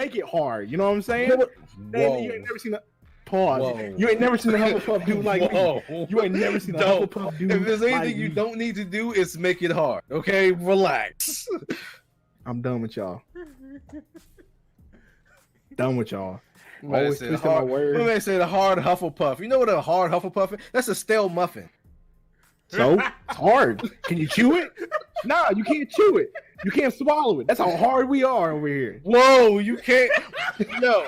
make it hard. You know what I'm saying? Whoa. You ain't never seen a pause. Whoa. You ain't never seen a Hufflepuff dude like me. You ain't never seen a Hufflepuff dude. If there's anything like you me. don't need to do, it's make it hard. Okay, relax. I'm done with y'all. Done with y'all. Always twisting my words. When they say the hard Hufflepuff, you know what a hard Hufflepuff is? That's a stale muffin. So it's hard. Can you chew it? Nah, you can't chew it. You can't swallow it. That's how hard we are over here. Whoa, you can't. Yo,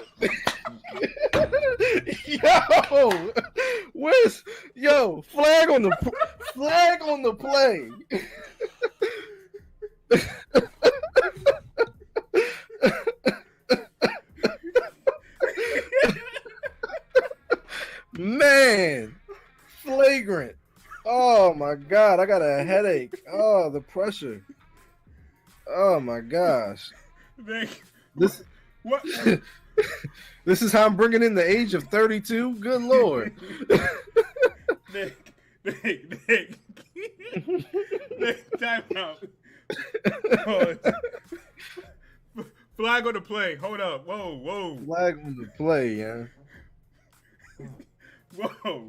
where's flag on the play. Man, flagrant. Oh my God, I got a headache. Oh, the pressure. Oh my gosh. This what? This is how I'm bringing in the age of 32. Good Lord. Nick, time out. Flag on the play. Hold up. Whoa. Flag on the play, yeah. Whoa.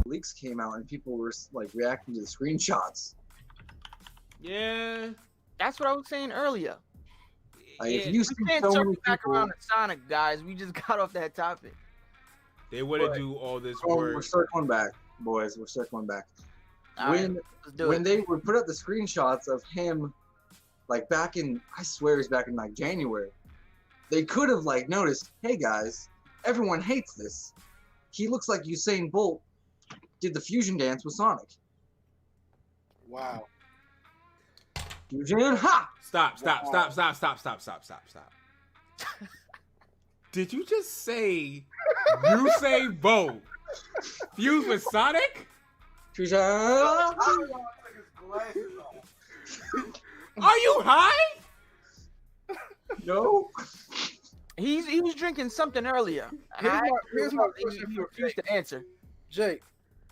Leaks came out and people were like reacting to the screenshots. Yeah, that's what I was saying earlier. Like, yeah, if you we see can't so circle many back people, around to Sonic, guys. We just got off that topic. They wouldn't do all this work. we're circling back, boys. We're circling back. All right, let's do it. They would put up the screenshots of him, like back in, I swear it's back in like January, they could have like noticed, hey guys, everyone hates this. He looks like Usain Bolt did the fusion dance with Sonic. Wow. Fusion, ha! Stop. Did you just say Usain Bolt fused with Sonic? Fusion. Are you high? No. He was drinking something earlier. Here's my question He for refused to answer. Jake.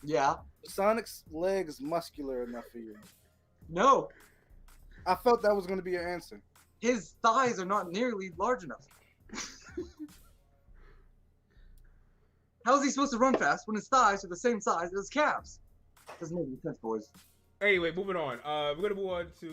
Yeah. Sonic's leg is muscular enough for you. No. I felt that was going to be your answer. His thighs are not nearly large enough. How is he supposed to run fast when his thighs are the same size as his calves? Doesn't make any sense, boys. Anyway, moving on. We're gonna move on to.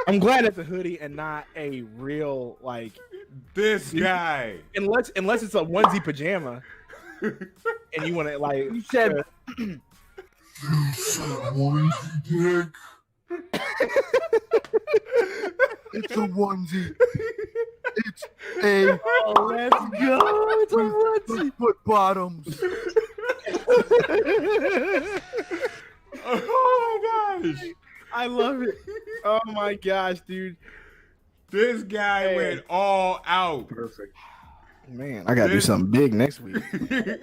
I'm glad it's a hoodie and not a real like This guy. unless it's a onesie pajama and you want to like You said It's a onesie. It's a oh, let's go. It's a onesie. foot bottoms. Oh my gosh. I love it. Oh my gosh, dude. This guy went all out. Perfect. Man, I gotta do something big next week.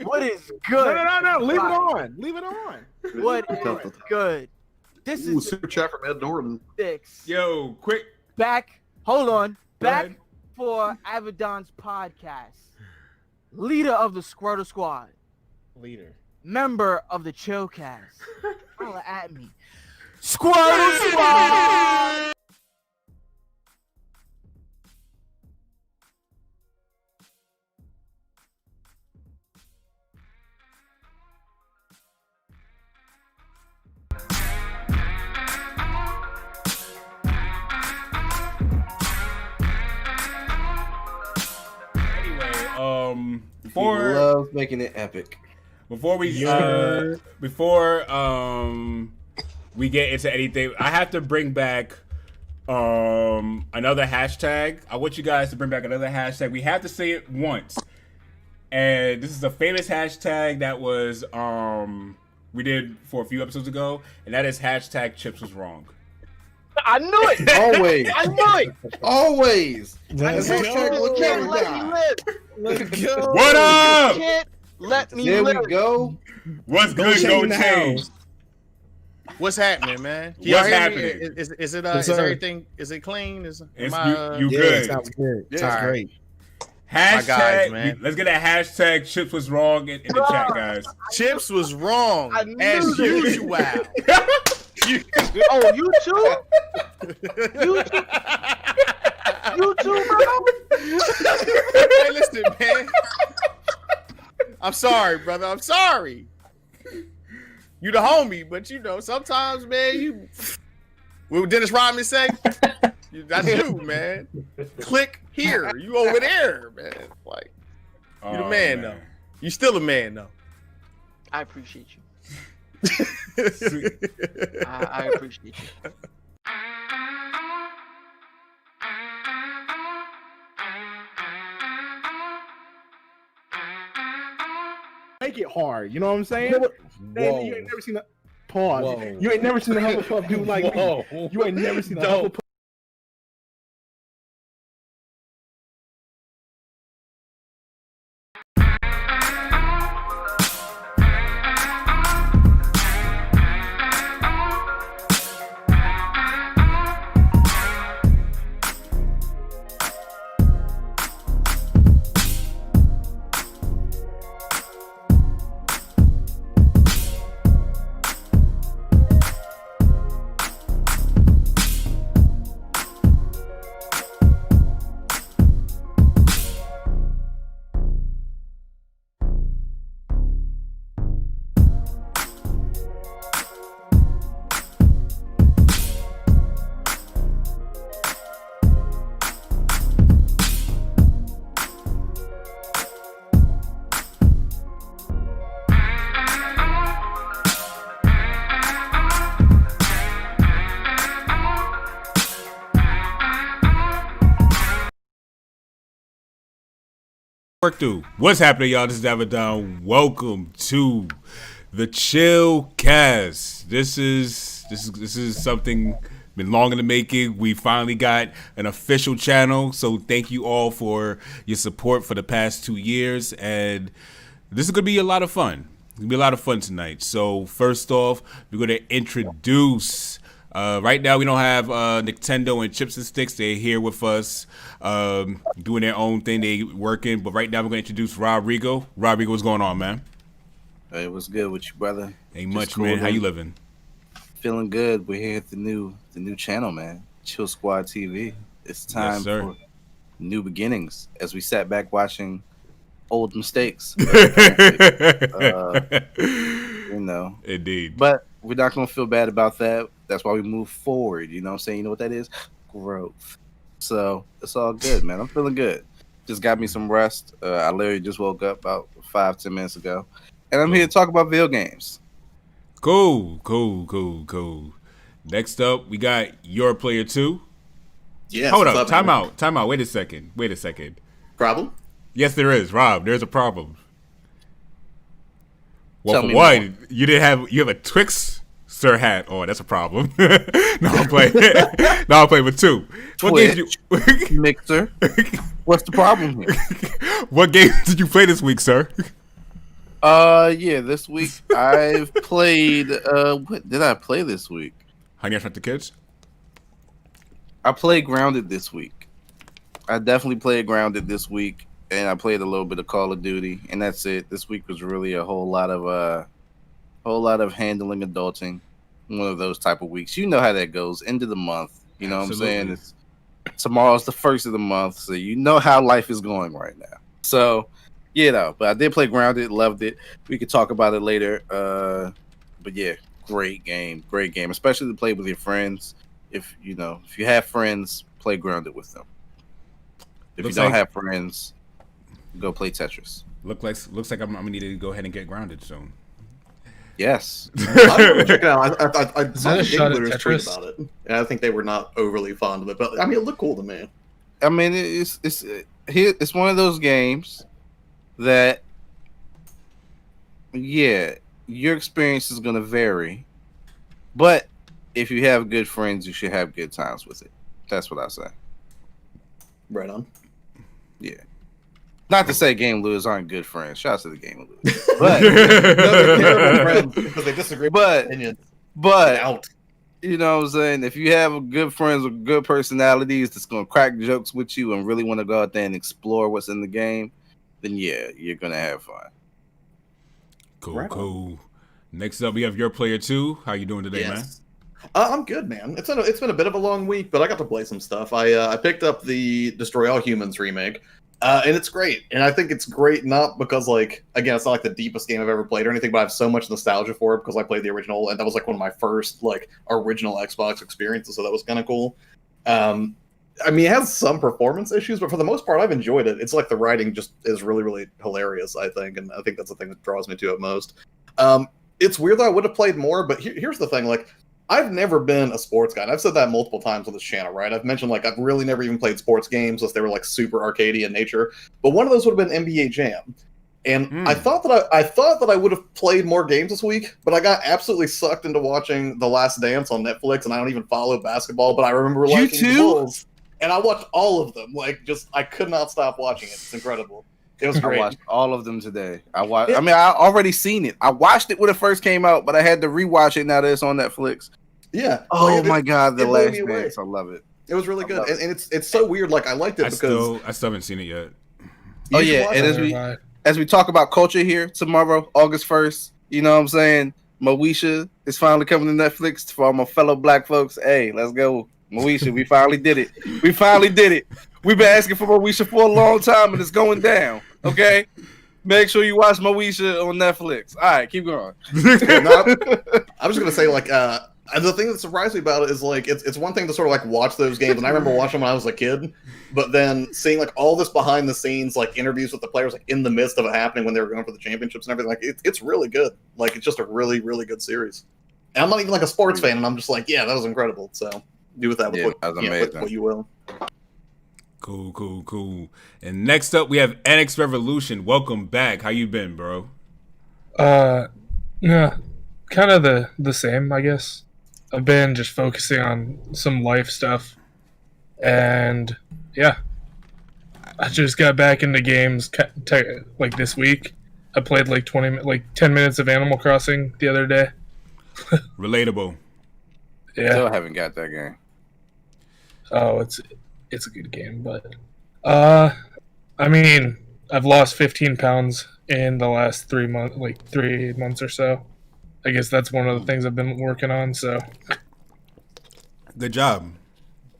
what is good? No. Leave it on. Leave it on. What is good? This Ooh, is super chat from Ed Norton. 6. Yo, quick. Back. Hold on. Go Back ahead. for Abaddon's podcast. Leader of the Squirtle Squad. Leader. Member of the Chillcast. Holla at me. Squirtle Squad! Anyway, He before loves making it epic. before we we get into anything, I have to bring back another hashtag. I want you guys to bring back another hashtag. We have to say it once. And this is a famous hashtag that was we did for a few episodes ago, and that is hashtag Chips was wrong. I knew it. Always. I knew it. Always. Let's That's go. hashtag look Can't at let me me die. live. Let's go. What up? Can't let me There live. we go. What's Go good? change Go the change. house. What's happening, man? What's Y'all hear me? happening? Is it Yes, is sir. everything is it clean? Is It's, am I, you Yeah, good? sounds good. Yeah. Sounds Alright. great. Hashtag, guys, man. let's get a hashtag Chips was wrong in the chat, guys. Chips was wrong I knew as this. usual. Oh, you too? You too? You too, bro? Hey, listen, man. I'm sorry, brother. I'm sorry. You the homie, but you know sometimes, man. You what would Dennis Rodman say? That's you, man. Click here. You over there, man. Like you the man, though. You still a man, though. I appreciate you. Sweet. I appreciate you. Make it hard. You know what I'm saying? Whoa. Man, you ain't never seen a pause. Whoa. You ain't never seen a Hufflepuff dude like me. Whoa. You ain't never seen a Dope. Hufflepuff. Work through. What's happening, y'all? This is Abaddon. Welcome to the Chillcast. This is something been long in the making. We finally got an official channel, so thank you all for your support for the past 2 years. And this is gonna be a lot of fun. It's gonna be a lot of fun tonight. So first off, we're gonna introduce. Right now, we don't have Nintendo and Chips and Sticks. They're here with us, doing their own thing. They working. But right now, we're going to introduce Rodrigo. Rodrigo, what's going on, man? Hey, what's good with you, brother? Ain't Just much, cool, man. How you living? Feeling good. We're here at the new channel, man. Chill Squad TV. It's time sir. for new beginnings as we sat back watching old mistakes. You know. Indeed. But we're not gonna feel bad about that. That's why we move forward. You know what I'm saying? You know what that is? Growth. So it's all good, man. I'm feeling good. Just got me some rest. I literally just woke up about 5-10 minutes ago. And I'm here to talk about video games. Cool. Next up, we got your player 2. Yeah. Hold up. Time out. Wait a second. Problem? Yes, there is. Rob, there's a problem. Well, Tell for me one, you have a Twix Sir hat. Oh, that's a problem. No, I'm playing. No, I'm playing with 2. What games did you Mixer. What's the problem here? What games did you play this week, sir? Yeah, this week I've played what did I play this week? Honey, I Shrunk the Kids. I played Grounded this week. I definitely played Grounded this week, and I played a little bit of Call of Duty, and that's it. This week was really a whole lot of handling adulting. One of those type of weeks. You know how that goes. End of the month. You know Absolutely. what I'm saying? Tomorrow's the first of the month, so you know how life is going right now. So, but I did play Grounded, loved it. We could talk about it later. But yeah, great game, especially to play with your friends. If you have friends, play Grounded with them. If Looks you don't like- have friends, go play Tetris. Looks like I'm gonna need to go ahead and get grounded soon. Yes. I'm gonna check it out. I saw that a the shot game at leaders tweet Tetris? about it, and I think they were not overly fond of it. But I mean, it looked cool to me. I mean, it's one of those games that, you your experience is going to vary, but if you have good friends, you should have good times with it. That's what I say. Right on. Yeah. Not to say game losers aren't good friends. Shout out to the game losers. No, But they're terrible friends because they disagree with But- opinions. but Out. you know what I'm saying? If you have good friends with good personalities that's gonna crack jokes with you and really want to go out there and explore what's in the game, then yeah, you're gonna have fun. Cool, Right on. cool. Next up, we have your player 2. How you doing today, man? Yes. I'm good, man. It's been a bit of a long week, but I got to play some stuff. I picked up the Destroy All Humans remake, and it's great. And I think it's great not because like again, it's not like the deepest game I've ever played or anything, but I have so much nostalgia for it because I played the original, and that was like one of my first like original Xbox experiences, so that was kind of cool. I mean, it has some performance issues, but for the most part, I've enjoyed it. It's like the writing just is really, really hilarious, I think, and I think that's the thing that draws me to it most. It's weird that I would have played more, but here's the thing, like, I've never been a sports guy, and I've said that multiple times on this channel, right? I've mentioned, like, I've really never even played sports games unless they were, like, super arcadey in nature, but one of those would have been NBA Jam. And I thought that I would have played more games this week, but I got absolutely sucked into watching The Last Dance on Netflix, and I don't even follow basketball, but I remember You liking the too? Bulls. And I watched all of them. Like, just I could not stop watching it. It's incredible. It was I great. watched all of them today. I already seen it. I watched it when it first came out, but I had to rewatch it now that it's on Netflix. Yeah. Oh Like, my god, The it blew Last me away. Dance. I love it. It was really I good, love and it's so weird. Like I liked it I because still haven't seen it yet. Oh you should yeah, watch and it. as we talk about culture here tomorrow, August 1st, you know what I'm saying? Moesha is finally coming to Netflix for all my fellow black folks. Hey, let's go. Moesha, we finally did it. We finally did it. We've been asking for Moesha for a long time, and it's going down. Okay? Make sure you watch Moesha on Netflix. All right, keep going. I was gonna say like and the thing that surprised me about it is like it's one thing to sort of like watch those games, and I remember watching them when I was a kid, but then seeing like all this behind the scenes like interviews with the players like in the midst of it happening when they were going for the championships and everything, like it's really good. Like it's just a really, really good series. And I'm not even like a sports fan, and I'm just like, yeah, that was incredible. So do with that with, Yeah, what, that was you know, amazing. what you will. Cool. And next up, we have NX Revolution. Welcome back. How you been, bro? Yeah, kind of the same, I guess. I've been just focusing on some life stuff, and yeah, I just got back into games like this week. I played like 10 minutes of Animal Crossing the other day. Relatable. Still Yeah. haven't got that game. Oh, it's a good game, but I mean, I've lost 15 pounds in the last 3 months, like 3 months or so. I guess that's one of the things I've been working on. So Good job.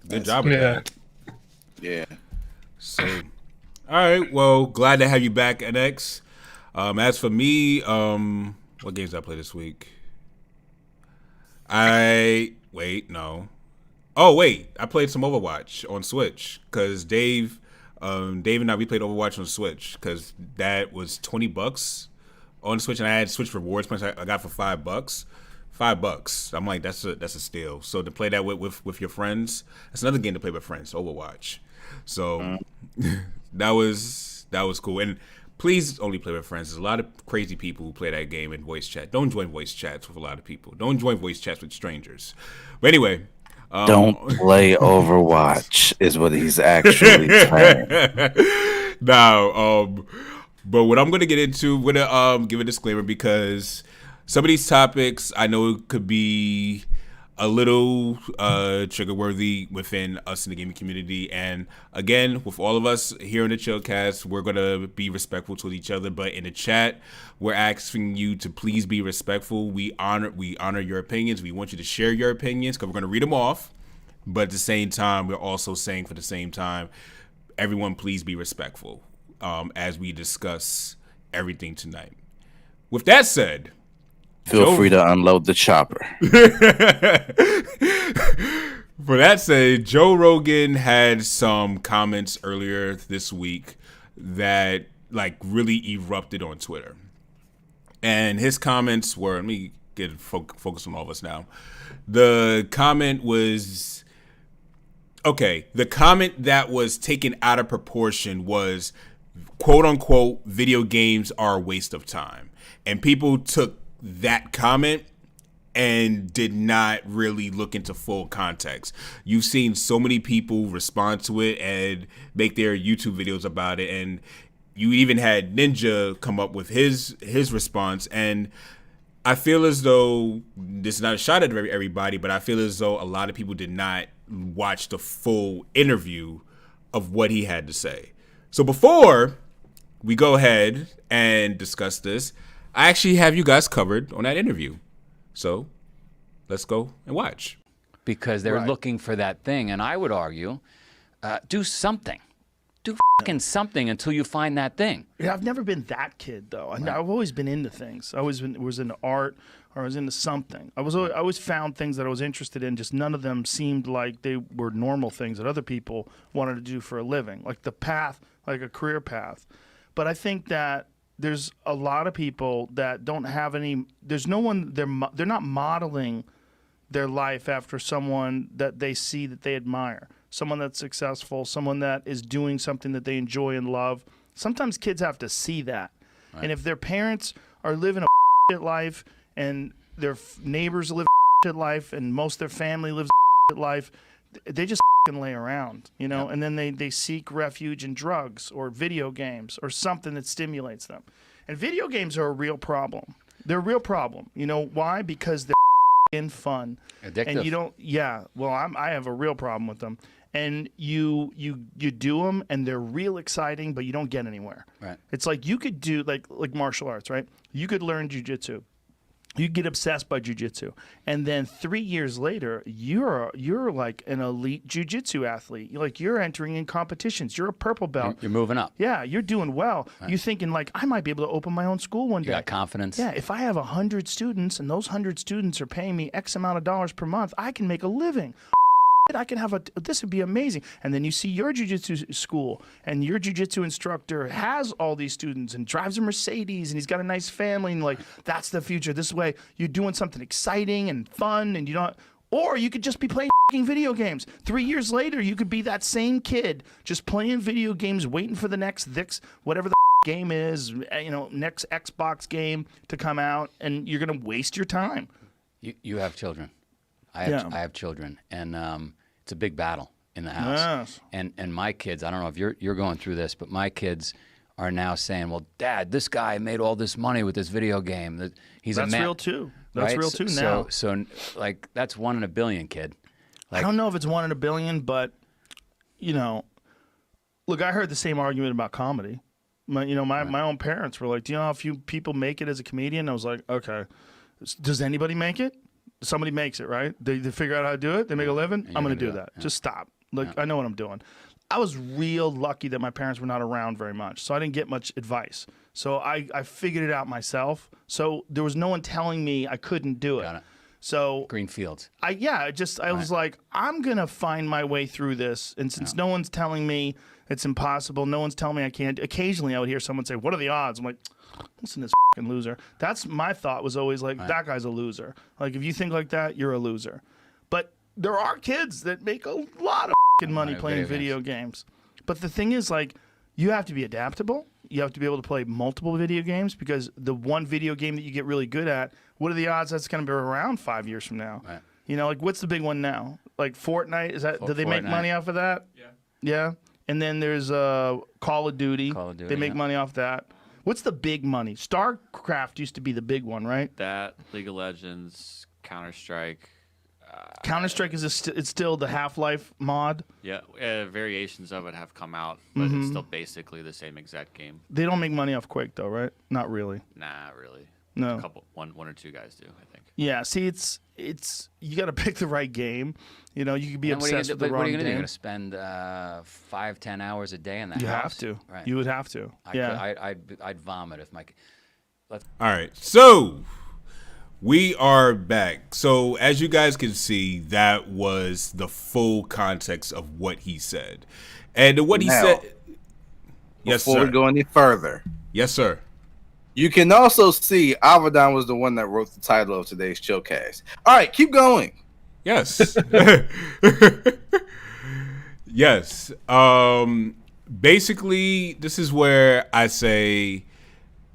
Good job. With yeah. that. Yeah. So, all right. Well, glad to have you back, NX. As for me, what games did I play this week? I played some Overwatch on Switch because Dave and I, we played Overwatch on Switch because that was $20 on Switch, and I had Switch rewards points I got for $5. $5. I'm like, that's a steal. So to play that with your friends, that's another game to play with friends, Overwatch. So that was cool. And please only play with friends. There's a lot of crazy people who play that game in voice chat. Don't join voice chats with a lot of people. Don't join voice chats with strangers. But anyway. Don't play Overwatch is what he's actually saying. Now, but what I'm going to get into, I'm going to give a disclaimer because some of these topics I know could be a little trigger worthy within us in the gaming community. And again, with all of us here in the Chillcast, we're going to be respectful to each other. But in the chat, we're asking you to please be respectful. We honor your opinions. We want you to share your opinions because we're going to read them off. But at the same time, we're also saying for the same time, everyone please be respectful as we discuss everything tonight. With that said, Feel free to unload the chopper. For that said, Joe Rogan had some comments earlier this week that like really erupted on Twitter. And his comments were, let me get focus on all of us now. The comment was, okay, the comment that was taken out of proportion was, quote unquote, video games are a waste of time. And people took that comment and did not really look into full context. You've seen so many people respond to it and make their YouTube videos about it, and you even had Ninja come up with his response. And I feel as though this is not a shot at everybody, but I feel as though a lot of people did not watch the full interview of what he had to say. So before we go ahead and discuss this, I actually have you guys covered on that interview. So let's go and watch. Because they're looking for that thing. And I would argue, do something. Do fucking something until you find that thing. Yeah, I've never been that kid, though. I've always been into things. I was into art, or I was into something. I always found things that I was interested in, just none of them seemed like they were normal things that other people wanted to do for a living, like the path, like a career path. But I think that there's a lot of people that don't have any. There's no one. They're not modeling their life after someone that they see that they admire. Someone that's successful. Someone that is doing something that they enjoy and love. Sometimes kids have to see that. Right. And if their parents are living a shit life and their neighbors live a shit life and most of their family lives a shit life, they just lay around, you know, and then they seek refuge in drugs or video games or something that stimulates them. And video games are a real problem. They're a real problem. You know why? Because they're fun. Addictive. And you don't, I have a real problem with them. And you do them and they're real exciting, but you don't get anywhere. Right. It's like you could do like martial arts, right? You could learn jiu-jitsu. You get obsessed by jiu-jitsu, and then 3 years later, you're like an elite jiu-jitsu athlete. You're entering in competitions. You're a purple belt. You're moving up. Yeah, you're doing well. Right. You're thinking like, I might be able to open my own school one day. You got confidence. Yeah, if I have 100 students and those 100 students are paying me X amount of dollars per month, I can make a living. I can have this would be amazing. And then you see your jiu-jitsu school and your jiu-jitsu instructor has all these students and drives a Mercedes and he's got a nice family and like, that's the future. This way you're doing something exciting and fun and you don't, or you could just be playing video games. 3 years later, you could be that same kid just playing video games, waiting for the next whatever the game is, you know, next Xbox game to come out, and you're going to waste your time. You have children. I have children, and it's a big battle in the house. Yes. And my kids, I don't know if you're going through this, but my kids are now saying, "Well, Dad, this guy made all this money with this video game. That's real too. That's real too now. So like that's 1 in a billion, kid. Like, I don't know if it's 1 in a billion, but you know, look, I heard the same argument about comedy. My own parents were like, "Do you know how few people make it as a comedian?" I was like, "Okay, does anybody make it?" Somebody makes it, right? They figure out how to do it. They make a living. I'm going to do that. Yeah. Just stop. I know what I'm doing. I was real lucky that my parents were not around very much, so I didn't get much advice. So I figured it out myself. So there was no one telling me I couldn't do it. Got it. So green fields. I was like, I'm going to find my way through this. And since no one's telling me it's impossible, no one's telling me I can't. Occasionally I would hear someone say, "What are the odds?" I'm like, listen to this fucking loser. That's my thought was always like, that guy's a loser. Like, if you think like that, you're a loser. But there are kids that make a lot of fucking money playing video games. But the thing is, like, you have to be adaptable. You have to be able to play multiple video games because the one video game that you get really good at, what are the odds that's going to be around 5 years from now? Right. You know, like, what's the big one now? Like Fortnite? Is that? Do they make money off of that? Yeah. Yeah. And then there's Call of Duty. They make money off that. What's the big money? StarCraft used to be the big one, right? That, League of Legends, Counter-Strike. Counter-Strike is it's still the Half-Life mod? Yeah, variations of it have come out, but it's still basically the same exact game. They don't make money off Quake, though, right? Not really. Nah, really. No. One or two guys do, I think. Yeah, see, it's you got to pick the right game. You know, you could be obsessed with the wrong game. What are you going to do? You're going to spend 5-10 hours a day in the house? You have to. Right. You would have to. I'd vomit if my. All right, so we are back. So as you guys can see, that was the full context of what he said, and what he said. Yes, before sir. we go any further, yes, sir. You can also see Avedon was the one that wrote the title of today's Chillcast. All right, keep going. Yes. Yes. Basically, this is where I say,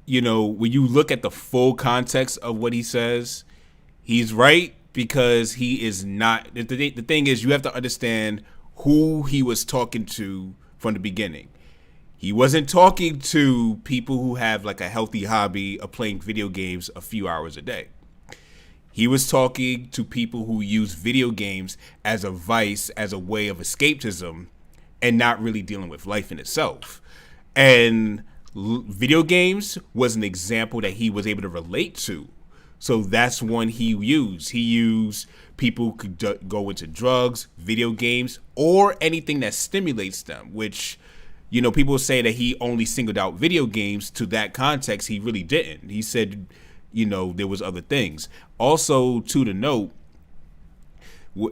when you look at the full context of what he says, he's right because he is not. The thing is, you have to understand who he was talking to from the beginning. He wasn't talking to people who have like a healthy hobby of playing video games a few hours a day. He was talking to people who use video games as a vice, as a way of escapism, and not really dealing with life in itself. And video games was an example that he was able to relate to. So that's one he used. He used people who could go into drugs, video games, or anything that stimulates them, which, people say that he only singled out video games. To that context, he really didn't. He said, there was other things. Also, to the note,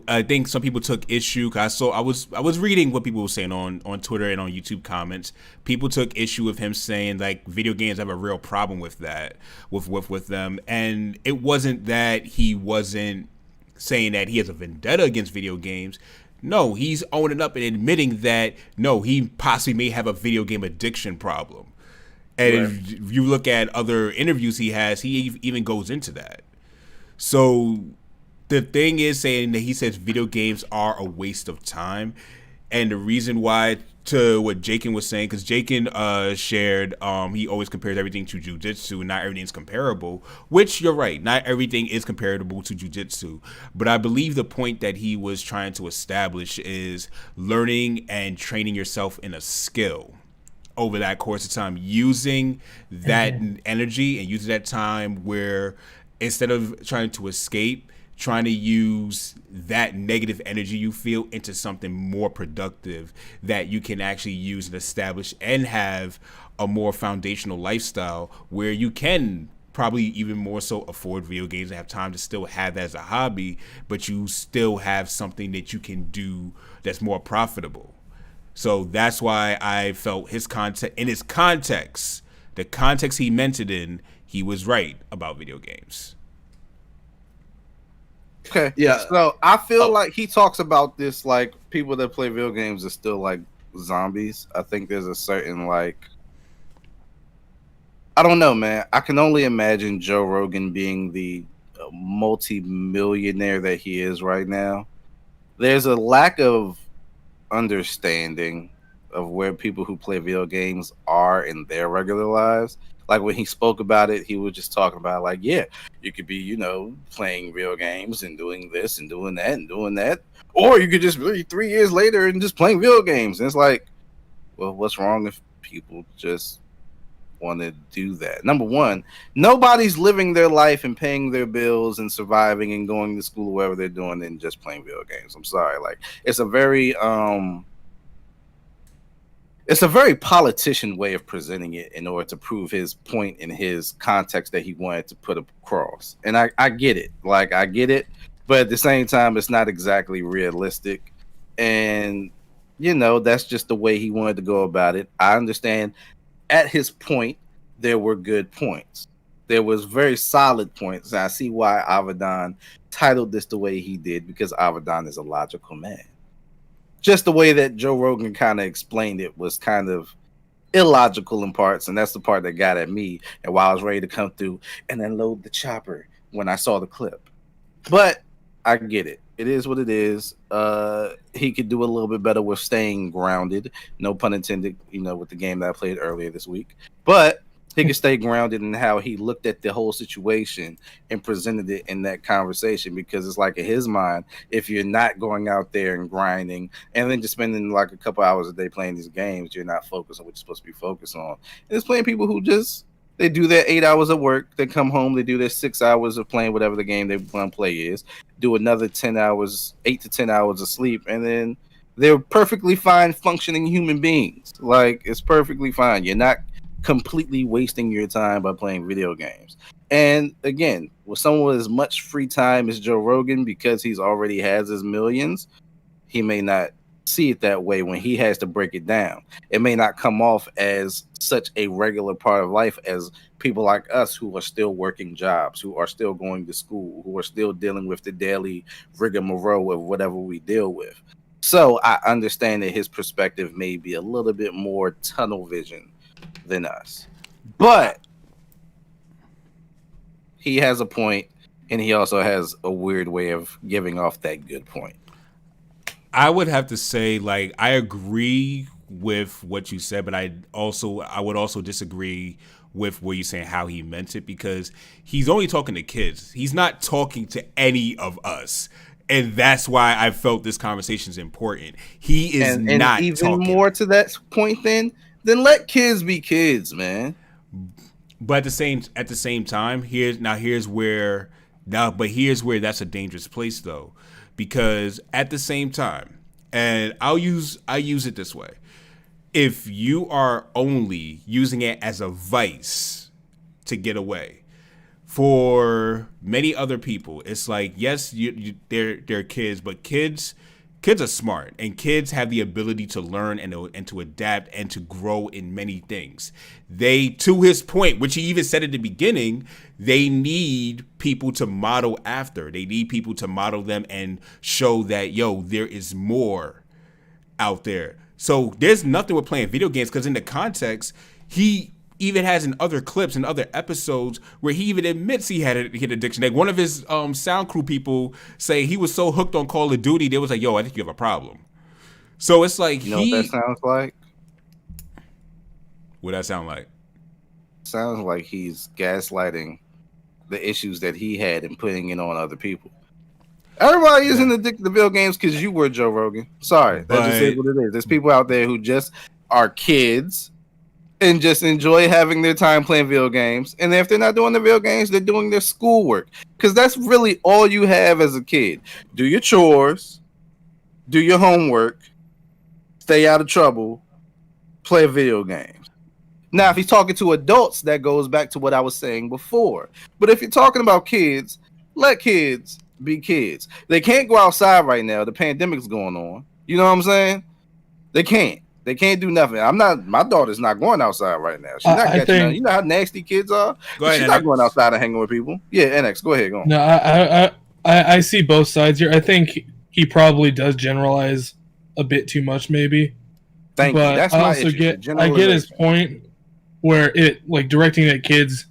I think some people took issue. I was reading what people were saying on Twitter and on YouTube comments. People took issue with him saying like video games have a real problem with that, with them, and it wasn't that he wasn't saying that he has a vendetta against video games. No, he's owning up and admitting that no, he possibly may have a video game addiction problem. And if you look at other interviews he has, he even goes into that. So the thing is saying that he says video games are a waste of time. And the reason why, to what Jakin was saying, because Jakin shared, he always compares everything to jiu-jitsu, and not everything's comparable, which you're right, not everything is comparable to jiu-jitsu. But I believe the point that he was trying to establish is learning and training yourself in a skill over that course of time, using that energy and using that time where instead of trying to escape, trying to use that negative energy you feel into something more productive that you can actually use and establish and have a more foundational lifestyle where you can probably even more so afford video games and have time to still have that as a hobby, but you still have something that you can do that's more profitable. So that's why I felt the context he meant it in, he was right about video games. Okay. Yeah. So I feel like he talks about this like people that play video games are still like zombies. I think there's a certain like, I don't know, man. I can only imagine Joe Rogan being the multi-millionaire that he is right now. There's a lack of understanding of where people who play video games are in their regular lives. Like when he spoke about it, he was just talking about like, yeah, you could be, playing video games and doing this and doing that and doing that. Or you could just be 3 years later and just playing video games. And it's like, well, what's wrong if people just want to do that? Number one, nobody's living their life and paying their bills and surviving and going to school, wherever they're doing, and just playing video games. I'm sorry. Like, it's a very politician way of presenting it in order to prove his point in his context that he wanted to put across. And I get it. Like, I get it. But at the same time, it's not exactly realistic. And, that's just the way he wanted to go about it. I understand at his point, there were good points. There was very solid points. And I see why Avedon titled this the way he did, because Avedon is a logical man. Just the way that Joe Rogan kind of explained it was kind of illogical in parts, and that's the part that got at me. And while I was ready to come through and then load the chopper when I saw the clip. But I get it. It is what it is. He could do a little bit better with staying grounded. No pun intended, with the game that I played earlier this week. But he could stay grounded in how he looked at the whole situation and presented it in that conversation, because it's like in his mind, if you're not going out there and grinding and then just spending like a couple hours a day playing these games, you're not focused on what you're supposed to be focused on. And there's plenty of people who they do their 8 hours of work, they come home, they do their 6 hours of playing whatever the game they want to play is, do another 10 hours, 8 to 10 hours of sleep, and then they're perfectly fine functioning human beings. Like, it's perfectly fine. You're not completely wasting your time by playing video games. And again, with someone with as much free time as Joe Rogan, because he's already has his millions, he may not see it that way when he has to break it down. It may not come off as such a regular part of life as people like us who are still working jobs, who are still going to school, who are still dealing with the daily rigmarole of whatever we deal with. So I understand that his perspective may be a little bit more tunnel vision than us. But he has a point, and he also has a weird way of giving off that good point. I would have to say, like, I agree with what you said, but I would also disagree with what you're saying, how he meant it, because he's only talking to kids. He's not talking to any of us. And that's why I felt this conversation is important. He is not even talking. More to that point then let kids be kids, man. But at the same time, here's where that's a dangerous place though. Because at the same time, and I use it this way. If you are only using it as a vice to get away, for many other people, it's like, yes, they're kids, but kids are smart, and kids have the ability to learn and to adapt and to grow in many things. They, to his point, which he even said at the beginning, they need people to model after. They need people to model them and show that, there is more out there. So there's nothing with playing video games, because in the context, he even has in other clips and other episodes where he even admits he had addiction. Like one of his sound crew people say he was so hooked on Call of Duty, they was like, I think you have a problem. So it's like, you know what that sounds like? What that sound like? Sounds like he's gaslighting the issues that he had and putting it on other people. Everybody isn't addicted to video games because you were, Joe Rogan. Sorry, that just is what it is. There's people out there who just are kids and just enjoy having their time playing video games. And if they're not doing the video games, they're doing their schoolwork. Because that's really all you have as a kid. Do your chores, do your homework, stay out of trouble, play video games. Now, if he's talking to adults, that goes back to what I was saying before. But if you're talking about kids, let kids be kids. They can't go outside right now. The pandemic's going on. You know what I'm saying? They can't. They can't do nothing. My daughter's not going outside right now. She's not catching nothing. You know how nasty kids are? She's not going outside and hanging with people. Yeah, NX, go ahead. Go on. No, I see both sides here. I think he probably does generalize a bit too much, maybe. Thank you. That's I my also issue. I get his point where it, like, directing at kids,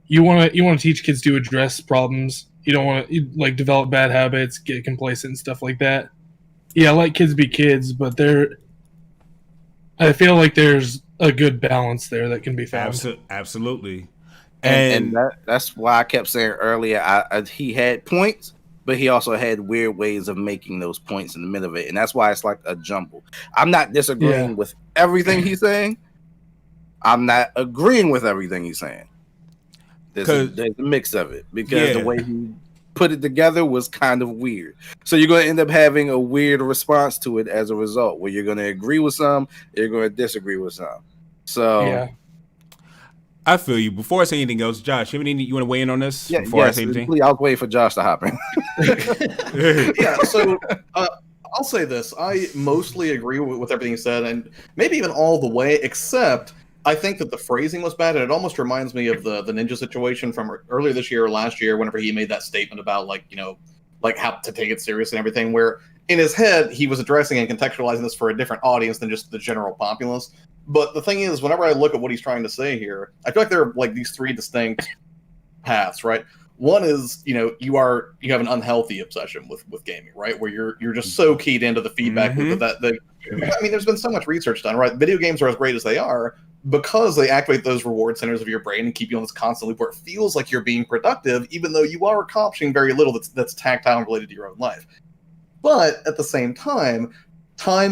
you want to teach kids to address problems. You don't want to, like, develop bad habits, get complacent and stuff like that. Yeah, let kids be kids, but I feel like there's a good balance there that can be found. Absolutely. And that's why I kept saying earlier, he had points, but he also had weird ways of making those points in the middle of it. And that's why it's like a jumble. I'm not disagreeing with everything he's saying. I'm not agreeing with everything he's saying. There's a mix of it, because the way he put it together was kind of weird. So you're going to end up having a weird response to it as a result, where you're going to agree with some, you're going to disagree with some. So I feel you. Before I say anything else, Josh, you want to weigh in on this? Yeah, before I say anything? Please, I was waiting for Josh to hop in. So I'll say this. I mostly agree with everything you said, and maybe even all the way, except I think that the phrasing was bad, and it almost reminds me of the Ninja situation from earlier this year or last year, whenever he made that statement about, like, how to take it serious and everything, where in his head he was addressing and contextualizing this for a different audience than just the general populace. But the thing is, whenever I look at what he's trying to say here, I feel like there are like these three distinct paths, right? One is, you have an unhealthy obsession with gaming, right? Where you're just so keyed into the feedback loop that there's been so much research done, right? Video games are as great as they are because they activate those reward centers of your brain and keep you on this constant loop where it feels like you're being productive, even though you are accomplishing very little that's tactile and related to your own life. But at the same time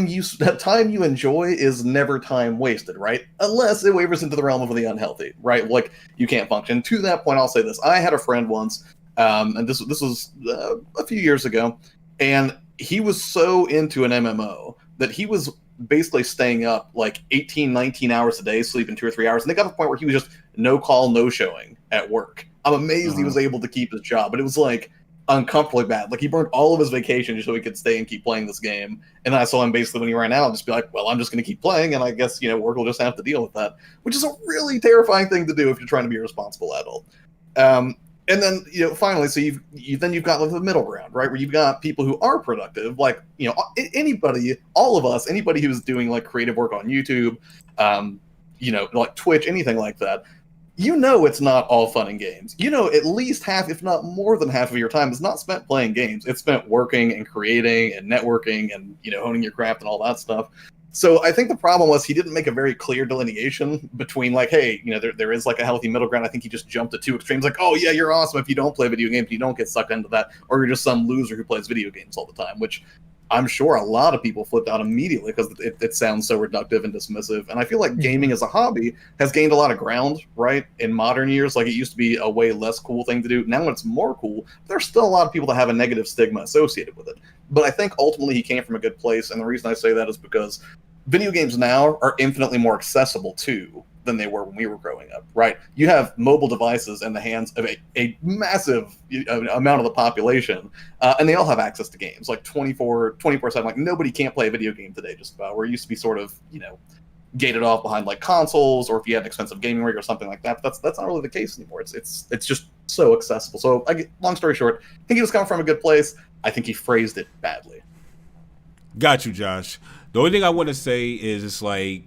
you enjoy is never time wasted, right? Unless it wavers into the realm of the unhealthy, right? Like, you can't function. To that point, I'll say this. I had a friend once, and this was a few years ago, and he was so into an MMO that he was basically staying up like 18, 19 hours a day, sleeping 2 or 3 hours, and they got to the point where he was just no call, no showing at work. I'm amazed he was able to keep his job, but it was like uncomfortably bad. Like, he burned all of his vacation just so he could stay and keep playing this game. And then I saw him basically when he ran out just be like, well, I'm just going to keep playing, and I guess, work will just have to deal with that, which is a really terrifying thing to do if you're trying to be a responsible adult. And then, finally, so you've got like the middle ground, right? Where you've got people who are productive, like, anybody, all of us, anybody who's doing like creative work on YouTube, like Twitch, anything like that. you know it's not all fun and games. You know at least half, if not more than half of your time is not spent playing games. It's spent working and creating and networking and, you know, honing your craft and all that stuff. So I think the problem was he didn't make a very clear delineation between like, hey, you know, there is like a healthy middle ground. I think he just jumped to two extremes, like, oh yeah, you're awesome if you don't play video games, you don't get sucked into that, or you're just some loser who plays video games all the time, which I'm sure a lot of people flipped out immediately because it sounds so reductive and dismissive. And I feel like gaming as a hobby has gained a lot of ground, right? In modern years, like it used to be a way less cool thing to do. Now it's more cool. There's still a lot of people that have a negative stigma associated with it. But I think ultimately he came from a good place. And the reason I say that is because video games now are infinitely more accessible too than they were when we were growing up, right? You have mobile devices in the hands of a massive amount of the population, and they all have access to games, like 24/7. Like nobody can't play a video game today, just about. Where it used to be sort of, you know, gated off behind like consoles, or if you had an expensive gaming rig or something like that. That's not really the case anymore. It's just so accessible. So, long story short, I think he was coming from a good place. I think he phrased it badly. Got you, Josh. The only thing I want to say is it's like,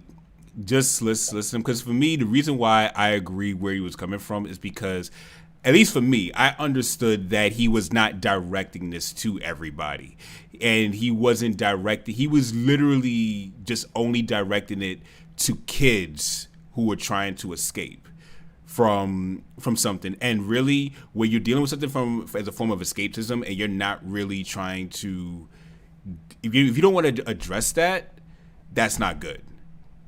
just listen, because for me, the reason why I agree where he was coming from is because, at least for me, I understood that he was not directing this to everybody. And he wasn't directing, he was literally just only directing it to kids who were trying to escape from something. And really, when you're dealing with something as a form of escapism and you're not really trying to, if you don't want to address that, that's not good.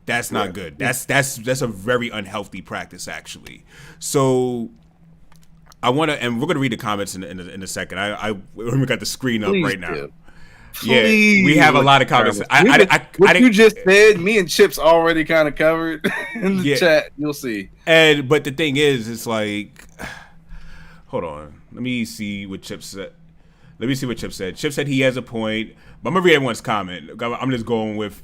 That's not good. That's a very unhealthy practice, actually. So I want to, and we're going to read the comments in a second. We got the screen up right now. Yeah, we have a lot of comments. What you just said, me and Chip's already kind of covered in the chat. You'll see. But the thing is, it's like, hold on. Let me see what Chip said. Chip said he has a point. But I'm going to read everyone's comment. I'm just going with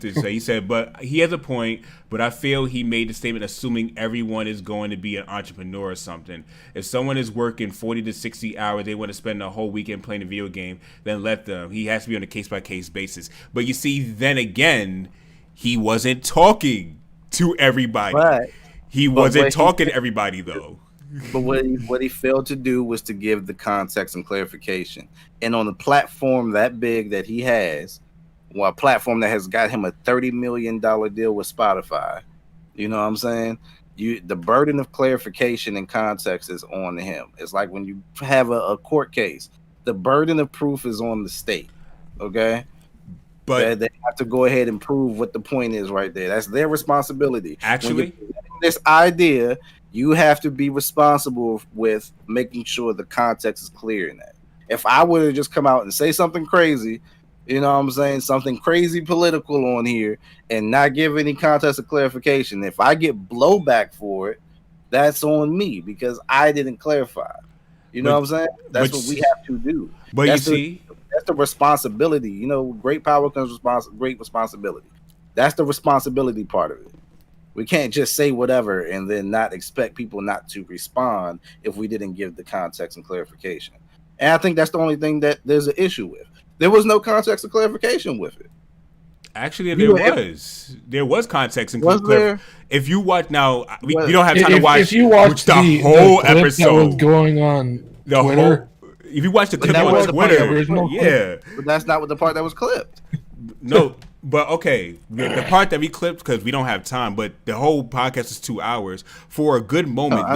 this. He said, but he has a point, but I feel he made the statement assuming everyone is going to be an entrepreneur or something. If someone is working 40 to 60 hours, they want to spend a whole weekend playing a video game, then let them. He has to be on a case-by-case basis. But you see, then again, he wasn't talking to everybody. Right. He wasn't talking to everybody, though. But what he failed to do was to give the context and clarification. And on the platform that big that he has, well, a platform that has got him a $30 million deal with Spotify, you know what I'm saying? The burden of clarification and context is on him. It's like when you have a court case, the burden of proof is on the state, okay? But they have to go ahead and prove what the point is right there. That's their responsibility. Actually, this idea, you have to be responsible with making sure the context is clear in that. If I were to just come out and say something crazy, you know what I'm saying, something crazy political on here and not give any context or clarification, if I get blowback for it, that's on me because I didn't clarify. You know what I'm saying? That's what we have to do. But that's that's the responsibility. You know, great power comes great responsibility. That's the responsibility part of it. We can't just say whatever and then not expect people not to respond if we didn't give the context and clarification. And I think that's the only thing that there's an issue with. There was no context or clarification with it. Actually, there was context and clarification. If you watch now, we don't have time to watch. If you watch the whole clip episode that was going on Twitter, if you watch the clip on Twitter, but that's not what the part that was clipped. No, but okay, the part that we clipped because we don't have time. But the whole podcast is 2 hours. For a good moment,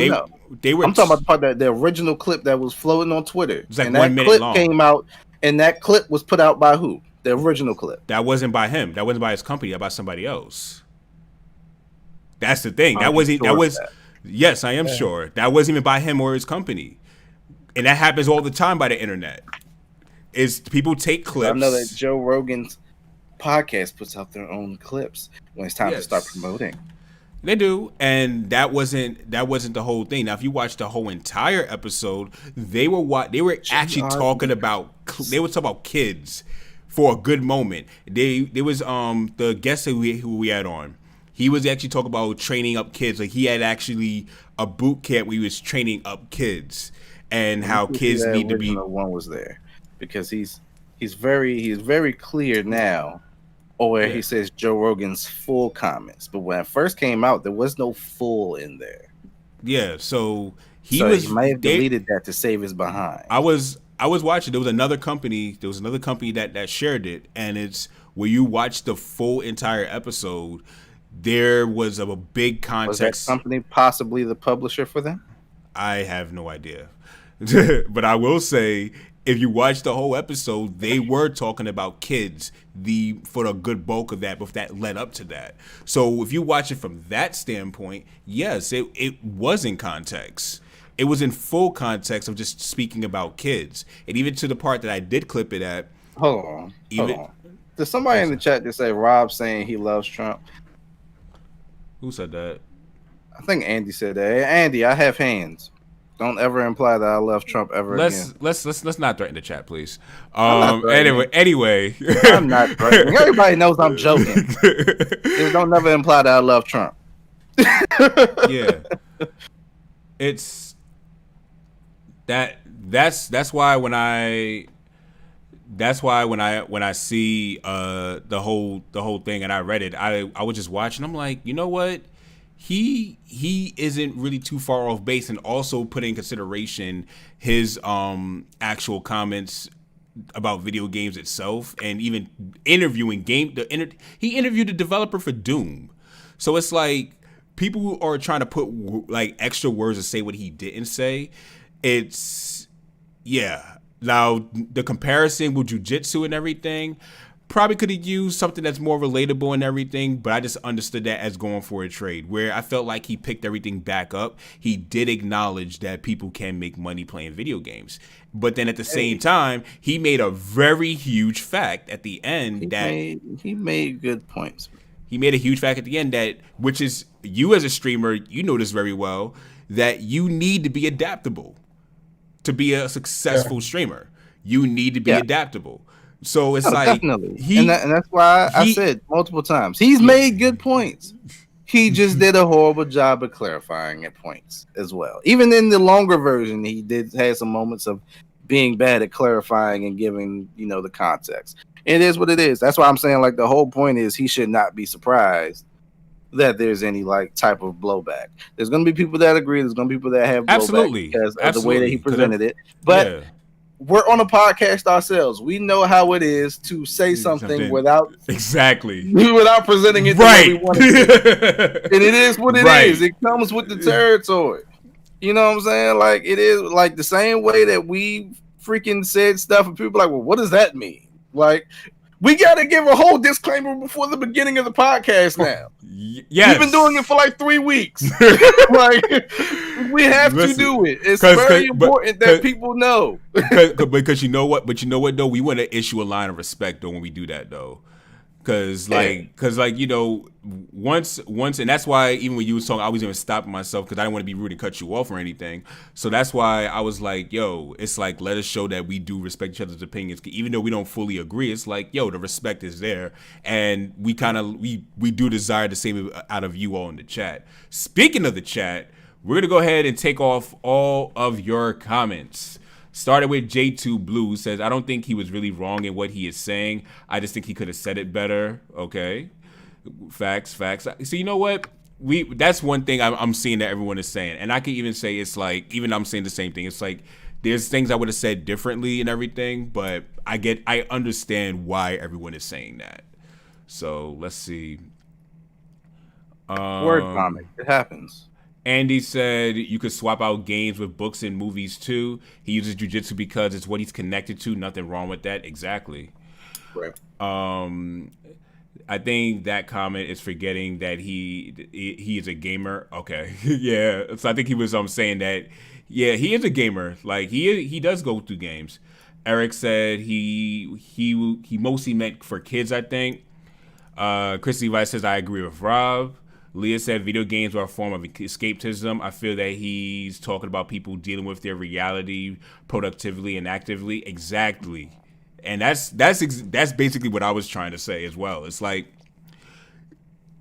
they were. I'm talking about the part that the original clip that was floating on Twitter. It's like and 1 that minute clip long. Came out, and that clip was put out by who? The original clip. That wasn't by him. That wasn't by his company. That by somebody else. That's the thing. That wasn't. That was. Yes, I am sure. That wasn't even by him or his company, and that happens all the time by the internet. Is people take clips. I know that Joe Rogan's podcast puts out their own clips when it's time to start promoting. They do, and that wasn't the whole thing. Now, if you watch the whole entire episode, they were actually talking about kids for a good moment. There was the guest who we had on. He was actually talking about training up kids. Like he had actually a boot camp where he was training up kids and how kids need to be. One was there because he's very clear now or where he says Joe Rogan's full comments. But when it first came out, there was no full in there. Yeah, so he might have deleted that to save his behind. I was watching. There was another company that shared it, and it's where you watch the full entire episode. There was a big context. Was that company possibly the publisher for them? I have no idea. But I will say, if you watch the whole episode, they were talking about kids for the good bulk of that, but that led up to that. So if you watch it from that standpoint, yes, it was in context. It was in full context of just speaking about kids. And even to the part that I did clip it at. Hold on. There's somebody in the chat that say Rob saying he loves Trump. Who said that? I think Andy said that. Hey, Andy, I have hands. Don't ever imply that I love Trump ever again. Let's not threaten the chat, please. Anyway. I'm not threatening. Everybody knows I'm joking. Just don't never imply that I love Trump. Yeah. It's that's why when I see the whole thing and I read it, I was just watching. I'm like, you know what? He isn't really too far off base, and also put in consideration his actual comments about video games itself, and even interviewing he interviewed the developer for Doom. So it's like people who are trying to put like extra words to say what he didn't say. It's now the comparison with jiu-jitsu and everything, probably could have used something that's more relatable and everything, but I just understood that as going for a trade, where I felt like he picked everything back up. He did acknowledge that people can make money playing video games, but then at the same time, he made a very huge fact at the end he made good points. He made a huge fact at the end which is, you as a streamer, you know this very well, that you need to be adaptable to be a successful streamer. You need to be adaptable. So it's definitely. And that's why I said multiple times, he's made good points. He just did a horrible job of clarifying at points as well. Even in the longer version, he did have some moments of being bad at clarifying and giving, the context. It is what it is. That's why I'm saying, like, the whole point is he should not be surprised that there's any like type of blowback. There's going to be people that agree. There's going to be people that have blowback because of the way that he presented it. But we're on a podcast ourselves. We know how it is to say something without presenting it the way we want it. And it is what it is. It comes with the territory. You know what I'm saying? Like, it is like the same way that we freaking said stuff and people are like, well, what does that mean? Like, we got to give a whole disclaimer before the beginning of the podcast now. Yes. We've been doing it for like 3 weeks. Like, we have to do it. It's very important that people know. Because you know what? But you know what, though? We want to issue a line of respect, though, when we do that, though. Because once, and that's why even when you was talking, I was even stopping myself because I didn't want to be rude and cut you off or anything. So that's why I was like, yo, it's like, let us show that we do respect each other's opinions. Even though we don't fully agree, it's like, yo, the respect is there. And we kind of, we do desire the same out of you all in the chat. Speaking of the chat, we're going to go ahead and take off all of your comments. Started with J2 Blue, says, I don't think he was really wrong in what he is saying. I just think he could have said it better. Okay. Facts. So you know what? That's one thing I'm seeing that everyone is saying. And I can even say it's like, even I'm saying the same thing. It's like, there's things I would have said differently and everything, but I understand why everyone is saying that. So let's see. Word vomit. It happens. Andy said you could swap out games with books and movies too. He uses jiu-jitsu because it's what he's connected to. Nothing wrong with that. Exactly. Right. I think that comment is forgetting that he is a gamer. Okay. Yeah. So I think he was saying that, yeah, he is a gamer. Like he does go through games. Eric said he mostly meant for kids, I think. Chris Levi says I agree with Rob. Leah said video games are a form of escapism. I feel that he's talking about people dealing with their reality productively and actively. Exactly. And that's basically what I was trying to say as well. It's like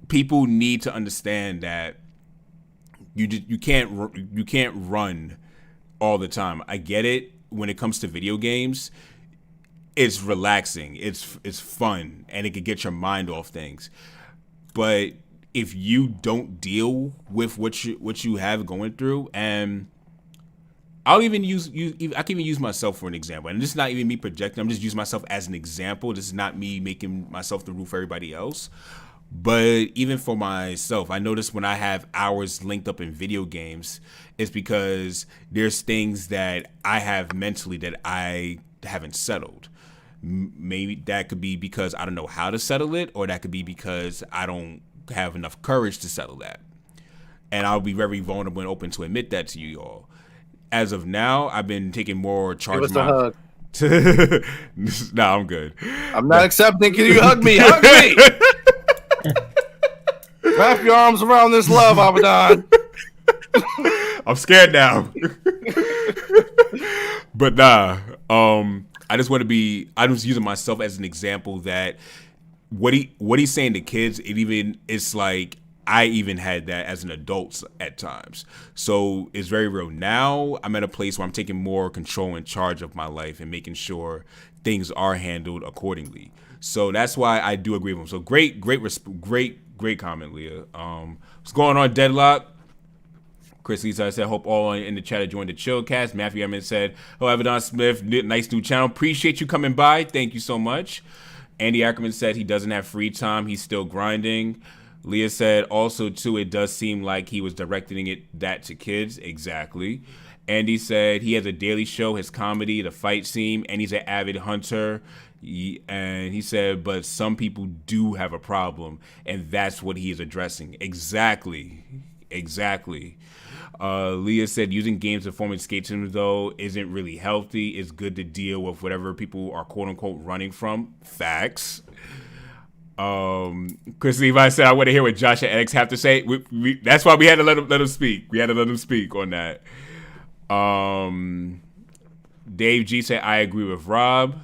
people need to understand that you can't run all the time. I get it when it comes to video games. it's relaxing, it's fun, and it can get your mind off things. But if you don't deal with what you have going through, and I can even use myself for an example, and this is not even me projecting. I'm just using myself as an example. This is not me making myself the rule for everybody else. But even for myself, I notice when I have hours linked up in video games, it's because there's things that I have mentally that I haven't settled. Maybe that could be because I don't know how to settle it, or that could be because I don't have enough courage to settle that. And I'll be very vulnerable and open to admit that to you all. As of now, I've been taking more charge of my... hug. Nah, I'm good. I'm not accepting. Can you hug me? Hug me! Wrap your arms around this love, Abaddon. I'm scared now. But nah, I just want to be. I'm just using myself as an example that what he's saying to kids. It's like I even had that as an adult at times. So it's very real. Now I'm at a place where I'm taking more control and charge of my life and making sure things are handled accordingly. So that's why I do agree with him. So great comment, Leah. What's going on, Deadlock? Chris Lisa said, hope all in the chat joined the Chillcast. Matthew Emmett said, hello, Abaddon Smith, nice new channel. Appreciate you coming by. Thank you so much. Andy Ackerman said he doesn't have free time. He's still grinding. Leah said, also, too, it does seem like he was directing that to kids. Exactly. Andy said he has a daily show, his comedy, the fight scene, and he's an avid hunter. And he said, but some people do have a problem, and that's what he is addressing. Exactly. Leah said using games to form escapism, though, isn't really healthy. It's good to deal with whatever people are quote-unquote running from. Facts. Chris Levi said, I want to hear what Josh and X have to say. That's why we had to let him speak. We had to let him speak on that. Dave G said, I agree with Rob.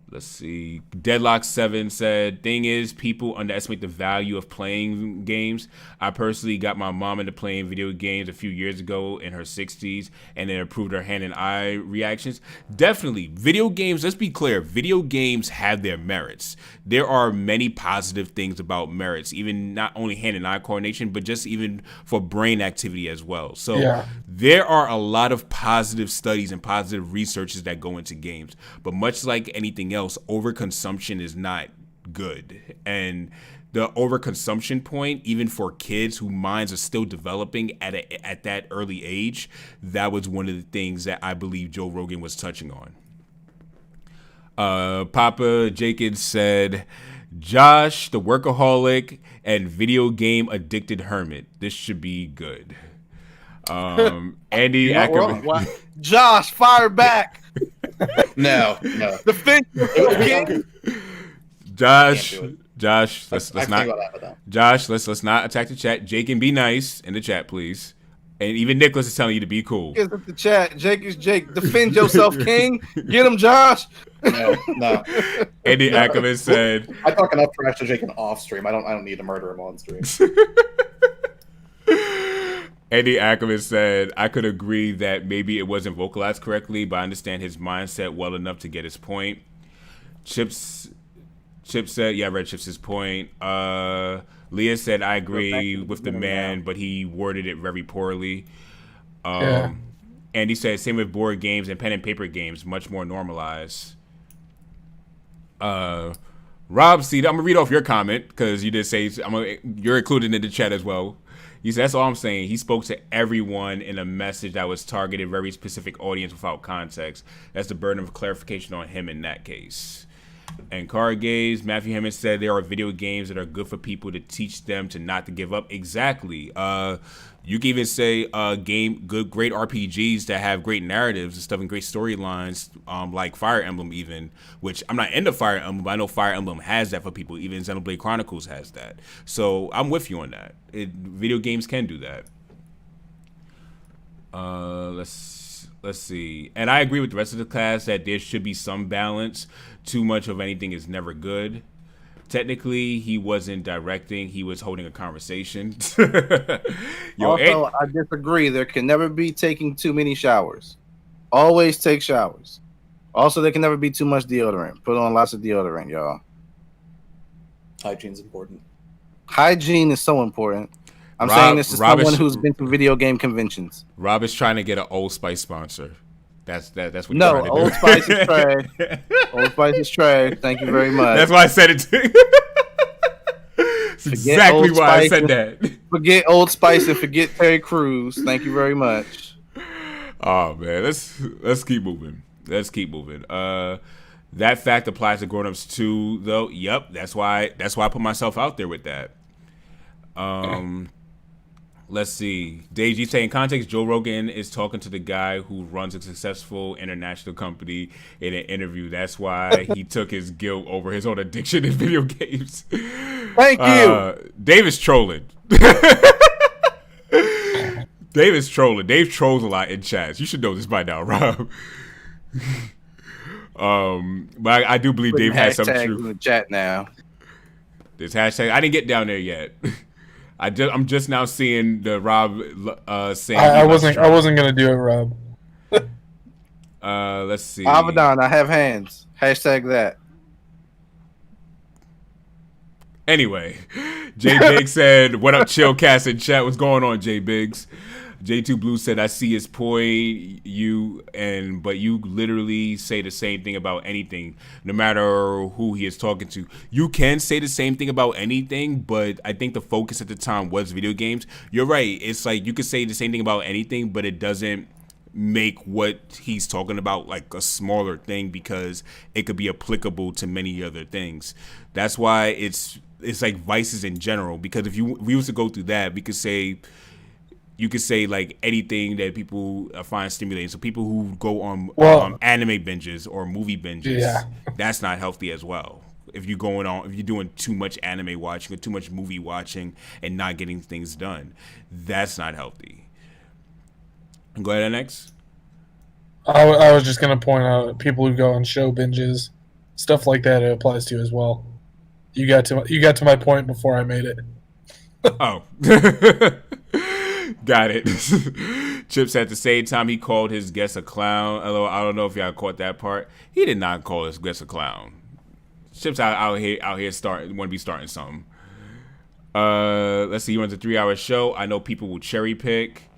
Let's see. Deadlock 7 said, thing is, people underestimate the value of playing games. I personally got my mom into playing video games a few years ago in her 60s, and it improved her hand and eye reactions. Definitely. Video games, let's be clear, video games have their merits. There are many positive things about merits, even not only hand and eye coordination, but just even for brain activity as well. So there are a lot of positive studies and positive researches that go into games. But much like anything else, overconsumption is not good. And the overconsumption point, even for kids whose minds are still developing at that early age, that was one of the things that I believe Joe Rogan was touching on. Papa Jenkins said, Josh, the workaholic and video game addicted hermit. This should be good. Andy Ackerman. Josh, fire back. No. Defend yourself, Josh, let's not attack the chat. Jake, and be nice in the chat, please. And even Nicholas is telling you to be cool. Here's the chat. Jake is Jake. Defend yourself, King. Get him, Josh. No. Andy Ackerman said, I talk enough trash to Jake off stream. I don't need to murder him on stream. Andy Ackerman said, I could agree that maybe it wasn't vocalized correctly, but I understand his mindset well enough to get his point. Chip said, yeah, I read Chip's point. Leah said, I agree with the man, but he worded it very poorly. Andy said, same with board games and pen and paper games, much more normalized. Rob C, I'm going to read off your comment, because you did say, you're included in the chat as well. He said, that's all I'm saying. He spoke to everyone in a message that was targeted very specific audience without context. That's the burden of clarification on him in that case. And card games, Matthew Hammond said there are video games that are good for people to teach them to not to give up. Exactly. You can even say great RPGs that have great narratives and stuff and great storylines, like Fire Emblem even, which I'm not into Fire Emblem, but I know Fire Emblem has that for people. Even Xenoblade Chronicles has that. So I'm with you on that. Video games can do that. Let's see. And I agree with the rest of the class that there should be some balance. Too much of anything is never good. Technically, he wasn't directing. He was holding a conversation. I disagree. There can never be taking too many showers. Always take showers. Also, there can never be too much deodorant. Put on lots of deodorant, y'all. Hygiene's important. Hygiene is so important. I'm saying this to someone who's been to video game conventions. Rob is trying to get an Old Spice sponsor. That's what he's no, trying to Old do. Spice is trash. Old Spice is trash. Thank you very much. That's why I said it to you. That's exactly why I said that. Forget Old Spice and forget Terry Crews. Thank you very much. Oh man, let's keep moving. Let's keep moving. That fact applies to grown-ups too, though. Yep, that's why I put myself out there with that. Let's see. Dave G saying, in context, Joe Rogan is talking to the guy who runs a successful international company in an interview. That's why he took his guilt over his own addiction in video games. Thank you. Dave is trolling. Dave is trolling. Dave trolls a lot in chats. You should know this by now, Rob. But I do believe Dave has some truth. In the chat now. This hashtag, I didn't get down there yet. I'm just now seeing the Rob saying. I wasn't gonna do it, Rob. Let's see. Abaddon, I have hands. Hashtag that. Anyway, J Biggs said, "What up, Chillcast in chat? What's going on, J Biggs?" J2 Blue said, "I see his point. But you literally say the same thing about anything, no matter who he is talking to. You can say the same thing about anything, but I think the focus at the time was video games. You're right. It's like you could say the same thing about anything, but it doesn't make what he's talking about like a smaller thing because it could be applicable to many other things. That's why it's like vices in general. Because if we used to go through that, you could say like anything that people find stimulating. So people who go on anime binges or movie binges, that's not healthy as well. If you're doing too much anime watching or too much movie watching and not getting things done, that's not healthy. Go ahead, next. I was just gonna point out people who go on show binges, stuff like that. It applies to as well. You got to my point before I made it. Oh. Got it. Chips at the same time he called his guest a clown. I don't know if y'all caught that part. He did not call his guest a clown. Chips out here want to be starting something. Let's see. He runs a 3-hour show. I know people will cherry pick.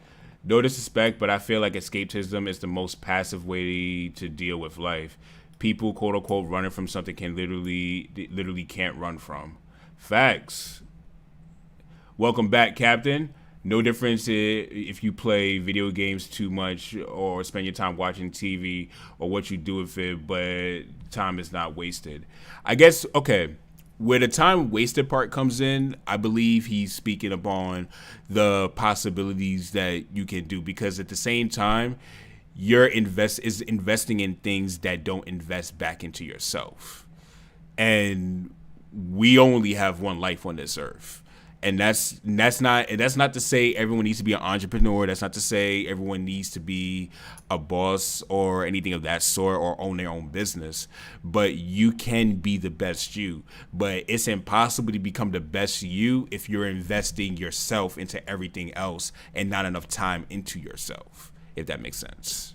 No disrespect, but I feel like escapism is the most passive way to deal with life. People, quote unquote, running from something can literally can't run from. Facts. Welcome back, Captain. No difference if you play video games too much or spend your time watching TV or what you do with it, but time is not wasted. I guess, okay, where the time wasted part comes in, I believe he's speaking upon the possibilities that you can do, because at the same time, you're investing in things that don't invest back into yourself. And we only have one life on this earth. And that's not to say everyone needs to be an entrepreneur. That's not to say everyone needs to be a boss or anything of that sort or own their own business. But you can be the best you. But it's impossible to become the best you if you're investing yourself into everything else and not enough time into yourself, if that makes sense.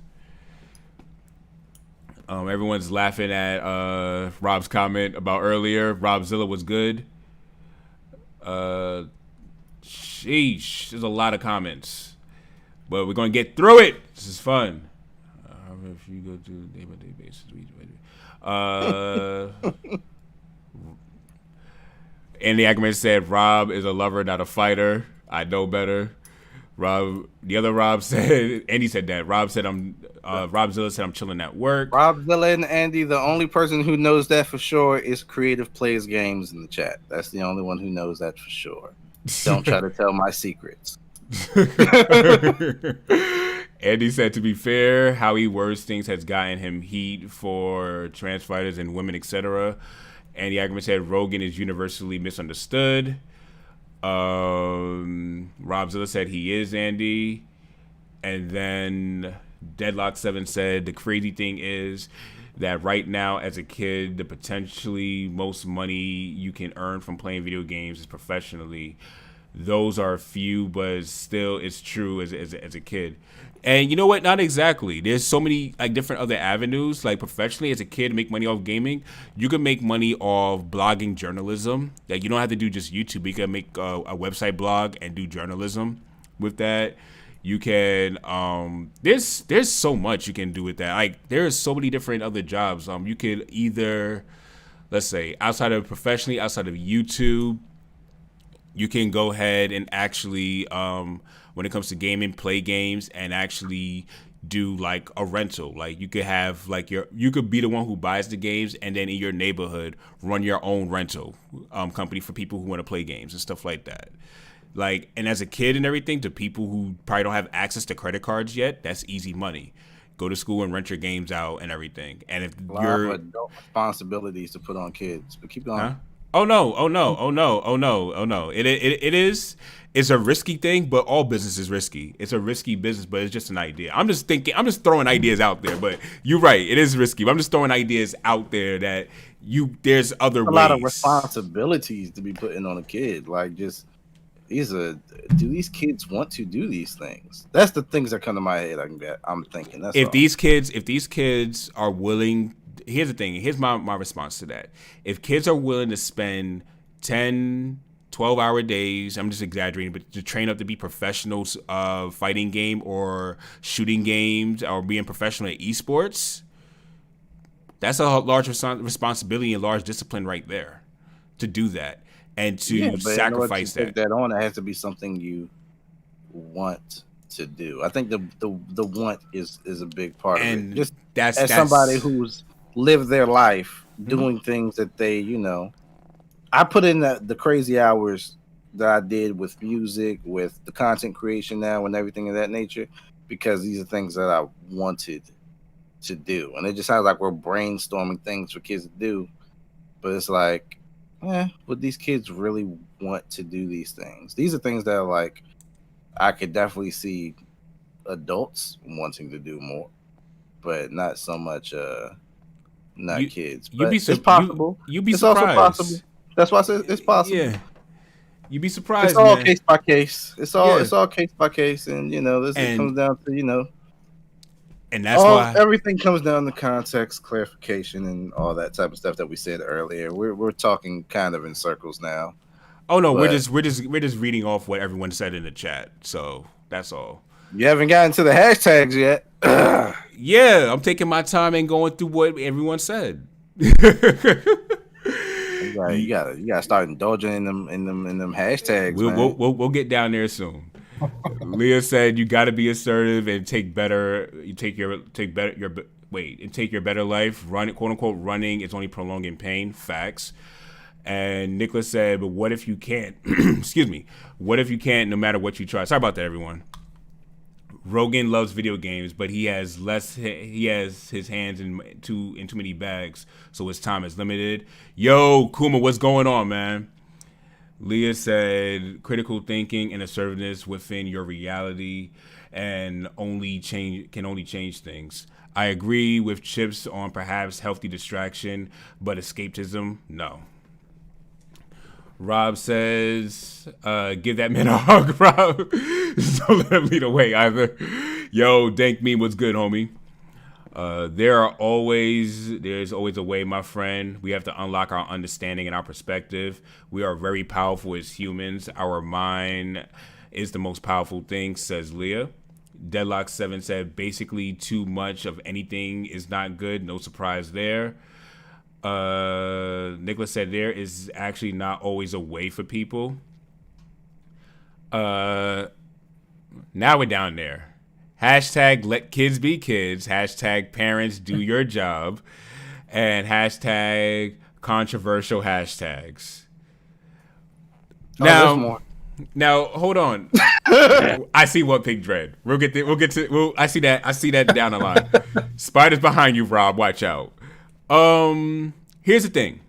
Everyone's laughing at Rob's comment about earlier. Robzilla was good. Sheesh, there's a lot of comments, but we're gonna get through it. This is fun. If you go to day-by-day basis, Andy Ackerman said Rob is a lover, not a fighter. I know better. The other Rob said, Andy said that. Rob said Robzilla said I'm chilling at work. Robzilla and Andy, the only person who knows that for sure is Creative Plays Games in the chat. That's the only one who knows that for sure. Don't try to tell my secrets. Andy said, to be fair, how he words things has gotten him heat for trans fighters and women, etc. Andy Ackerman said Rogan is universally misunderstood. Robzilla said he is Andy. And then Deadlock7 said the crazy thing is that right now as a kid, the potentially most money you can earn from playing video games is professionally. Those are few, but still it's true as a kid. And you know what? Not exactly. There's so many like different other avenues. Like professionally, as a kid, to make money off gaming, you can make money off blogging journalism. Like you don't have to do just YouTube. You can make a website blog and do journalism with that. You can there's so much you can do with that. Like there's so many different other jobs. You could either, let's say, outside of professionally, outside of YouTube, you can go ahead and actually when it comes to gaming, play games and actually do like a rental. Like you could have like you could be the one who buys the games and then in your neighborhood run your own rental company for people who want to play games and stuff like that. Like, and as a kid and everything, to people who probably don't have access to credit cards yet, that's easy money. Go to school and rent your games out and everything. And if you're adult responsibilities to put on kids, but keep going. Huh? Oh no! It is. It's a risky thing, but all business is risky. It's a risky business, but it's just an idea. I'm just throwing ideas out there. But you're right, it is risky. But I'm just throwing ideas out there that there's other ways. A lot of responsibilities to be putting on a kid. Like do these kids want to do these things? That's the things that come to my head. I'm thinking. That's if all. these kids are willing. Here's the thing. Here's my response to that. If kids are willing to spend 10, 12-hour days, I'm just exaggerating, but to train up to be professionals of fighting game or shooting games or being professional at esports, that's a large responsibility and large discipline right there to do that and to sacrifice that. Take that on, it has to be something you want to do. I think the want is a big part of it. Just as somebody who's lived their life doing things that they, I put in the crazy hours that I did with music, with the content creation now and everything of that nature, because these are things that I wanted to do. And it just sounds like we're brainstorming things for kids to do, but it's like, would these kids really want to do these things? These are things that are like, I could definitely see adults wanting to do more, but not so much kids. But it's possible. You'd be it's surprised. Also possible. That's why I said it's possible. Yeah. You'd be surprised. It's all case by case. It's all case by case, and it comes down to and that's why everything comes down to context, clarification, and all that type of stuff that we said earlier. We're talking kind of in circles now. Oh no, we're just reading off what everyone said in the chat. So that's all. You haven't gotten to the hashtags yet. Yeah, I'm taking my time and going through what everyone said. You gotta start indulging in them hashtags. We'll get down there soon. Leah said you got to be assertive and take your better life. Run, quote unquote, running is only prolonging pain. Facts. And Nicholas said, but what if you can't? Excuse me. What if you can't? No matter what you try. Sorry about that, everyone. Rogan loves video games, but he has his hands in too many bags, so his time is limited. Yo, Kuma, what's going on, man? Leah said critical thinking and assertiveness within your reality and can only change things. I agree with Chips on perhaps healthy distraction, but escapism, no. Rob says, give that man a hug, Rob. Don't let him lead away either. Yo, Dank me, what's good, homie? There's always a way, my friend. We have to unlock our understanding and our perspective. We are very powerful as humans. Our mind is the most powerful thing, says Leah. Deadlock 7 said, basically too much of anything is not good. No surprise there. Nicholas said there is actually not always a way for people. Now we're down there. Hashtag let kids be kids. Hashtag parents do your job. And hashtag controversial hashtags. Now hold on. I see what Pig Dread. I see that down the line. Spiders behind you, Rob. Watch out. Here's the thing.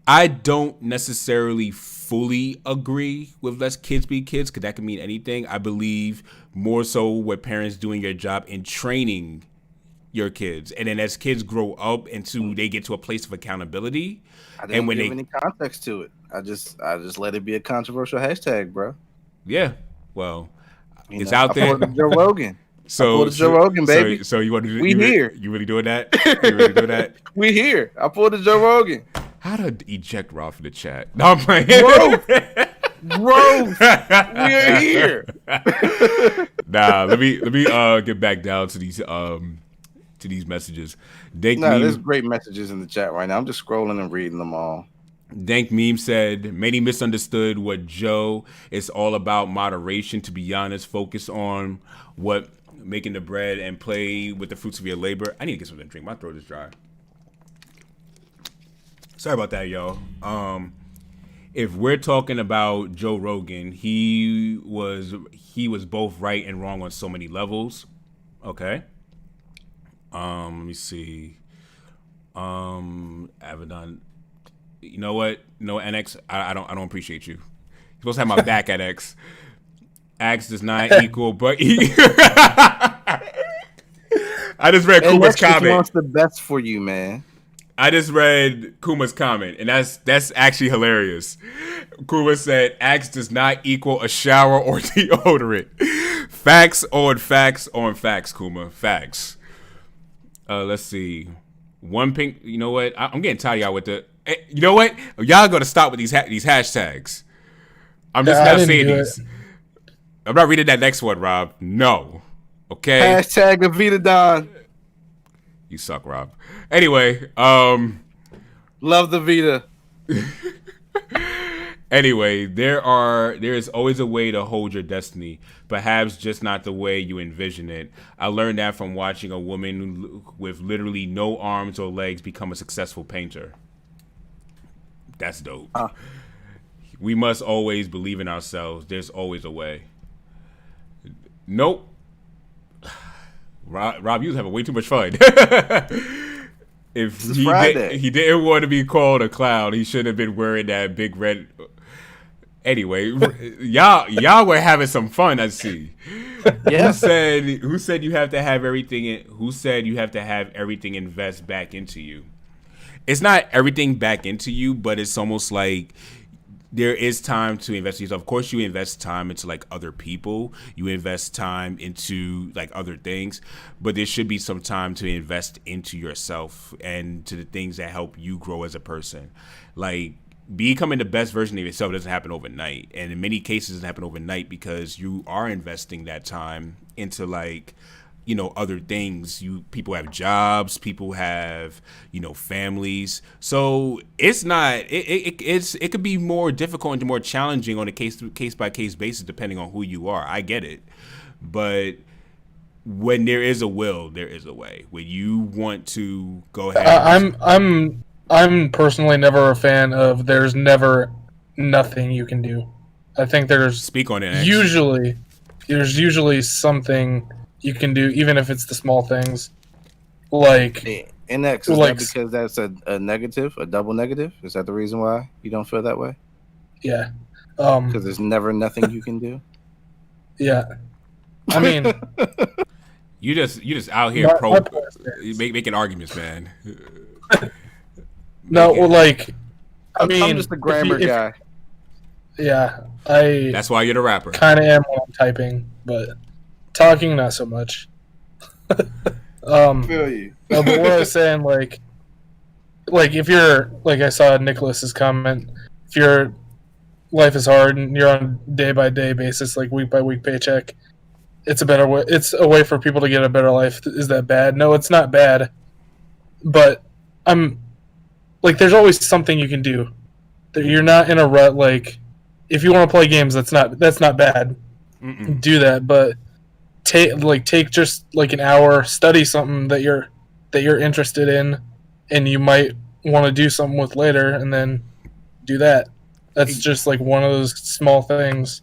I don't necessarily fully agree with let kids be kids, because that can mean anything. I believe more so what parents doing your job in training your kids, and then as kids grow up into they get to a place of accountability. I didn't give any context to it. I just let it be a controversial hashtag, bro. Yeah. Well, It's out there. Joe Rogan. So Joe Rogan, baby. So you want to do? We here. You really doing that? You really doing that? We here. I pulled the Joe Rogan. How to eject Rob from the chat? No, I'm playing. Growth. We are here. Nah, let me get back down to these messages. There's great messages in the chat right now. I'm just scrolling and reading them all. Dank Meme said, many misunderstood what Joe is all about. Moderation, to be honest. Focus on what making the bread and play with the fruits of your labor. I need to get something to drink. My throat is dry. Sorry about that, y'all. If we're talking about Joe Rogan, he was both right and wrong on so many levels. Okay. Let me see. Avedon. You know what? No, NX. I don't appreciate you. You're supposed to have my back at X. X does not equal, but I just read Kuma's comment. Wants the best for you, man. I just read Kuma's comment, and that's actually hilarious. Kuma said, "Axe does not equal a shower or deodorant." Facts on facts on facts, Kuma. Facts. Let's see. One pink. You know what? I'm getting tired of y'all with the. You know what? Y'all got to stop with these hashtags. I'm just not saying these. I'm not reading that next one, Rob. No. Okay. Hashtag Avita Don. You suck, Rob. Anyway, love the Vita. Anyway, there is always a way to hold your destiny, perhaps just not the way you envision it. I learned that from watching a woman with literally no arms or legs become a successful painter. That's dope. We must always believe in ourselves. There's always a way. Nope. Rob, you was having way too much fun. If he didn't want to be called a clown, he should have been wearing that big red. Anyway, y'all were having some fun. I see. Yeah. Who said you have to have everything? Who said you have to have everything invest back into you? It's not everything back into you, but it's almost like there is time to invest in yourself. Of course, you invest time into like other people. You invest time into like other things, but there should be some time to invest into yourself and to the things that help you grow as a person. Like becoming the best version of yourself doesn't happen overnight, and in many cases, it doesn't happen overnight because you are investing that time into like, you know, other things. People have jobs, people have, you know, families. So it's not it could be more difficult and more challenging on a case by case basis depending on who you are. I get it. But when there is a will, there is a way. When you want to go ahead, I'm personally never a fan of there's never nothing you can do. I think there's speak on it. There's usually something you can do, even if it's the small things. Like, and that because that's a negative, a double negative? Is that the reason why you don't feel that way? Yeah. Because there's never nothing you can do? Yeah. I mean, you just out here making arguments, man. No, well, like, I mean, I'm just a grammar guy. Yeah, That's why you're the rapper. Kind of am when I'm typing, but talking not so much. Feel you. No, but what I was saying, like if you're like I saw Nicholas's comment, if your life is hard and you're on day by day basis, like week by week paycheck, it's a better way. It's a way for people to get a better life. Is that bad? No, it's not bad. But like, there's always something you can do. You're not in a rut. Like, if you want to play games, that's not bad. Mm-mm. Do that, but take just like an hour, study something that you're interested in, and you might want to do something with later, and then do that. That's just like one of those small things.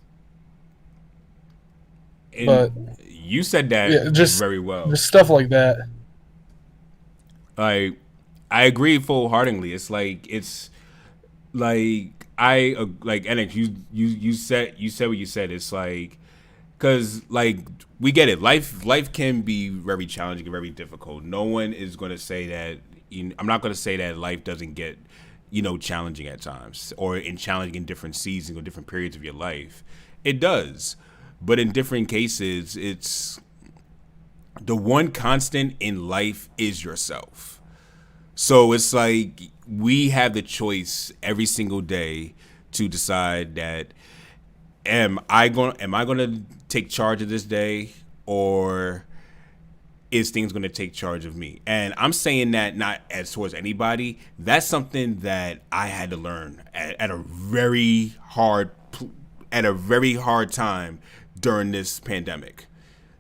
And but you said that very well. Just stuff like that. I agree full-heartedly. It's like Alex, you said what you said. It's like, because like we get it. Life can be very challenging and very difficult. No one is going to say that. I'm not going to say that life doesn't get, challenging at times or challenging in different seasons or different periods of your life. It does, But in different cases, it's the one constant in life is yourself. So it's like we have the choice every single day to decide that am I going to take charge of this day, or is things going to take charge of me? And I'm saying that not as towards anybody. That's something that I had to learn at a very hard time during this pandemic.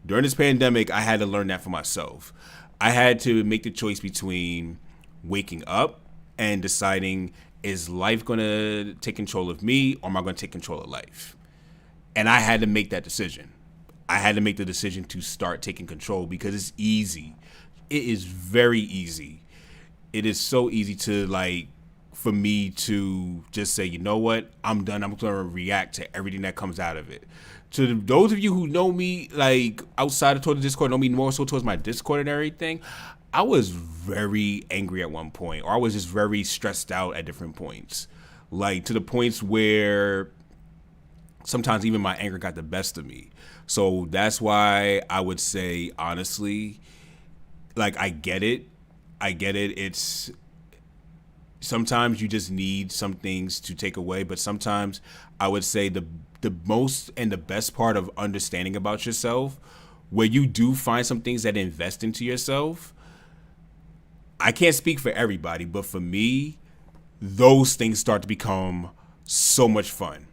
During this pandemic, I had to learn that for myself. I had to make the choice between waking up and deciding, is life going to take control of me, or am I going to take control of life? And I had to make that decision. I had to make the decision to start taking control because it's easy. It is very easy. It is so easy to for me to just say, you know what, I'm done. I'm going to react to everything that comes out of it. To those of you who know me, outside of towards the Discord, know me more so towards my Discord and everything, I was very angry at one point, or I was just very stressed out at different points. To the points where sometimes even my anger got the best of me. So that's why I would say, honestly, I get it. It's sometimes you just need some things to take away, but sometimes I would say the most and the best part of understanding about yourself, where you do find some things that invest into yourself. I can't speak for everybody, but for me, those things start to become so much fun.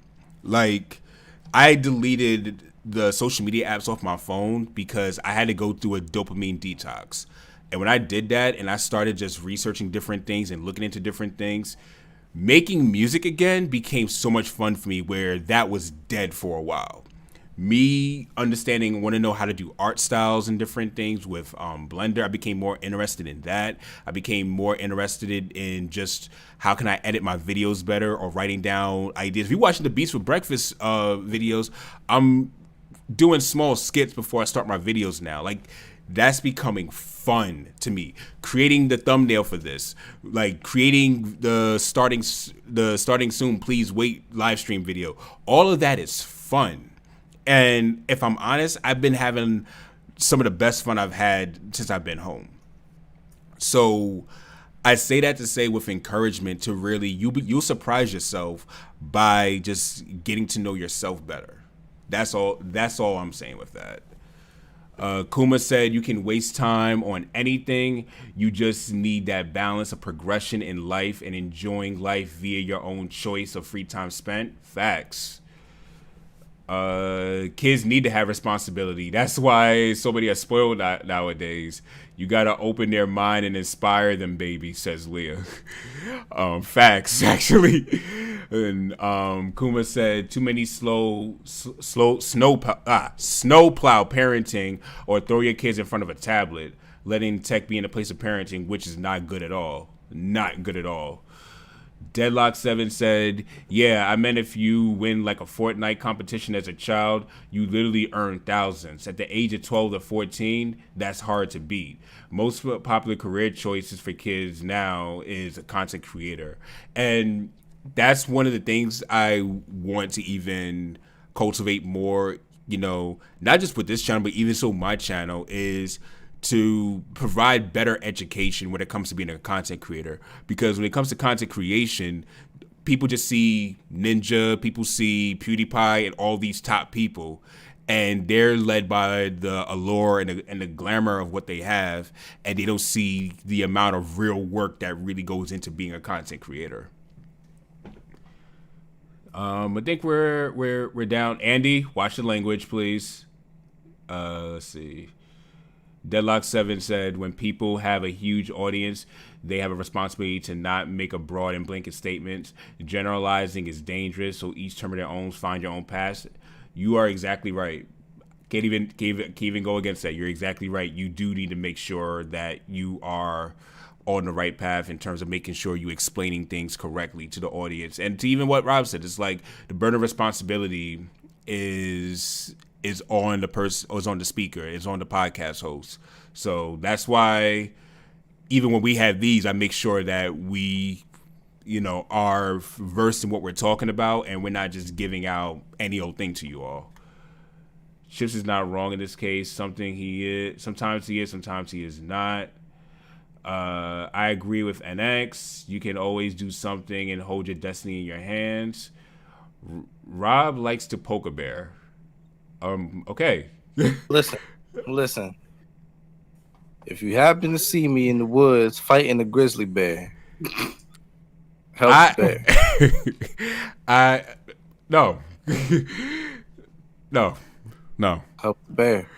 I deleted the social media apps off my phone because I had to go through a dopamine detox. And when I did that and I started just researching different things and looking into different things, making music again became so much fun for me, where that was dead for a while. Me understanding, want to know how to do art styles and different things with Blender, I became more interested in that. I became more interested in just how can I edit my videos better, or writing down ideas. If you're watching the Beats for Breakfast videos, I'm doing small skits before I start my videos now. That's becoming fun to me. Creating the thumbnail for this, creating the starting soon, please wait live stream video. All of that is fun. And if I'm honest, I've been having some of the best fun I've had since I've been home. So I say that to say with encouragement to really, you'll surprise yourself by just getting to know yourself better. That's all I'm saying with that. Kuma said you can waste time on anything. You just need that balance of progression in life and enjoying life via your own choice of free time spent. Facts. Kids need to have responsibility. That's why so many are spoiled nowadays. You gotta open their mind and inspire them, baby, says Leah. Facts, actually. And Kuma said too many snowplow parenting, or throw your kids in front of a tablet, letting tech be in the place of parenting, which is not good at all. Not good at all. Deadlock 7 said, yeah, I meant if you win a Fortnite competition as a child, you literally earn thousands. At the age of 12 to 14, that's hard to beat. Most popular career choices for kids now is a content creator. And that's one of the things I want to even cultivate more, not just with this channel, but even so my channel is to provide better education when it comes to being a content creator. Because when it comes to content creation, people just see Ninja, people see PewDiePie and all these top people, and they're led by the allure and the glamour of what they have, and they don't see the amount of real work that really goes into being a content creator. I think we're down. Andy, watch the language, please. Let's see. Deadlock 7 said, when people have a huge audience, they have a responsibility to not make a broad and blanket statements. Generalizing is dangerous, so each term of their own, find your own path. You are exactly right. Can't even go against that. You're exactly right. You do need to make sure that you are on the right path in terms of making sure you explaining things correctly to the audience. And to even what Rob said, it's the burden of responsibility is on the person, or is on the speaker, is on the podcast host. So that's why even when we have these, I make sure that we, are versed in what we're talking about, and we're not just giving out any old thing to you all. Chips is not wrong in this case. Something he is. Sometimes he is. Sometimes he is not. I agree with NX. You can always do something and hold your destiny in your hands. Rob likes to poke a bear. Okay. Listen. If you happen to see me in the woods fighting a grizzly bear, help the bear. No. Help the bear.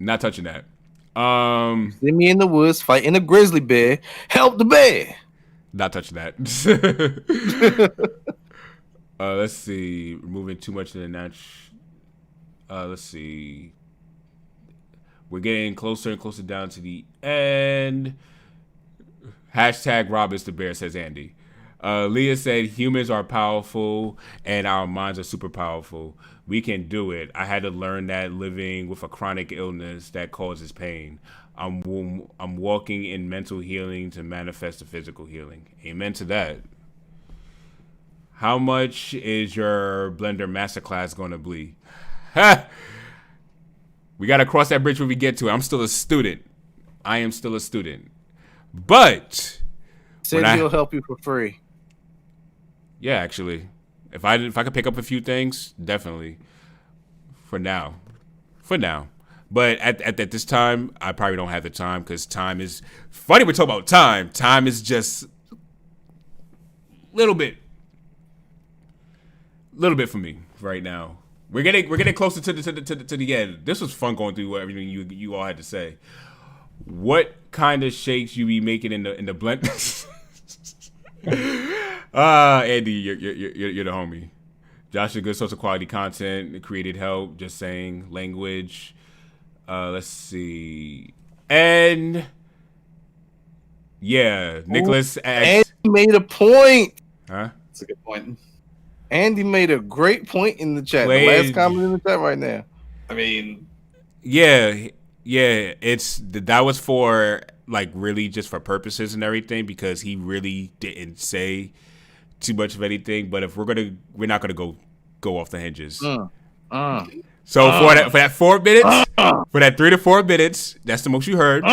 Not touching that. See me in the woods fighting a grizzly bear, help the bear. Not touching that. Let's see. Moving too much to the natural. Let's see. We're getting closer and closer down to the end. Hashtag Rob is the bear, says Andy. Leah said humans are powerful and our minds are super powerful. We can do it. I had to learn that living with a chronic illness that causes pain. I'm walking in mental healing to manifest the physical healing. Amen to that. How much is your Blender Masterclass going to be? Ha! We got to cross that bridge when we get to it. I'm still a student. I am still a student. But said he'll help you for free. Yeah, actually. If I could pick up a few things, definitely. For now. But at this time, I probably don't have the time because time is funny. We're talking about time. Time is just little bit for me right now. We're getting closer to the end. This was fun going through everything you all had to say. What kind of shakes you be making in the blend? Andy, you're the homie. Josh, a good source of quality content, created help. Just saying, language. Let's see, and yeah, Nicholas. Andy made a point. Huh? That's a good point. Andy made a great point in the chat. The last comment in the chat right now. I mean, yeah. That was for like really just for purposes and everything because he really didn't say too much of anything. But if we're not gonna go off the hinges. So for that 4 minutes, for that 3 to 4 minutes, that's the most you heard.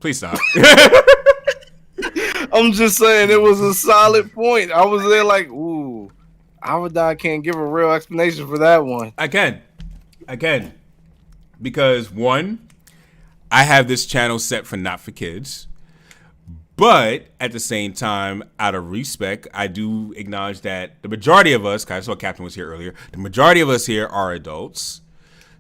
Please stop. I'm just saying it was a solid point. I was there like, ooh, Avedon can't give a real explanation for that one. I can. Because one, I have this channel set for not for kids. But at the same time, out of respect, I do acknowledge that the majority of us, I saw Captain was here earlier, the majority of us here are adults.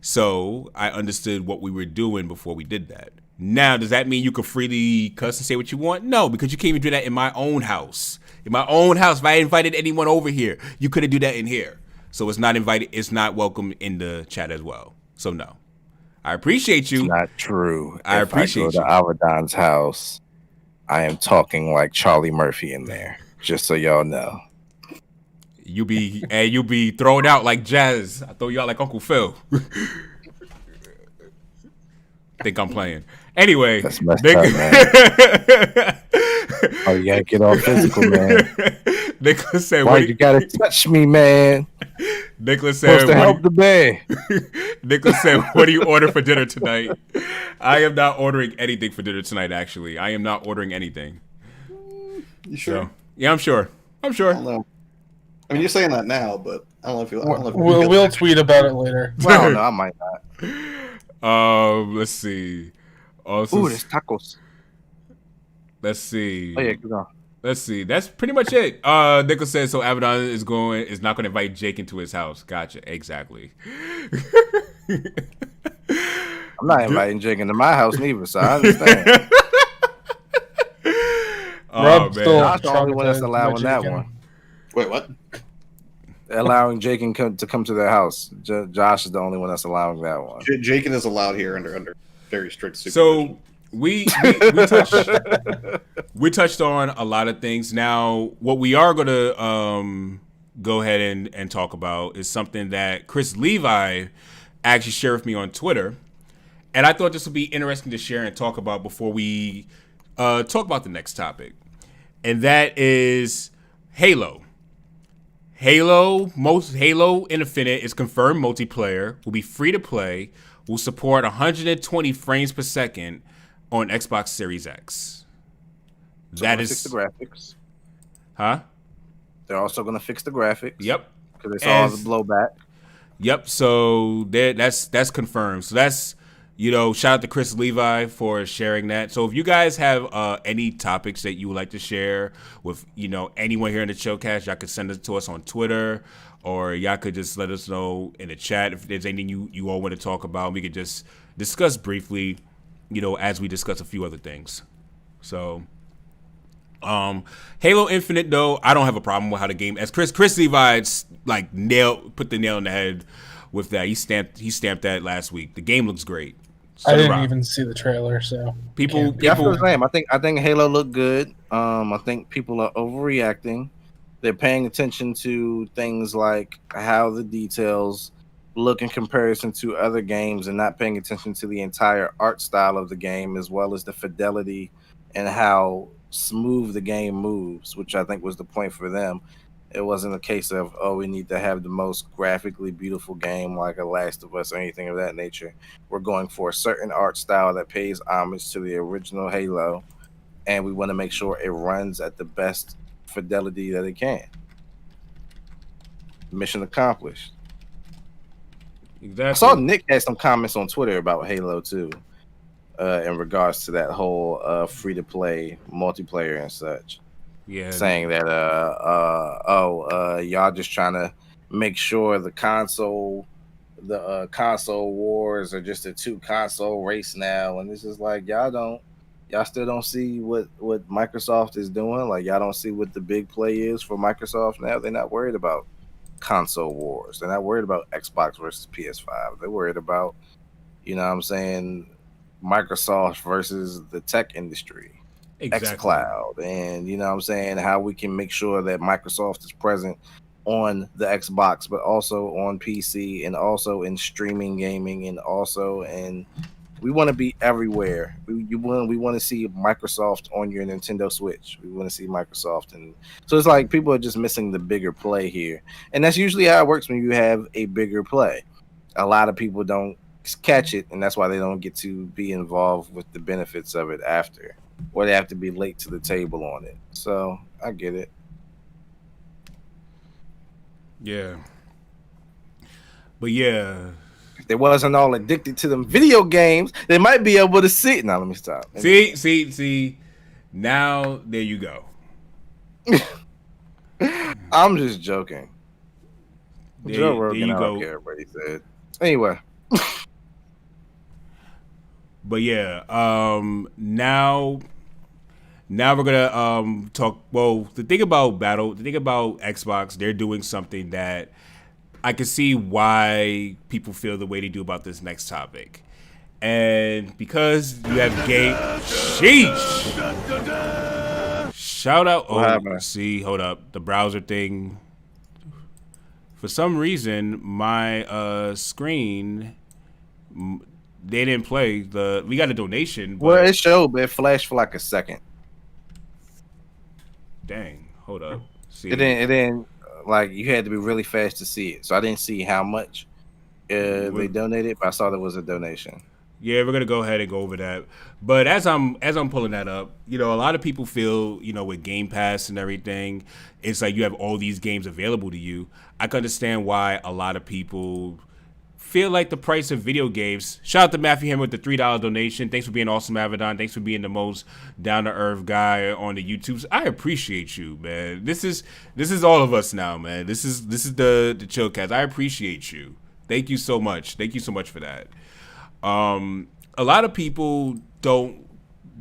So I understood what we were doing before we did that. Now, does that mean you can freely cuss and say what you want? No, because you can't even do that in my own house. In my own house, if I invited anyone over here, you couldn't do that in here. So it's not invited. It's not welcome in the chat as well. So no, I appreciate you. It's not true. I appreciate you. I go to Avedon's house, I am talking like Charlie Murphy in there. Just so y'all know. You be thrown out like Jazz. I throw you out like Uncle Phil. Think I'm playing. Anyway, that's messed up, man. Oh, you gotta get all physical, man. Nicholas said, "Why you gotta touch me, man?" Nicholas said, "Supposed to help the bear." Nicholas said, "What do you order for dinner tonight?" I am not ordering anything for dinner tonight. Actually, I am not ordering anything. You sure? So, yeah, I'm sure. I don't know. I mean, you're saying that now, but I don't know if you. We'll tweet about it later. Well, no, I might not. Let's see. Also, ooh, there's tacos. Let's see. Oh yeah, good on. Let's see. That's pretty much it. Nicholas says so. Avedon is not going to invite Jake into his house. Gotcha. Exactly. I'm not inviting Jake into my house neither, so I understand. Oh man, Josh the only one that's allowing that one. Wait, what? Allowing Jakin to come to their house. Josh is the only one that's allowing that one. Jakin is allowed here under very strict So supervision. we touched on a lot of things. Now, what we are going to go ahead and talk about is something that Chris Levi actually shared with me on Twitter, and I thought this would be interesting to share and talk about before we talk about the next topic, and that is Halo. Halo Infinite is confirmed multiplayer, will be free to play, will support 120 frames per second on Xbox Series X. So that is fix the graphics. Huh? They're also going to fix the graphics. Yep. Because it's all the blowback. Yep. So that's confirmed. So that's, shout out to Chris Levi for sharing that. So if you guys have any topics that you would like to share with, anyone here in the Chillcast, y'all could send it to us on Twitter, or y'all could just let us know in the chat if there's anything you all want to talk about. We could just discuss briefly, as we discuss a few other things. So, Halo Infinite, though, I don't have a problem with how the game, as Chris Levi put the nail in the head with that. He stamped that last week. The game looks great. I didn't even see the trailer, so people. I feel the same. I think Halo looked good. I think people are overreacting. They're paying attention to things like how the details look in comparison to other games, and not paying attention to the entire art style of the game, as well as the fidelity and how smooth the game moves, which I think was the point for them. It wasn't a case of, we need to have the most graphically beautiful game like a Last of Us or anything of that nature. We're going for a certain art style that pays homage to the original Halo, and we want to make sure it runs at the best fidelity that it can. Mission accomplished. Exactly. I saw Nick had some comments on Twitter about Halo 2 in regards to that whole free-to-play multiplayer and such. Yeah, saying that y'all just trying to make sure the console wars are just a 2 console race now, and this is like y'all still don't see what Microsoft is doing. Like, y'all don't see what the big play is for Microsoft now. They're not worried about console wars. They're not worried about Xbox versus PS5. They're worried about, Microsoft versus the tech industry. Exactly. xCloud, and how we can make sure that Microsoft is present on the Xbox, but also on PC, and also in streaming gaming, and also we want to be everywhere. We want to see Microsoft on your Nintendo Switch. We want to see Microsoft, and so it's like people are just missing the bigger play here, and that's usually how it works when you have a bigger play. A lot of people don't catch it, and that's why they don't get to be involved with the benefits of it after. Or they have to be late to the table on it. So I get it. Yeah. But yeah. If they wasn't all addicted to them video games, they might be able to see. Now let me stop. See. Now there you go. I'm just joking. Joe there Rogan, you I go. don't care what he said. Anyway. But yeah, now we're gonna talk. Well, the thing about Xbox, they're doing something that I can see why people feel the way they do about this next topic, and because you have game. Sheesh. Shout out. Hold up, the browser thing. For some reason, my screen. They didn't play we got a donation. But well, it showed, but it flashed for like a second. Dang, hold up. See, it didn't like you had to be really fast to see it. So I didn't see how much they donated, but I saw there was a donation. Yeah, we're gonna go ahead and go over that. But as I'm pulling that up, a lot of people feel, with Game Pass and everything, it's like you have all these games available to you. I can understand why a lot of people feel like the price of video games. Shout out to Matthew Hammer with the $3 donation. Thanks for being awesome, Avedon. Thanks for being the most down-to-earth guy on the YouTubes. I appreciate you, man. This is all of us now, man. This is the Chillcast. I appreciate you. Thank you so much. Thank you so much for that. A lot of people don't.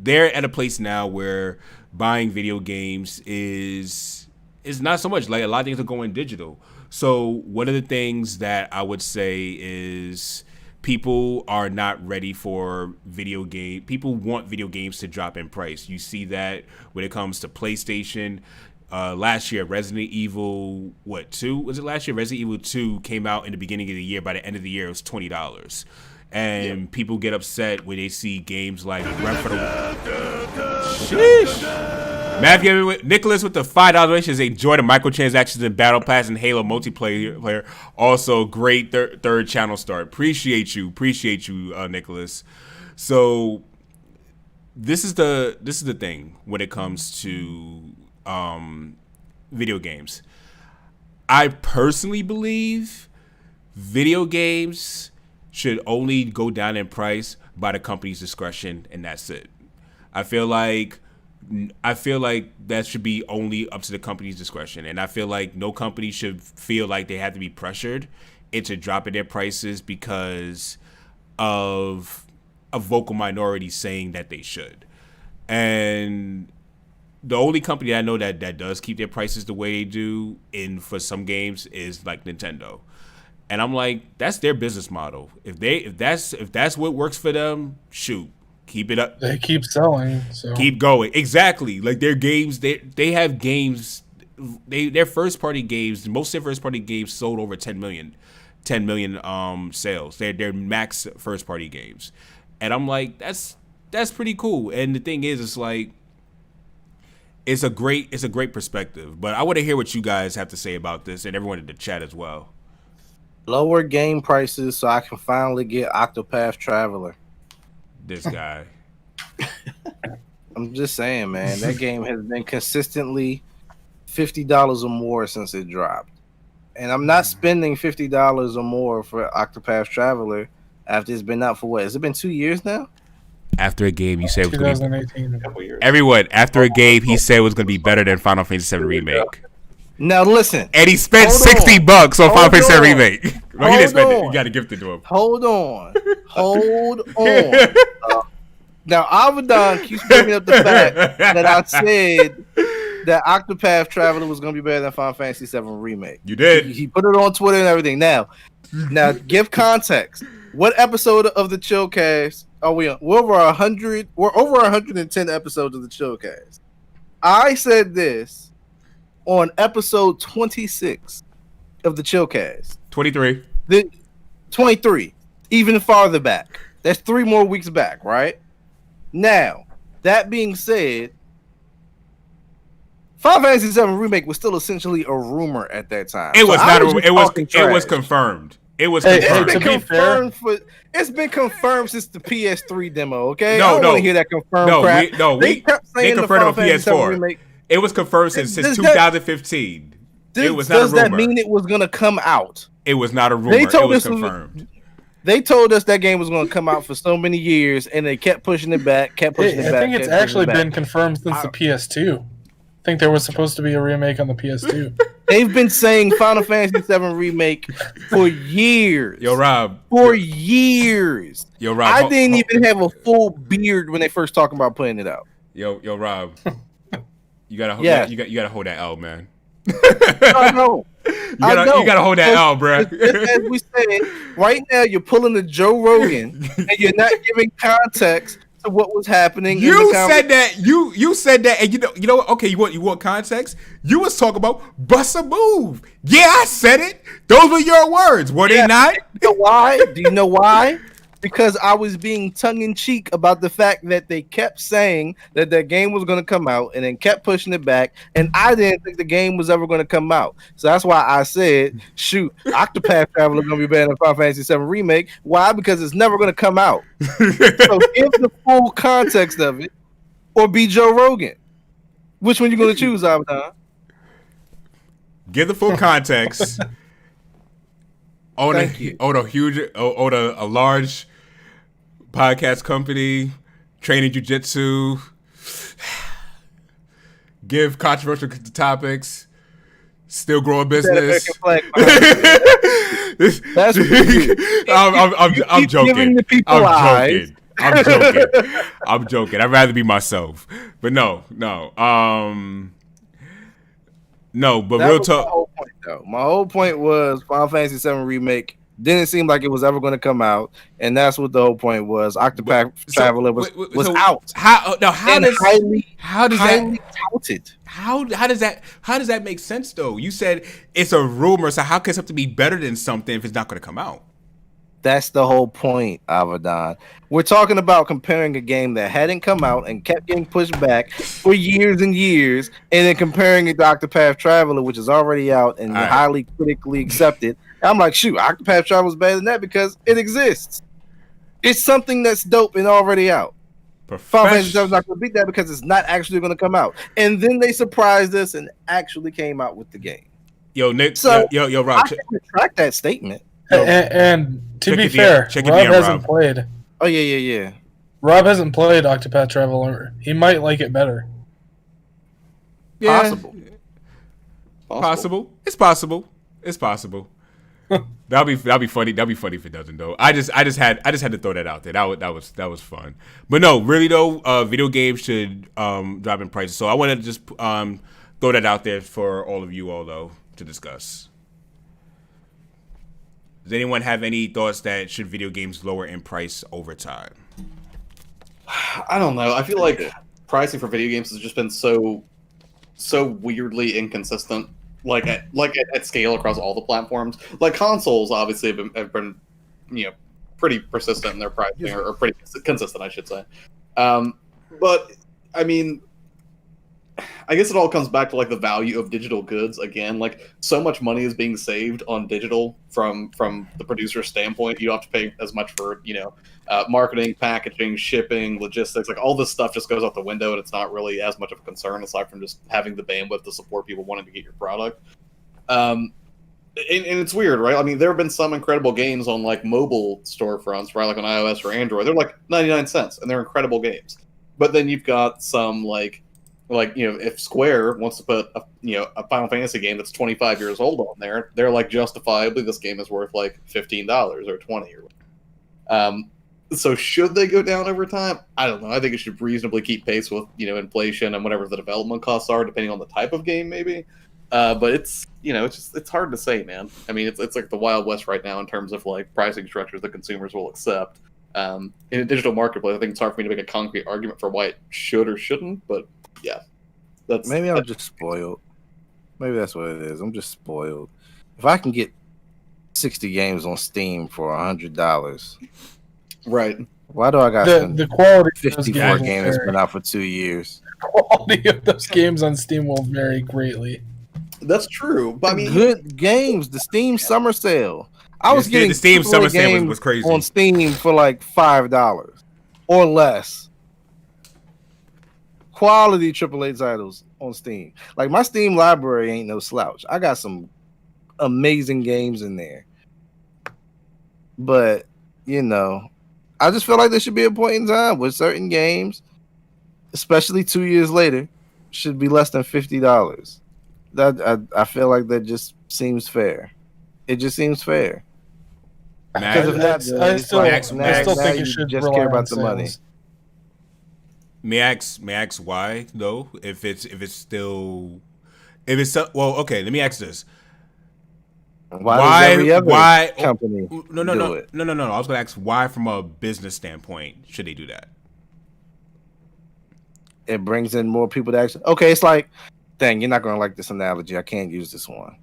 They're at a place now where buying video games is not so much. Like, a lot of things are going digital. So one of the things that I would say is people are not ready for video game. People want video games to drop in price. You see that when it comes to PlayStation. Last year, Resident Evil 2? Was it last year? Resident Evil 2 came out in the beginning of the year. By the end of the year, it was $20. And people get upset when they see games like Run for the... Sheesh! Matthew Nicholas with the $5 donation says enjoy the microtransactions in Battle Pass and Halo multiplayer. Also, great third channel start. Appreciate you, Nicholas. So this is the thing when it comes to video games. I personally believe video games should only go down in price by the company's discretion, and that's it. I feel like that should be only up to the company's discretion, and I feel like no company should feel like they have to be pressured into dropping their prices because of a vocal minority saying that they should. And the only company I know that does keep their prices the way they do for some games is like Nintendo. And I'm like, that's their business model. If that's what works for them, shoot, keep it up. They keep selling, so keep going. Exactly. Like their games, they have games. Their first party games. Most of their first party games sold over 10 million sales. They're max first party games, and I'm like, that's pretty cool. And the thing is, it's like, it's a great perspective. But I want to hear what you guys have to say about this, and everyone in the chat as well. Lower game prices so I can finally get Octopath Traveler. This guy. I'm just saying, man, that game has been consistently $50 or more since it dropped. And I'm not spending $50 or more for Octopath Traveler after it's been out for what? Has it been 2 years now? After a game, you said it was going to 2018. be... Everyone, after a game, he said it was going to be better than Final Fantasy VII Remake. Now listen. And he spent $60 on Final Fantasy VII Remake. Well, he didn't spend it. You got to gift it to him. Hold on. Now, Avedon keeps bringing up the fact that I said that Octopath Traveler was going to be better than Final Fantasy VII Remake. You did. He put it on Twitter and everything. Now, give context. What episode of the Chillcast are we on? We're over 100. We're over 110 episodes of the Chillcast. I said this on episode 26 of the Chillcast. 23. 23. Even farther back. That's 3 more weeks back, right? Now, that being said, Final Fantasy VII Remake was still essentially a rumor at that time. It was not a rumor. It was confirmed. It was confirmed. It's been confirmed since the PS3 demo, okay? No, I don't want to hear that confirmed crap. They confirmed it on PS4. It was confirmed since 2015. It was not a rumor. Does that mean it was going to come out? It was not a rumor. It was confirmed. They told us that game was going to come out for so many years, and they kept pushing it back, I think it's actually been confirmed since the PS2. I think there was supposed to be a remake on the PS2. They've been saying Final Fantasy VII Remake for years. Yo, Rob. For years. Yo, Rob. I didn't even have a full beard when they first talked about putting it out. Yo, Rob. You gotta hold that L, man. I know. You gotta hold that L, bro. As we said, right now you're pulling the Joe Rogan and you're not giving context to what was happening. You said that. You said that, and you know. Okay, you want context? You was talking about bust a move. Yeah, I said it. Those were your words, were they not? You know why? Do you know why? Because I was being tongue-in-cheek about the fact that they kept saying that their game was going to come out and then kept pushing it back, and I didn't think the game was ever going to come out. So that's why I said, shoot, Octopath Traveler is going to be better than Final Fantasy VII Remake. Why? Because it's never going to come out. So give the full context of it, or be Joe Rogan. Which one you going to choose, Abaddon? Give the full context. Own a large podcast company, training jiu-jitsu, give controversial topics, still grow a business. That's I'm joking. I'm joking. I'd rather be myself. But no. But that real talk. My whole point was Final Fantasy VII Remake didn't seem like it was ever going to come out, and that's what the whole point was. Octopath Traveler was out. How does that touted? How does that make sense though? You said it's a rumor, so how can something be better than something if it's not going to come out? That's the whole point, Abaddon. We're talking about comparing a game that hadn't come out and kept getting pushed back for years and years, and then comparing it to Octopath Traveler, which is already out and All right. highly critically accepted. I'm like, shoot, Octopath Traveler is better than that because it exists. It's something that's dope and already out. Final Fantasy VII is not going to beat that because it's not actually going to come out. And then they surprised us and actually came out with the game. Yo, Nick. So yo, Rob. I can retract that statement. And to be fair, Rob hasn't played. Oh yeah. Rob hasn't played Octopath Traveler. He might like it better. Yeah. Possible. It's possible. That'll be funny. That'll be funny if it doesn't though. I just had to throw that out there. That was fun. But no, really though, video games should drop in prices. So I want to just throw that out there for all of you all though to discuss. Does anyone have any thoughts that should video games lower in price over time? I don't know. I feel like pricing for video games has just been so weirdly inconsistent. Like at scale across all the platforms. Like consoles obviously have been pretty persistent in their pricing or pretty consistent, I should say. But I mean, I guess it all comes back to like the value of digital goods again. Like so much money is being saved on digital from the producer's standpoint. You don't have to pay as much for marketing, packaging, shipping, logistics. Like all this stuff just goes out the window, and it's not really as much of a concern aside from just having the bandwidth to support people wanting to get your product. And it's weird, right? I mean, there have been some incredible games on like mobile storefronts, right? Like on iOS or Android. They're like 99 cents, and they're incredible games. But then you've got some like if Square wants to put a Final Fantasy game that's 25 years old on there, they're like justifiably this game is worth like $15 or $20 or so should they go down over time? I don't know. I think it should reasonably keep pace with inflation and whatever the development costs are, depending on the type of game, maybe. But it's it's hard to say, man. I mean, it's like the Wild West right now in terms of like pricing structures that consumers will accept. In a digital marketplace, I think it's hard for me to make a concrete argument for why it should or shouldn't. But yeah, maybe I'm just spoiled. Maybe that's what it is. I'm just spoiled. If I can get 60 games on Steam for $100, right? Why do I got the quality 54 games that's been out for 2 years? The quality of those games on Steam will vary greatly. That's true, but I mean, good games. The Steam summer sale. I was getting the Steam summer sale was crazy on Steam for like $5 or less. Quality AAA titles on Steam. Like my Steam library ain't no slouch. I got some amazing games in there. But, I just feel like there should be a point in time where certain games, especially 2 years later, should be less than $50. I feel like that just seems fair. It just seems fair. Because if that's, I still think it should just care about the money. May I ask why though? If it's well, okay. Let me ask this. Why does every other company No. do it? No. I was gonna ask why, from a business standpoint, should they do that? It brings in more people to actually. Okay, it's like, dang, you're not gonna like this analogy. I can't use this one.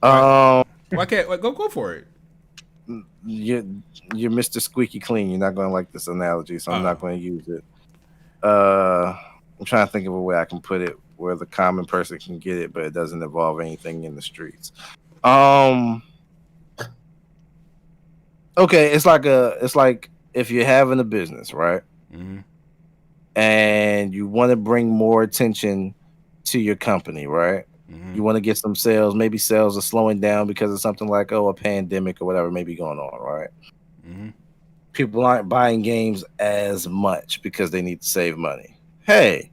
Why can't go for it? You're Mr. Squeaky Clean. You're not gonna like this analogy, so I'm not gonna use it. I'm trying to think of a way I can put it where the common person can get it, but it doesn't involve anything in the streets. Okay, it's like if you're having a business, right? Mm-hmm. And you want to bring more attention to your company, right? Mm-hmm. You want to get some sales. Maybe sales are slowing down because of something like a pandemic or whatever may be going on, right? Mm-hmm. People aren't buying games as much because they need to save money. Hey,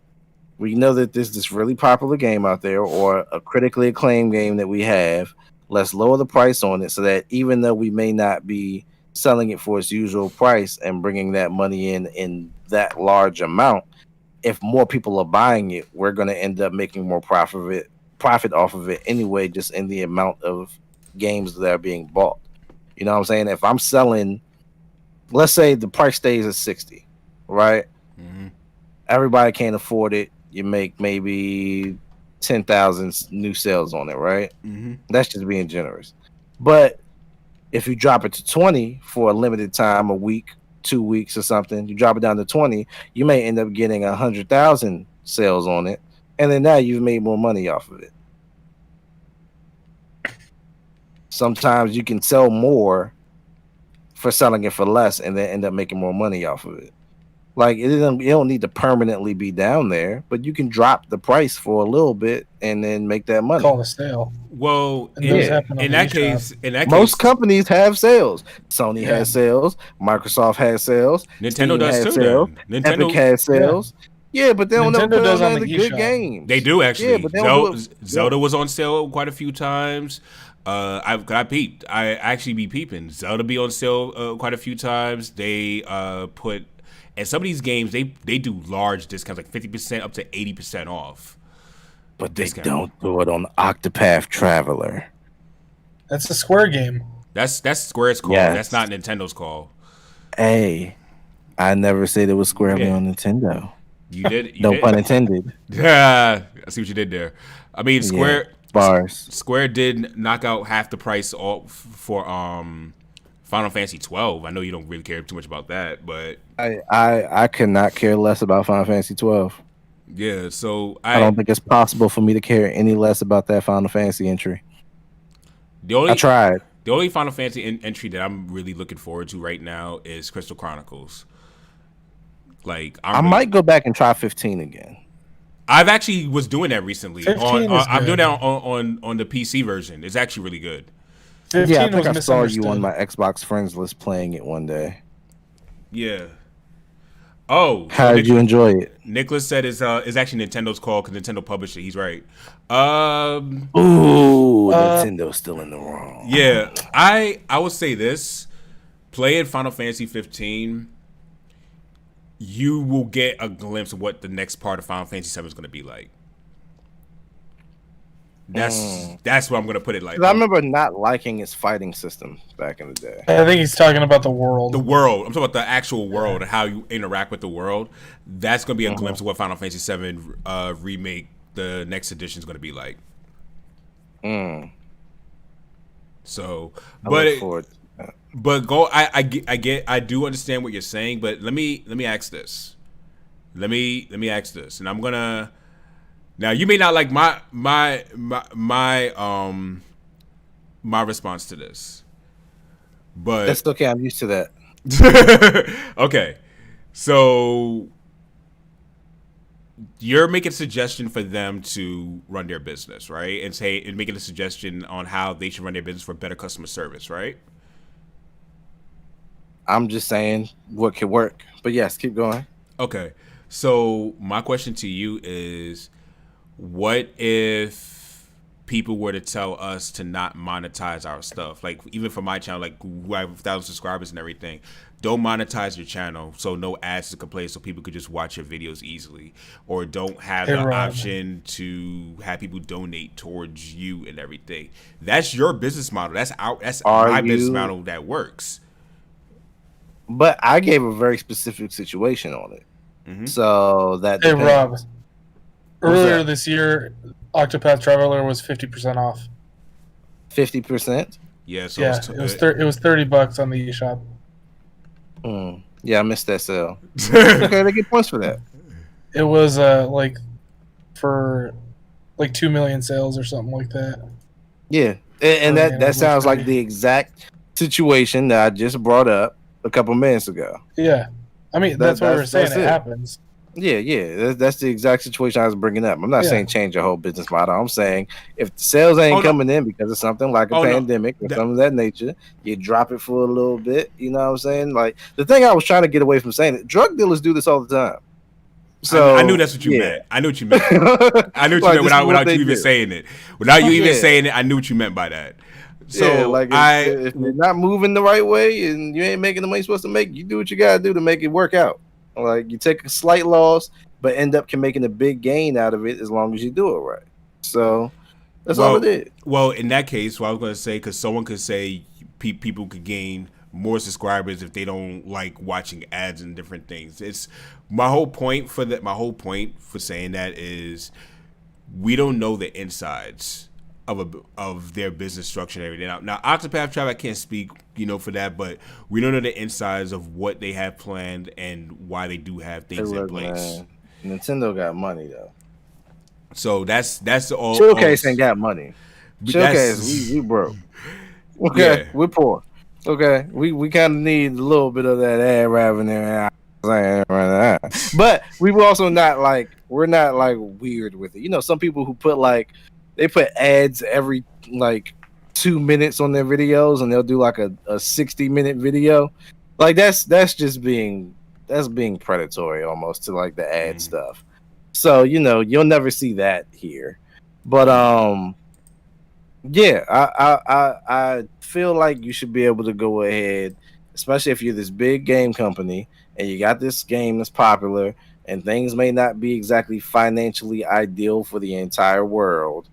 we know that there's this really popular game out there or a critically acclaimed game that we have. Let's lower the price on it so that even though we may not be selling it for its usual price and bringing that money in that large amount, if more people are buying it, we're going to end up making more profit off of it anyway, just in the amount of games that are being bought. You know what I'm saying? If I'm selling, let's say the price stays at 60, right? Mm-hmm. Everybody can't afford it. You make maybe 10,000 new sales on it, right? Mm-hmm. That's just being generous. But If you drop it to 20 for a limited time, a week, 2 weeks or something, you drop it down to 20, you may end up getting 100,000 sales on it, and then now you've made more money off of it. Sometimes you can sell more for selling it for less and then end up making more money off of it. Like it don't need to permanently be down there, but you can drop the price for a little bit and then make that money. Call a sale. Well, in that case, most companies have sales. Sony Yeah. has sales. Microsoft has sales. Nintendo Steam does has too. Sales. Then. Nintendo Epic has sales. Yeah, but they don't Nintendo put does on on the the good eShop. games. They do actually. Yeah, but they don't do it- Zelda was on sale quite a few times. I peeped. I actually be peeping. Zelda be on sale quite a few times. They put, and some of these games they do large discounts, like 50% up to 80% off. But they don't do it on Octopath Traveler. That's a Square game. That's Square's call. Yes. That's not Nintendo's call. Hey, I never said it was squarely Yeah. on Nintendo. You did. You No did. pun intended. Yeah, I see what you did there. I mean, Square Yeah, bars. Square did knock out half the price off for Final Fantasy 12. I know you don't really care too much about that, but I could not care less about Final Fantasy 12. yeah. So I don't think it's possible for me to care any less about that Final Fantasy entry. I tried. The only Final Fantasy entry that I'm really looking forward to right now is Crystal Chronicles. Like I might go back and try 15 again. I've actually was doing that recently. 15 is I'm doing good. that on the PC version. It's actually really good. 15 Yeah, I think was I saw you on misunderstood. my Xbox friends list playing it one day. Yeah. Oh, How did you enjoy it? Nicholas said it's actually Nintendo's call because Nintendo published it. He's right. Ooh, Nintendo's still in the wrong. Yeah, I would say this: playing Final Fantasy 15, you will get a glimpse of what the next part of Final Fantasy 7 is going to be like. That's what I'm going to put it like. 'Cause I remember not liking its fighting system back in the day. I think he's talking about the world. The world. I'm talking about the actual world and how you interact with the world. That's going to be a glimpse of what Final Fantasy 7 remake, the next edition, is going to be like. So, I look forward to that. but go. I do understand what you're saying, but let me ask this. Let me ask this, and I'm gonna. Now you may not like my response to this, but That's okay. I'm used to that. okay. So you're making a suggestion for them to run their business, right? And making a suggestion on how they should run their business for better customer service, right? I'm just saying what could work. But yes, keep going. Okay. So my question to you is, what if people were to tell us to not monetize our stuff? Like, even for my channel, like, who I have 1,000 subscribers and everything, don't monetize your channel so no ads to play, so people could just watch your videos easily, or don't have the option to have people donate towards you and everything. That's your business model. That's my business model that works. But I gave a very specific situation on it. So that Hey, depends. Rob. Earlier that? this year, Octopath Traveler was 50% off. 50%? Yeah, so Yeah, it was $30 on the eShop. Yeah, I missed that sale. Okay, they get points for that. It was like for like 2 million sales or something like that. Yeah, and that sounds like the exact situation that I just brought up a couple minutes ago. Yeah, I mean that's what we were saying. It happens. Yeah. That's the exact situation I was bringing up. I'm not saying change your whole business model. I'm saying if the sales ain't coming in because of something like a pandemic or something of that nature, you drop it for a little bit. You know what I'm saying? Like the thing I was trying to get away from saying it, drug dealers do this all the time. So I knew that's what you meant. I knew what you meant. I knew what you meant without you even saying it. Without you even saying it, I knew what you meant by that. So like if you're not moving the right way and you ain't making the money you're supposed to make, you do what you gotta do to make it work out. Like you take a slight loss, but end up making a big gain out of it as long as you do it right. So that's all it is. Well, in that case, what I was going to say, because someone could say people could gain more subscribers if they don't like watching ads and different things. It's my whole point for saying that is we don't know the insides of their business structure and everything. Now Octopath Traveler, I can't speak, for that, but we don't know the insides of what they have planned and why they do have things in place. Nintendo got money though. So that's all. Chillcast ain't got money. Chillcast, we broke. Okay, yeah. We're poor. Okay, we kind of need a little bit of that ad revenue. But we were also we're not weird with it. Some people who they put ads every 2 minutes on their videos, and they'll do a 60-minute video. That's just being predatory almost to the ad stuff. So you'll never see that here. But yeah, I feel like you should be able to go ahead, especially if you're this big game company and you got this game that's popular and things may not be exactly financially ideal for the entire world.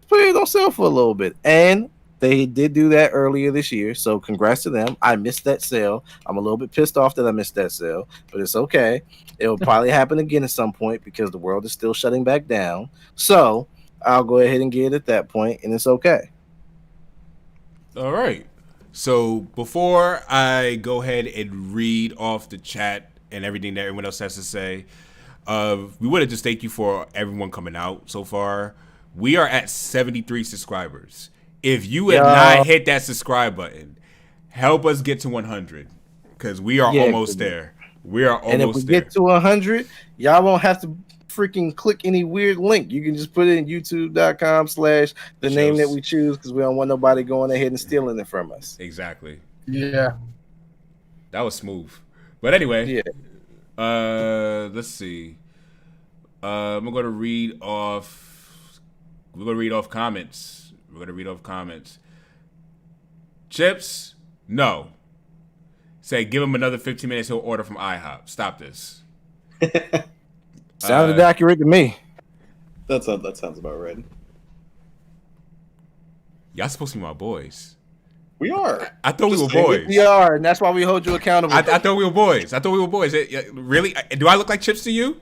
Put it on sale for a little bit. And they did do that earlier this year, so congrats to them. I missed that sale. I'm a little bit pissed off that I missed that sale, but it's okay. It will probably happen again at some point because the world is still shutting back down. So I'll go ahead and get it at that point, and it's okay. All right. So before I go ahead and read off the chat and everything that everyone else has to say, we want to just thank you for everyone coming out so far. We are at 73 subscribers. If you have not hit that subscribe button, help us get to 100 because we are almost there. We are almost there. And if we get to 100, y'all won't have to freaking click any weird link. You can just put it in youtube.com/the name that we choose because we don't want nobody going ahead and stealing it from us. Exactly. Yeah. That was smooth. But anyway, let's see. I'm going to read off. We're going to read off comments. Chips, no. Say, give him another 15 minutes. He'll order from IHOP. Stop this. Sounded accurate to me. That sounds about right. Y'all supposed to be my boys. We are. I thought we were boys. We are, and that's why we hold you accountable. I thought we were boys. Really? Do I look like Chips to you?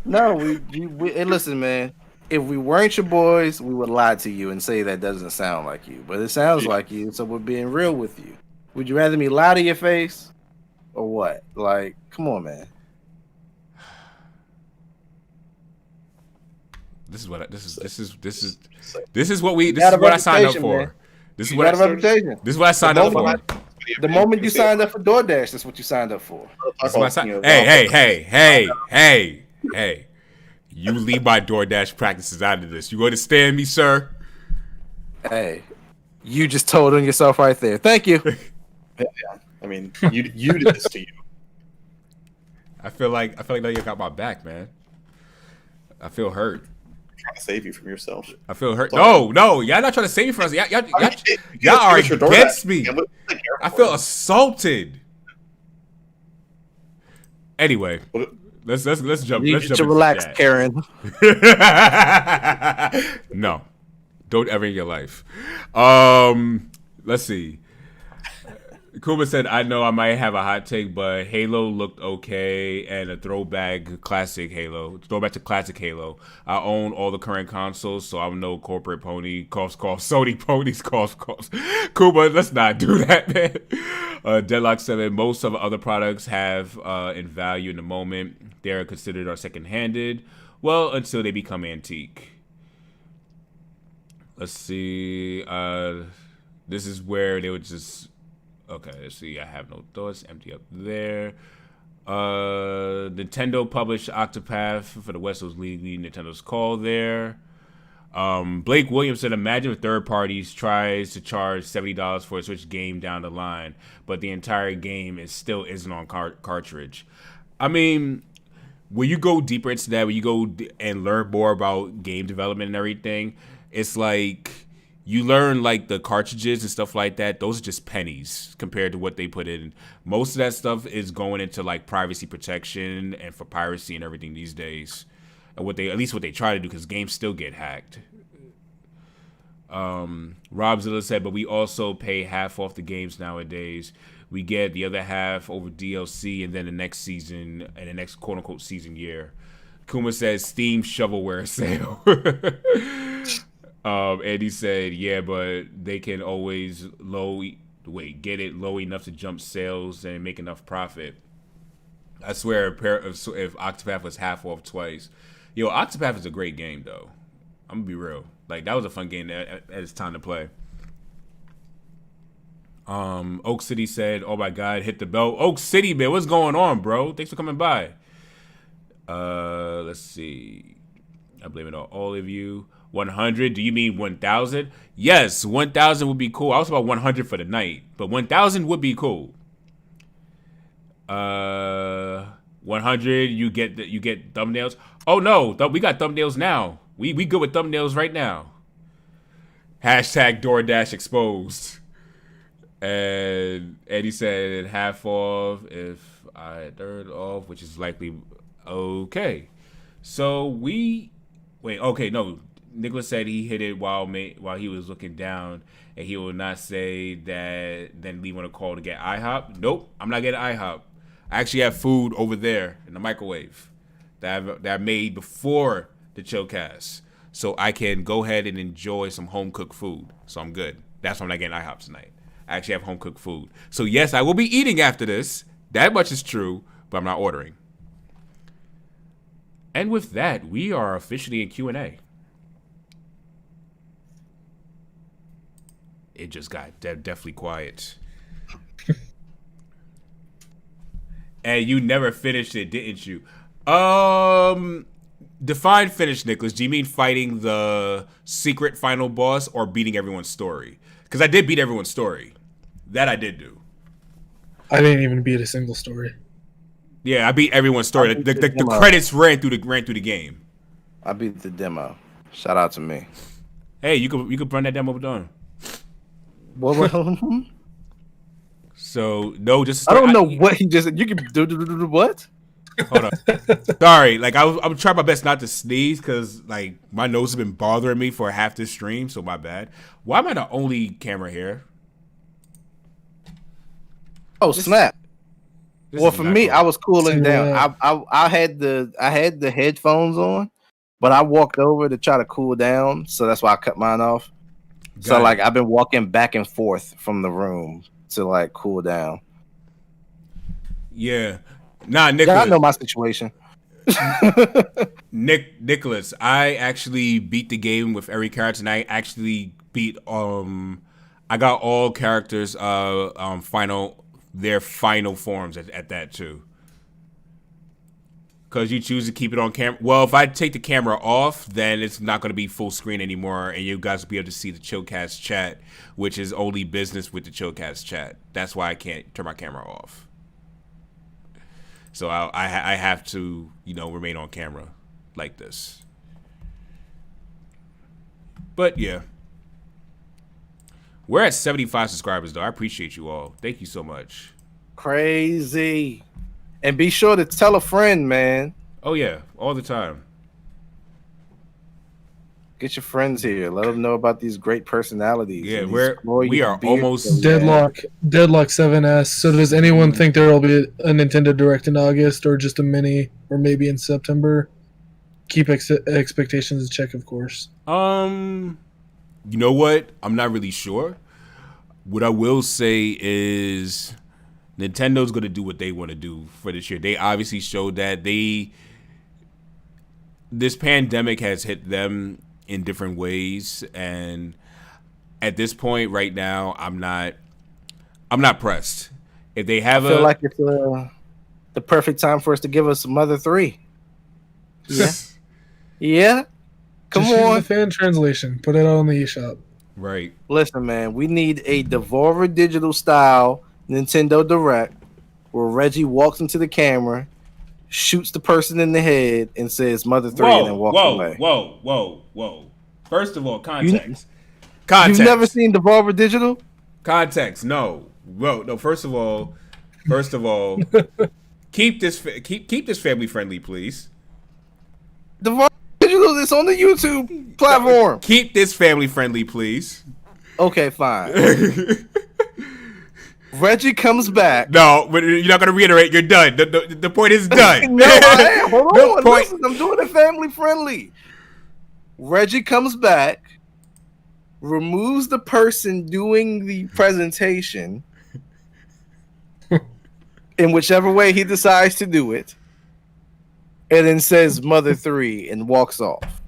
No, we listen, man. If we weren't your boys, we would lie to you and say that doesn't sound like you. But it sounds like you, so we're being real with you. Would you rather me lie to your face or what? Come on, man. This is what I signed up for. Man. This is what I signed up for. The moment you signed up for DoorDash, that's what you signed up for. Hey. You leave my DoorDash practices out of this. You understand me, sir? Hey, you just told on yourself right there. Thank you. Yeah, I mean, you did this to you. I feel like you got my back, man. I feel hurt. I'm trying to save you from yourself. I feel hurt. No, y'all not trying to save me from us. Y'all are against me. I feel assaulted. Anyway. Let's jump. You need to relax, Karen. No, don't ever in your life. Let's see. Kuma said, "I know I might have a hot take, but Halo looked okay, and a throwback to classic Halo. I own all the current consoles, so I'm no corporate pony. Cough. Sony ponies. Cough. Kuma, let's not do that, man." Deadlock 7. Most of the other products have in value in the moment. They are considered our second-handed. Well, until they become antique. Let's see. This is where they would just. Okay, let's see. I have no thoughts. Empty up there. Nintendo published Octopath for the West Coast League. Nintendo's call there. Blake Williams said, imagine if third parties tries to charge $70 for a Switch game down the line, but the entire game still isn't on cartridge. I mean, when you go deeper into that, when you go and learn more about game development and everything, it's like you learn like the cartridges and stuff like that. Those are just pennies compared to what they put in. Most of that stuff is going into like privacy protection and for piracy and everything these days. And what they try to do, because games still get hacked. Rob Zilla said, but we also pay half off the games nowadays. We get the other half over DLC and then the next season and the next quote unquote season year. Kuma says Steam shovelware sale. And he said, yeah, but they can always get it low enough to jump sales and make enough profit. I swear, if Octopath was half off twice. Yo, Octopath is a great game, though. I'm going to be real. Like, that was a fun game that it's time to play. Oak City said, oh my God, hit the bell. Oak City, man, what's going on, bro? Thanks for coming by. Let's see. I blame it on all of you. 100, do you mean 1,000? Yes, 1,000 would be cool. I was about 100 for the night, but 1,000 would be cool. 100, you get thumbnails. Oh no, we got thumbnails now. We good with thumbnails right now. Hashtag DoorDash exposed. And Eddie said half off if I third off, which is likely okay. So Nicholas said he hit it while he was looking down, and he will not say that then leave on a call to get IHOP. Nope, I'm not getting IHOP. I actually have food over there in the microwave that I made before the Chillcast, so I can go ahead and enjoy some home cooked food. So I'm good. That's why I'm not getting IHOP tonight. I actually have home cooked food. So yes, I will be eating after this. That much is true, but I'm not ordering. And with that, we are officially in Q&A. It just got definitely quiet. And you never finished it, didn't you? Define finish, Nicholas. Do you mean fighting the secret final boss or beating everyone's story? Because I did beat everyone's story. That I did do. I didn't even beat a single story. Yeah, I beat everyone's story. The credits ran through the game. I beat the demo. Shout out to me. Hey, you could run that demo down. What? So no, just I don't know what he just. You can do what? Hold on. Sorry, like I'm trying my best not to sneeze because like my nose has been bothering me for half this stream. So my bad. Why am I the only camera here? Oh snap! Well, for me, I was cooling down. I had the headphones on, but I walked over to try to cool down, so that's why I cut mine off. So like I've been walking back and forth from the room to like cool down. Yeah. Nah, Nicholas. Yeah, I know my situation. Nicholas, I actually beat the game with every character, and I actually beat I got all characters their final forms at that too. Because you choose to keep it on camera. Well, if I take the camera off, then it's not going to be full screen anymore, and you guys will be able to see the Chillcast chat, which is only business with the Chillcast chat. That's why I can't turn my camera off. So I have to, remain on camera like this. But yeah. We're at 75 subscribers, though. I appreciate you all. Thank you so much. Crazy. And be sure to tell a friend, man. Oh, yeah. All the time. Get your friends here. Let them know about these great personalities. Yeah, we are almost... Deadlock 7S. So does anyone think there will be a Nintendo Direct in August or just a mini or maybe in September? Keep expectations in check, of course. You know what? I'm not really sure. What I will say is Nintendo's going to do what they want to do for this year. They obviously showed that this pandemic has hit them in different ways, and at this point right now, I'm not pressed. If they have I feel like it's the perfect time for us to give us Mother 3. Yeah. Yeah. Come Just on. use the fan translation. Put it on the eShop. Right. Listen, man, we need a Devolver Digital style Nintendo Direct where Reggie walks into the camera, shoots the person in the head, and says Mother 3 and then walks away. Whoa. First of all, context. You've never seen Devolver Digital? Context, no. Well, no, first of all, keep this family friendly, please. Devolver Digital is on the YouTube platform. Keep this family friendly, please. Okay, fine. Reggie comes back. No, but you're not gonna reiterate. You're done. The point is done. No, I am. Hold on. Listen, I'm doing it family friendly. Reggie comes back, removes the person doing the presentation in whichever way he decides to do it, and then says Mother 3 and walks off.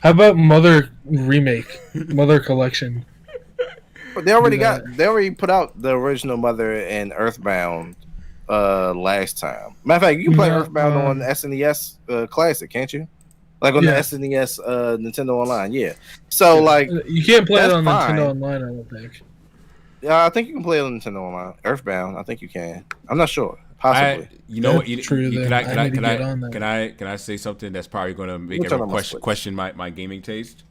How about Mother remake, Mother collection? But they already put out the original Mother and Earthbound last time. Matter of fact, you can play Earthbound on SNES Classic, can't you? Like on the SNES Nintendo Online, yeah. So like you can't play it on fine. Nintendo Online, I don't think. Yeah, I think you can play it on Nintendo Online. Earthbound, I think you can. I'm not sure. Possibly. Can I say something that's probably going to make everyone question my gaming taste?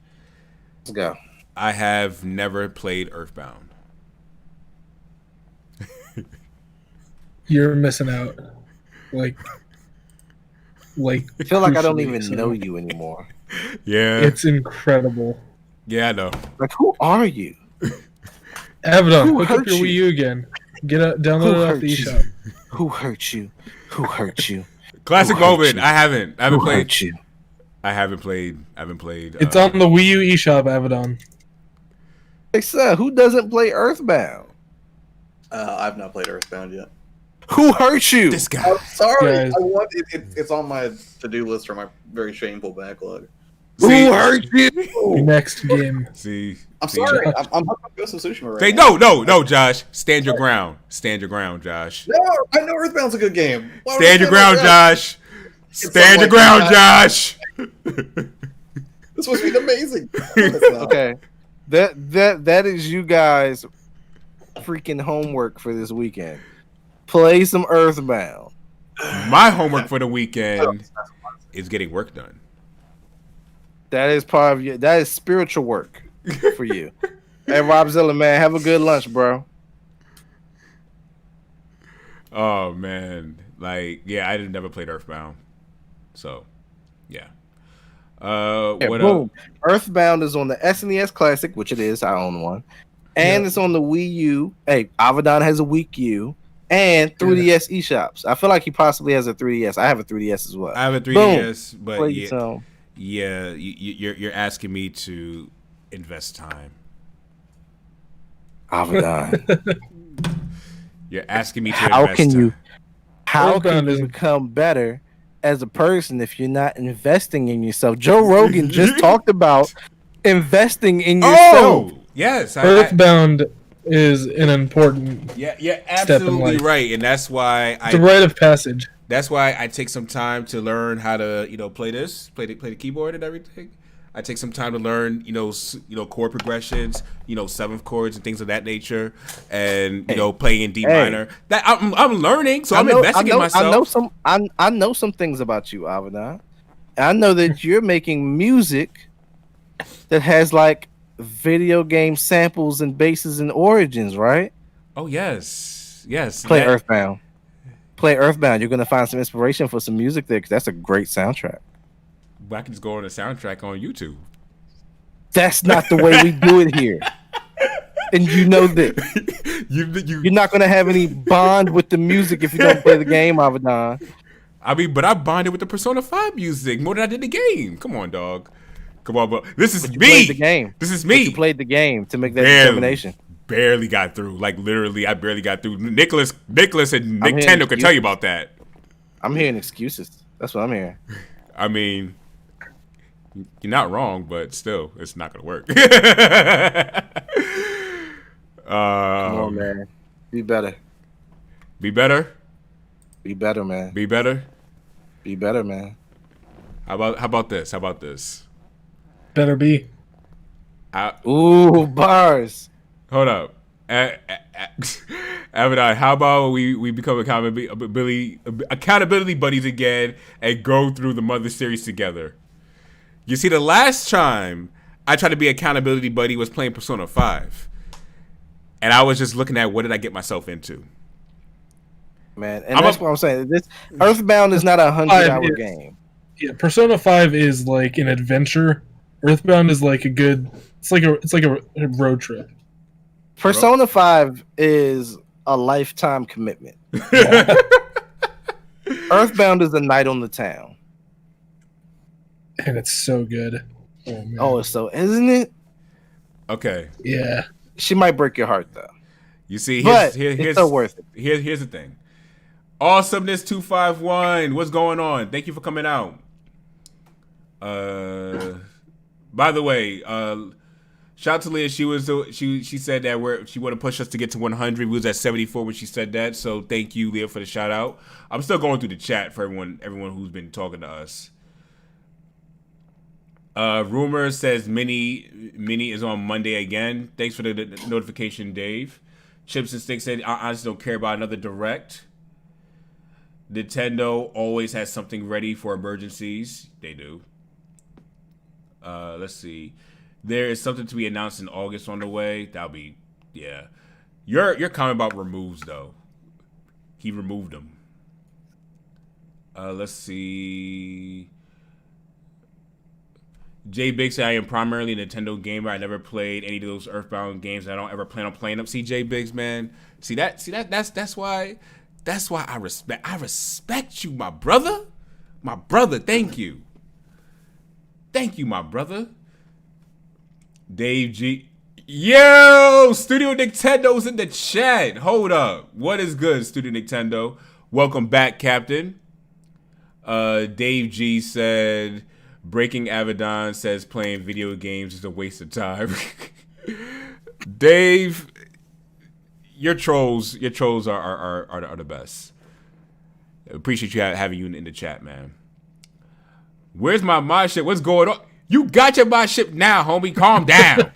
Let's go. I have never played Earthbound. You're missing out. Like I feel like I don't even know you anymore. Yeah, it's incredible. Yeah, I know. Like, who are you? Abaddon, hook up your Wii U again. Download it off the eShop. Who hurt you? Who hurt you? Classic moment. I haven't played. Hurt you? I haven't played. It's on the Wii U eShop, Abaddon. Hey, sir, who doesn't play Earthbound? I've not played Earthbound yet. Who hurt you? This guy. I'm sorry. Guys. I want it's on my to-do list for my very shameful backlog. Who hurt you? Next game. See, I'm sorry. I'm hooking up Ghost of Tsushima right say now. no, Josh. Stand your ground. Stand your ground, Josh. No, I know Earthbound's a good game. Why would I Stand your say ground, like that? Josh. Stand your ground, Josh. This was amazing. Okay, that is you guys' freaking homework for this weekend. Play some Earthbound. My homework for the weekend is getting work done. That is part of that is spiritual work for you. Hey, Robzilla, man, have a good lunch, bro. Oh man, like I didn't never played Earthbound, so yeah. What boom. Earthbound is on the SNES Classic, which it is. I own one, and it's on the Wii U. Hey, Abaddon has a Wii U and 3DS eShops. I feel like he possibly has a 3DS. I have a 3DS as well. I have a 3DS, Boom. but you're asking me to invest time. Abaddon. You're asking me to How invest can time. you become better as a person if you're not investing in yourself? Joe Rogan just talked about investing in yourself. Oh, yes. Earthbound is an important you're step in absolutely life. right, and that's why It's a rite of passage. That's why I take some time to learn how to, play the keyboard and everything. I take some time to learn, chord progressions, seventh chords and things of that nature, and playing in D minor. That I'm learning, so I'm investing in myself. I know some things about you, Abaddon. I know that you're making music that has like video game samples and bases and origins, right? Oh yes. Play Earthbound. Play Earthbound. You're gonna find some inspiration for some music there because that's a great soundtrack. But I can just go on the soundtrack on YouTube. That's not the way we do it here, and you know that. You're not gonna have any bond with the music if you don't play the game, Abaddon. I mean, but I bonded with the Persona 5 music more than I did the game. Come on, dog. Come on, bro. This is me. Played the game. This is me. But you played the game to make that determination. Barely got through. Like literally, I barely got through. Nicholas, and Nick Tendo can tell you about that. I'm hearing excuses. That's what I'm hearing. I mean, you're not wrong, but still, it's not gonna work. Come on, man. Be better. Be better. Be better, man. Be better. Be better, man. How about this? Better be. Ooh, bars. Hold up. Abaddon, how about we become accountability buddies again and go through the Mother series together? You see, the last time I tried to be accountability buddy was playing Persona 5. And I was just looking at what did I get myself into. Man, and that's what I'm saying. This Earthbound is not a 100-hour game. Yeah, Persona 5 is like an adventure. Earthbound is like it's like a road trip. Persona 5 is a lifetime commitment. Earthbound is a night on the town. And it's so good. Oh, it's so, isn't it? Okay. Yeah. She might break your heart though. You see, But it's so worth it. Here's the thing. Awesomeness 251. What's going on? Thank you for coming out. By the way, shout out to Leah. She said that she want to push us to get to 100. We was at 74 when she said that. So thank you, Leah, for the shout out. I'm still going through the chat for everyone who's been talking to us. Rumor says Mini is on Monday again. Thanks for the notification, Dave. Chips and Sticks said, I honestly don't care about another direct. Nintendo always has something ready for emergencies. They do. Let's see. There is something to be announced in August on the way. That'll be, yeah. Your comment about removes though. He removed them. Let's see. Jay Biggs said, I am primarily a Nintendo gamer. I never played any of those Earthbound games. I don't ever plan on playing them. See, Jay Biggs, man. That's why I respect you, my brother. My brother, thank you. Thank you, my brother. Dave G. Yo, Studio Nintendo's in the chat. Hold up. What is good, Studio Nintendo? Welcome back, Captain. Dave G said, Breaking Avedon says playing video games is a waste of time. Dave, your trolls are the best. Appreciate you having you in the chat, man. Where's my mod ship? What's going on? You got your mod ship now, homie. Calm down.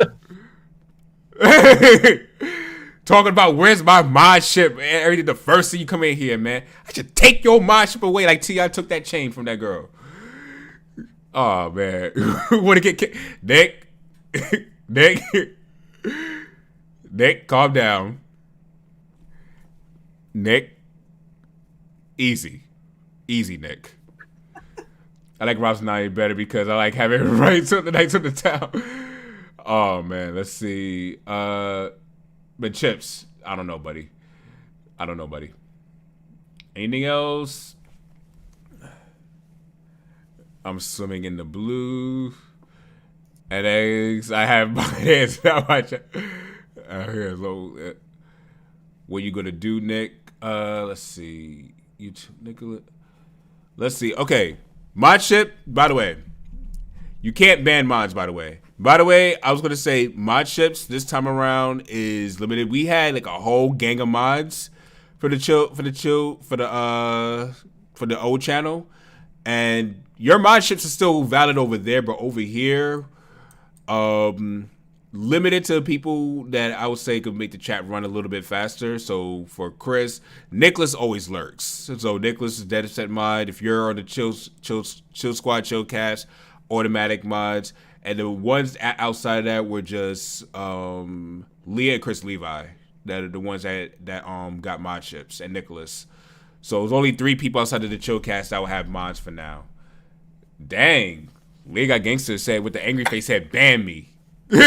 Talking about where's my mod ship? Everything the first thing you come in here, man. I should take your mod ship away like T.I. took that chain from that girl. Oh man. Want to get Nick? Nick, calm down. Nick. Easy, Nick. I like Rob's 9 better because I like having it right to the Knights of the Town. Oh man, let's see. But Chips, I don't know, buddy. Anything else? I'm swimming in the blue. And eggs. I have my hands now. Here's low. What you gonna do, Nick? Let's see. YouTube, Nicola. Let's see. Okay. Mod ship, by the way. You can't ban mods, by the way. By the way, I was gonna say mod ships this time around is limited. We had like a whole gang of mods for the old channel, and your mod ships are still valid over there, but over here, limited to people that I would say could make the chat run a little bit faster. So for Chris, Nicholas always lurks. So Nicholas is dead set mod. If you're on the Chill Squad, Chillcast, automatic mods. And the ones outside of that were just Leah and Chris Levi that are the ones that got mod ships, and Nicholas. So it was only 3 people outside of the Chillcast that would have mods for now. Dang, Leah got gangster said with the angry face said ban me. I'm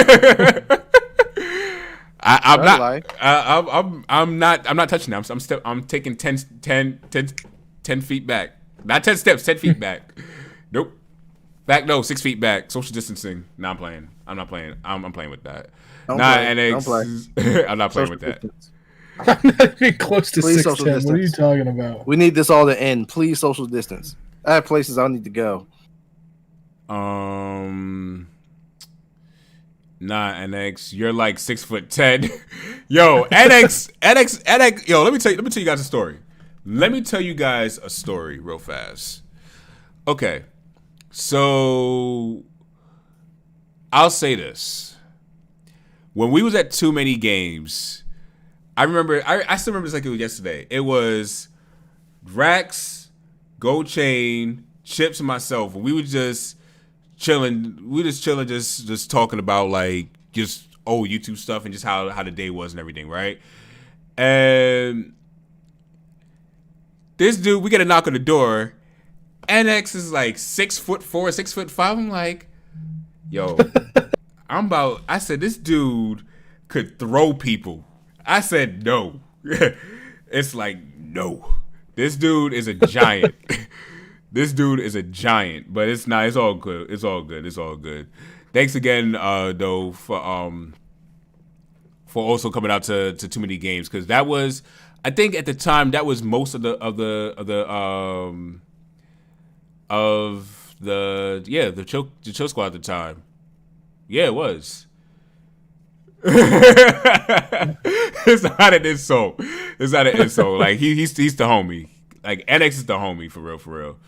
not touching that. I'm taking 10 feet back. Not 10 steps, 10 feet back. Nope. Back, no, 6 feet back. Social distancing. No, I'm playing. I'm not playing. I'm playing with that. I'm not playing with that. I'm not even close to Please 6'10". What are you talking about? We need this all to end. Please social distance. I have places I need to go. Nah, NX, you're like 6'10". Yo, NX. Yo, let me tell you guys a story. Let me tell you guys a story real fast. Okay, so I'll say this. When we was at Too Many Games, I remember. I still remember this like it was yesterday. It was Drax, Gold Chain, Chips, and myself. We were just chilling. Just talking about like just old YouTube stuff and just how the day was and everything, right? And this dude, we get a knock on the door. NX is like 6'4", 6'5". I'm like, yo, I said, this dude could throw people. I said, no. It's like, no. This dude is a giant. This dude is a giant, but it's not. It's all good. It's all good. It's all good. Thanks again, though, for also coming out to too many games, because that was, I think at the time, that was most of the chill squad at the time. Yeah, it was. It's not an insult. It's not an insult. Like he's the homie. Like NX is the homie for real, for real.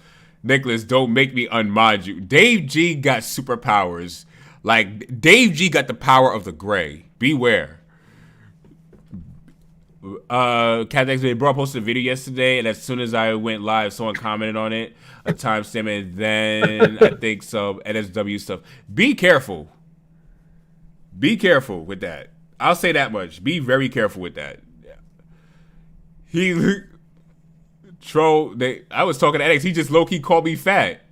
Nicholas, don't make me unmod you. Dave G got superpowers. Like Dave G got the power of the gray. Beware. Cat Bro posted a video yesterday, and as soon as I went live, someone commented on it, a timestamp, and then I think some NSW stuff. Be careful. Be careful with that. I'll say that much. Be very careful with that. He troll. I was talking to NX. He just low key called me fat.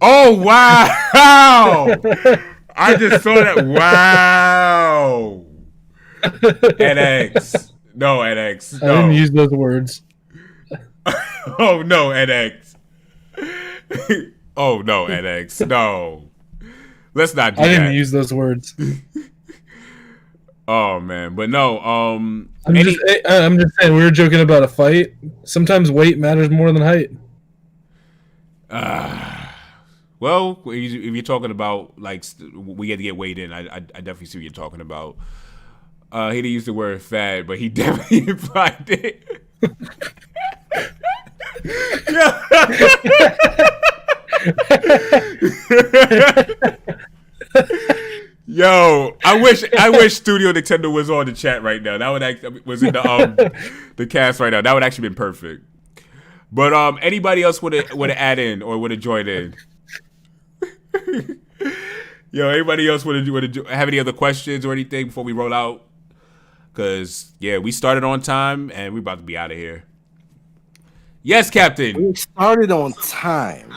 Oh wow! I just saw that. Wow. NX. No, NX. No. I didn't use those words. Oh no, NX. Oh no, NX. No. Let's not do that. I didn't use those words. Oh man, but no. I'm just saying, we were joking about a fight. Sometimes weight matters more than height. Well, if you're talking about like we had to get weighed in, I definitely see what you're talking about. He didn't use the word fat, but he definitely implied it. Yo, I wish Studio Nintendo was on the chat right now. That would was in the cast right now. That would actually been perfect. But anybody else would have add in or would have joined in? Yo, anybody else would have any other questions or anything before we roll out? Because yeah, we started on time and we're about to be out of here. Yes, Captain. We started on time.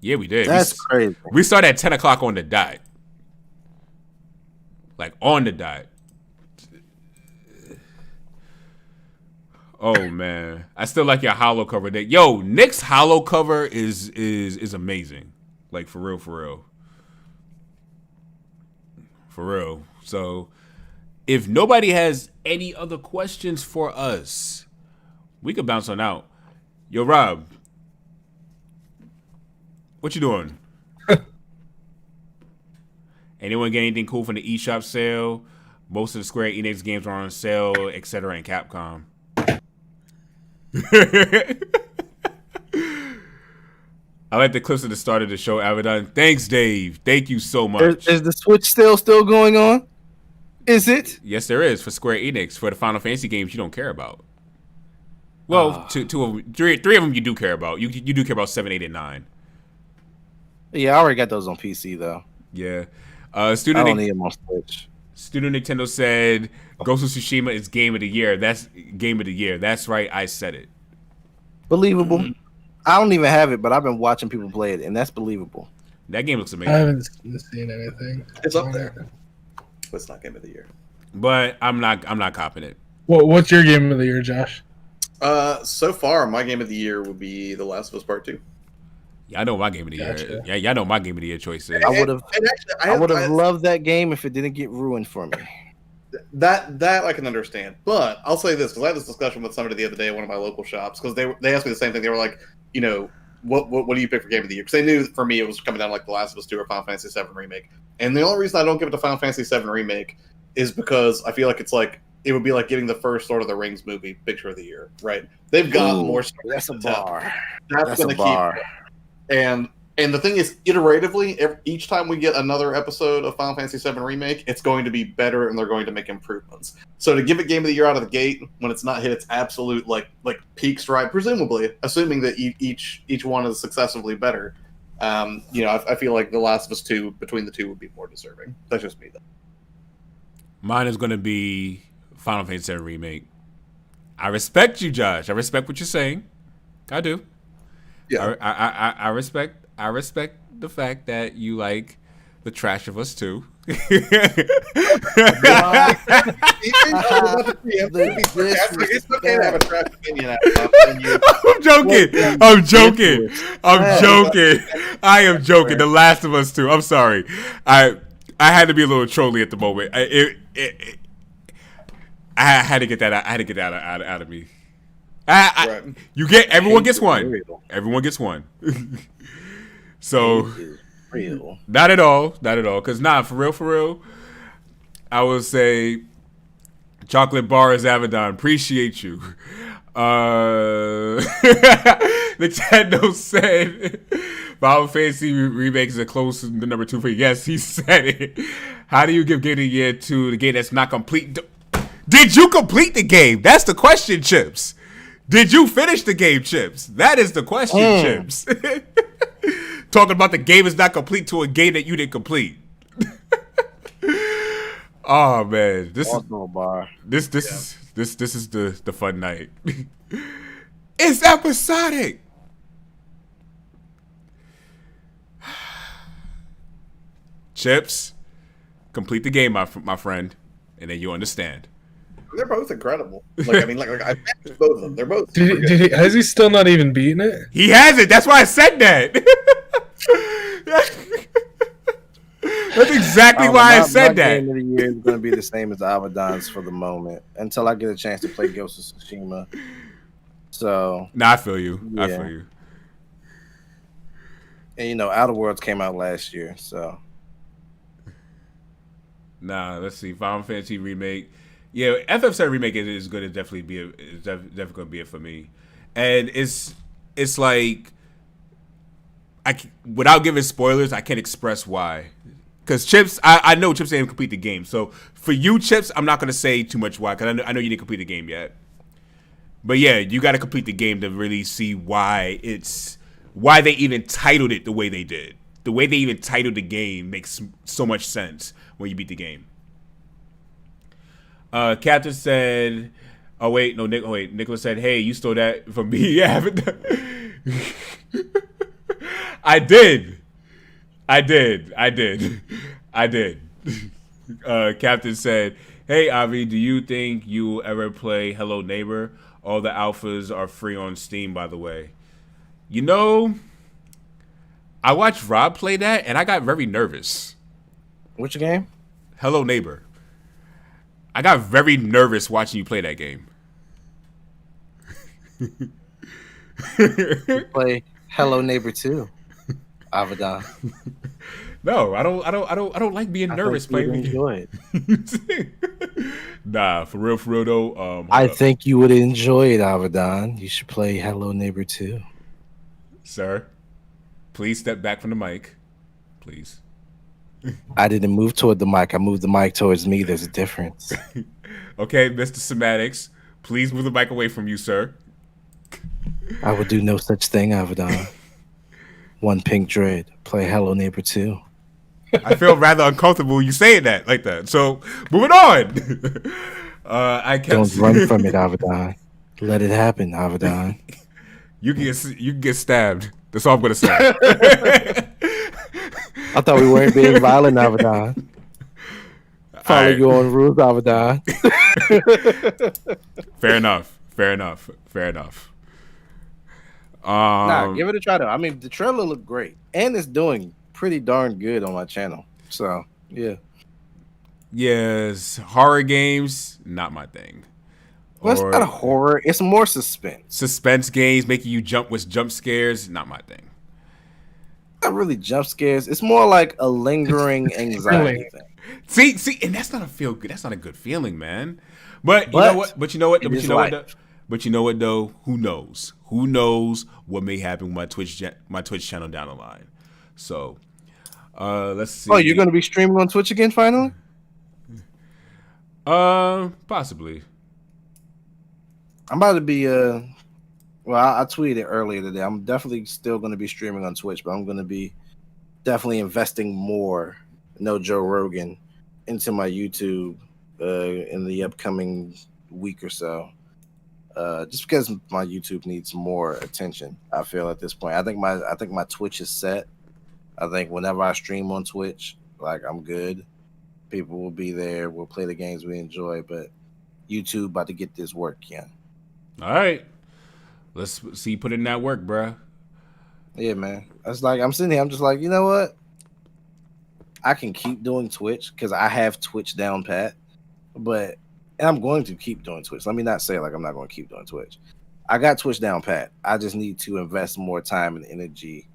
Yeah, we did. That's crazy. We started at 10 o'clock on the dot. Like on the dot. Oh man, I still like your hollow cover. Yo, Nick's hollow cover is amazing. Like for real, for real, for real. So, if nobody has any other questions for us, we could bounce on out. Yo, Rob, what you doing? Anyone get anything cool from the eShop sale? Most of the Square Enix games are on sale, etc. and Capcom. I like the clips at the start of the show, Abaddon. Thanks, Dave. Thank you so much. Is the Switch still going on? Is it? Yes, there is for Square Enix for the Final Fantasy games you don't care about. Well, two of them, three of them you do care about. You do care about 7, 8, and 9. Yeah, I already got those on PC though. Yeah. I don't need them on Switch. Student Nintendo said Ghost of Tsushima is game of the year. That's game of the year. That's right. I said it. Believable. I don't even have it, but I've been watching people play it, and that's believable. That game looks amazing. I haven't seen anything. It's up there. But it's not game of the year. But I'm not copping it. What's your game of the year, Josh? So far, my game of the year would be The Last of Us Part 2. Yeah, I know my game of the year. Yeah, y'all know my game of the year choice is. I would have loved that game if it didn't get ruined for me. That I can understand, but I'll say this because I had this discussion with somebody the other day at one of my local shops because they asked me the same thing. They were like, you know, what do you pick for game of the year? Because they knew for me it was coming down like The Last of Us 2 or Final Fantasy 7 Remake. And the only reason I don't give it to Final Fantasy 7 Remake is because I feel like it's like it would be like giving the first Lord of the Rings movie picture of the year, right? They've got more stories. That's a bar. That's going to keep. And the thing is, iteratively, each time we get another episode of Final Fantasy VII Remake, it's going to be better, and they're going to make improvements. So to give it Game of the Year out of the gate when it's not hit its absolute like peak stride, presumably, assuming that each one is successively better, I feel like The Last of Us 2 between the two would be more deserving. That's just me, though. Mine is going to be Final Fantasy VII Remake. I respect you, Josh. I respect what you're saying. I do. Yeah. I respect the fact that you like The Trash of Us 2. I'm joking. I am joking. The Last of Us 2. I'm sorry. I had to be a little trolly at the moment. I had to get that out. I had to get that out of me. You get everyone gets one. Everyone gets one. So not at all. Because for real. I would say chocolate bars Abaddon. Appreciate you. Nintendo said Final Fantasy remakes are close to the number 2 for you. Yes, he said it. How do you give Game of the Year to the game that's not complete? Did you complete the game? That's the question, Chips. Did you finish the game, Chips? That is the question, Chips. Talking about the game is not complete to a game that you didn't complete. Oh man, this is the fun night. It's episodic. Chips, complete the game, my friend, and then you understand. They're both incredible. I finished both of them. They're both. Has he still not even beaten it? He hasn't. That's why I said that. That's exactly why I said that. Game of the Year is going to be the same as Abaddon's for the moment until I get a chance to play Ghost of Tsushima. So, I feel you. Yeah. I feel you. And Outer Worlds came out last year, so. Let's see. Final Fantasy remake. Yeah, FF7 remake is going to definitely be definitely going to be it for me, and it's like without giving spoilers, I can't express why. Because Chips, I know Chips didn't complete the game, so for you, Chips, I'm not going to say too much why, because I know you didn't complete the game yet. But yeah, you got to complete the game to really see why they even titled it the way they did. The way they even titled the game makes so much sense when you beat the game. Captain said, Nicholas said, hey, you stole that from me. Yeah, I did. Captain said, hey, Avi, do you think you will ever play Hello Neighbor? All the alphas are free on Steam, by the way. I watched Rob play that, and I got very nervous. Which game? Hello Neighbor. I got very nervous watching you play that game. You play Hello Neighbor 2, Abaddon. No, I don't like being nervous playing. Enjoy it. Nah, for real though. I think you would enjoy it, Abaddon. You should play Hello Neighbor 2. Sir, please step back from the mic, please. I didn't move toward the mic. I moved the mic towards me. There's a difference. Okay, Mr. Semantics, please move the mic away from you, sir. I would do no such thing, Abaddon. One Pink Dread. Play Hello Neighbor 2. I feel rather uncomfortable you saying that like that. So, moving on. Don't run from it, Abaddon. Let it happen, Abaddon. You can get stabbed. That's all I'm gonna say. I thought we weren't being violent, Abaddon. Follow your own rules, Abaddon. Fair enough. Give it a try though. I mean, the trailer looked great, and it's doing pretty darn good on my channel. So yeah. Yes, horror games, not my thing. Well, it's not a horror. It's more suspense. Suspense games making you jump with jump scares, not my thing. Not really jump scares. It's more like a lingering anxiety thing. See, and that's not a feel good. That's not a good feeling, man. But you know what? But you know what? Though? Who knows? Who knows what may happen with my Twitch channel down the line? So, let's see. Oh, you're gonna be streaming on Twitch again finally? Possibly. I'm about to be well, I tweeted earlier today. I'm definitely still going to be streaming on Twitch, but I'm going to be definitely investing more, no Joe Rogan, into my YouTube in the upcoming week or so. Just because my YouTube needs more attention, I feel at this point. I think my Twitch is set. I think whenever I stream on Twitch, Like I'm good. People will be there. We'll play the games we enjoy, but YouTube about to get this work, yeah. All right. Let's see. Put in that work, bruh. Yeah, man. That's like I'm sitting here. I'm just like, you know what? I can keep doing Twitch because I have Twitch down pat, and I'm going to keep doing Twitch. Let me not say like I'm not going to keep doing Twitch. I got Twitch down pat. I just need to invest more time and energy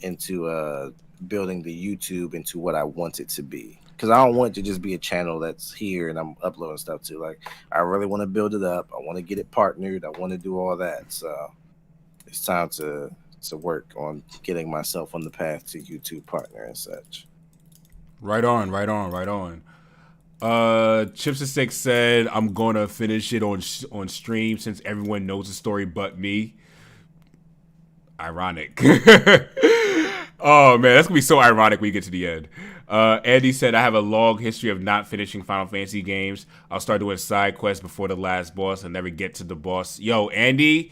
into building the YouTube into what I want it to be. Because I don't want it to just be a channel that's here and I'm uploading stuff to. Like, I really want to build it up. I want to get it partnered. I want to do all that. So it's time to work on getting myself on the path to YouTube partner and such. Right on. Chips and Six said, I'm going to finish it on stream since everyone knows the story but me. Ironic. Oh, man, that's going to be so ironic when you get to the end. Andy said, I have a long history of not finishing Final Fantasy games. I'll start doing side quests before the last boss and never get to the boss. Yo, Andy,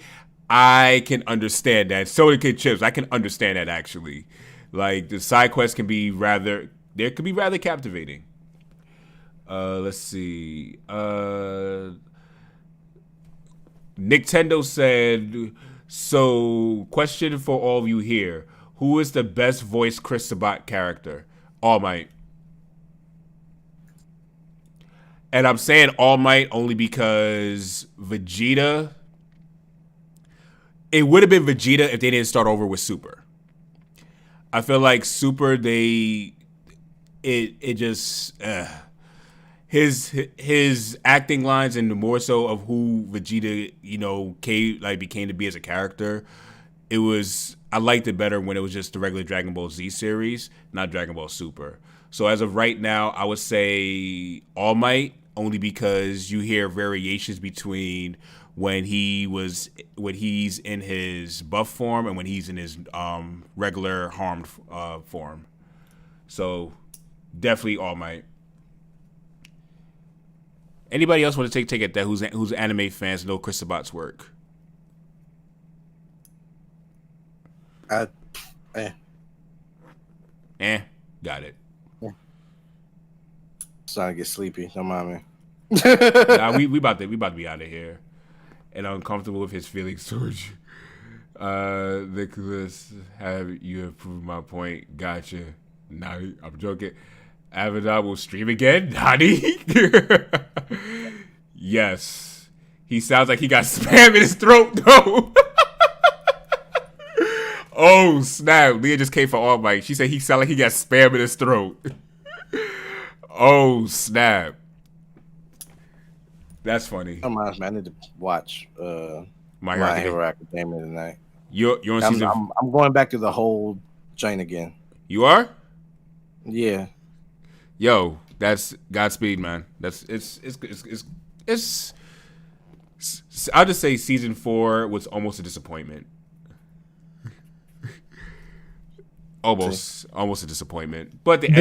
I can understand that. So did Kid Chips. I can understand that, actually. Like, the side quests can be rather captivating. Let's see. Nintendo said, so question for all of you here. Who is the best voice Chris Sabat character? All Might. And I'm saying All Might only because Vegeta, it would have been Vegeta if they didn't start over with Super. I feel like Super, his acting lines and more so of who Vegeta, became to be as a character, I liked it better when it was just the regular Dragon Ball Z series, not Dragon Ball Super. So as of right now, I would say All Might, only because you hear variations between when he's in his buff form and when he's in his regular harmed form. So definitely All Might. Anybody else want to take at that who's anime fans know Chris Sabat's work? Got it. Starting to get sleepy. Don't mind me. Nah, we about to be out of here. And uncomfortable with his feelings towards you. Nicholas, you have proved my point. Gotcha. Nah, I'm joking. Avatar will stream again? Nani? Yes. He sounds like he got spam in his throat, though. Oh, snap. Leah just came for All Might. She said he sounded like he got spam in his throat. Oh, snap. That's funny. I'm honest, man. I need to watch My Hero Academia tonight. You're on season... I'm going back to the whole chain again. You are? Yeah. Yo, that's Godspeed, man. I'll just say season 4 was almost a disappointment. Almost a disappointment. But it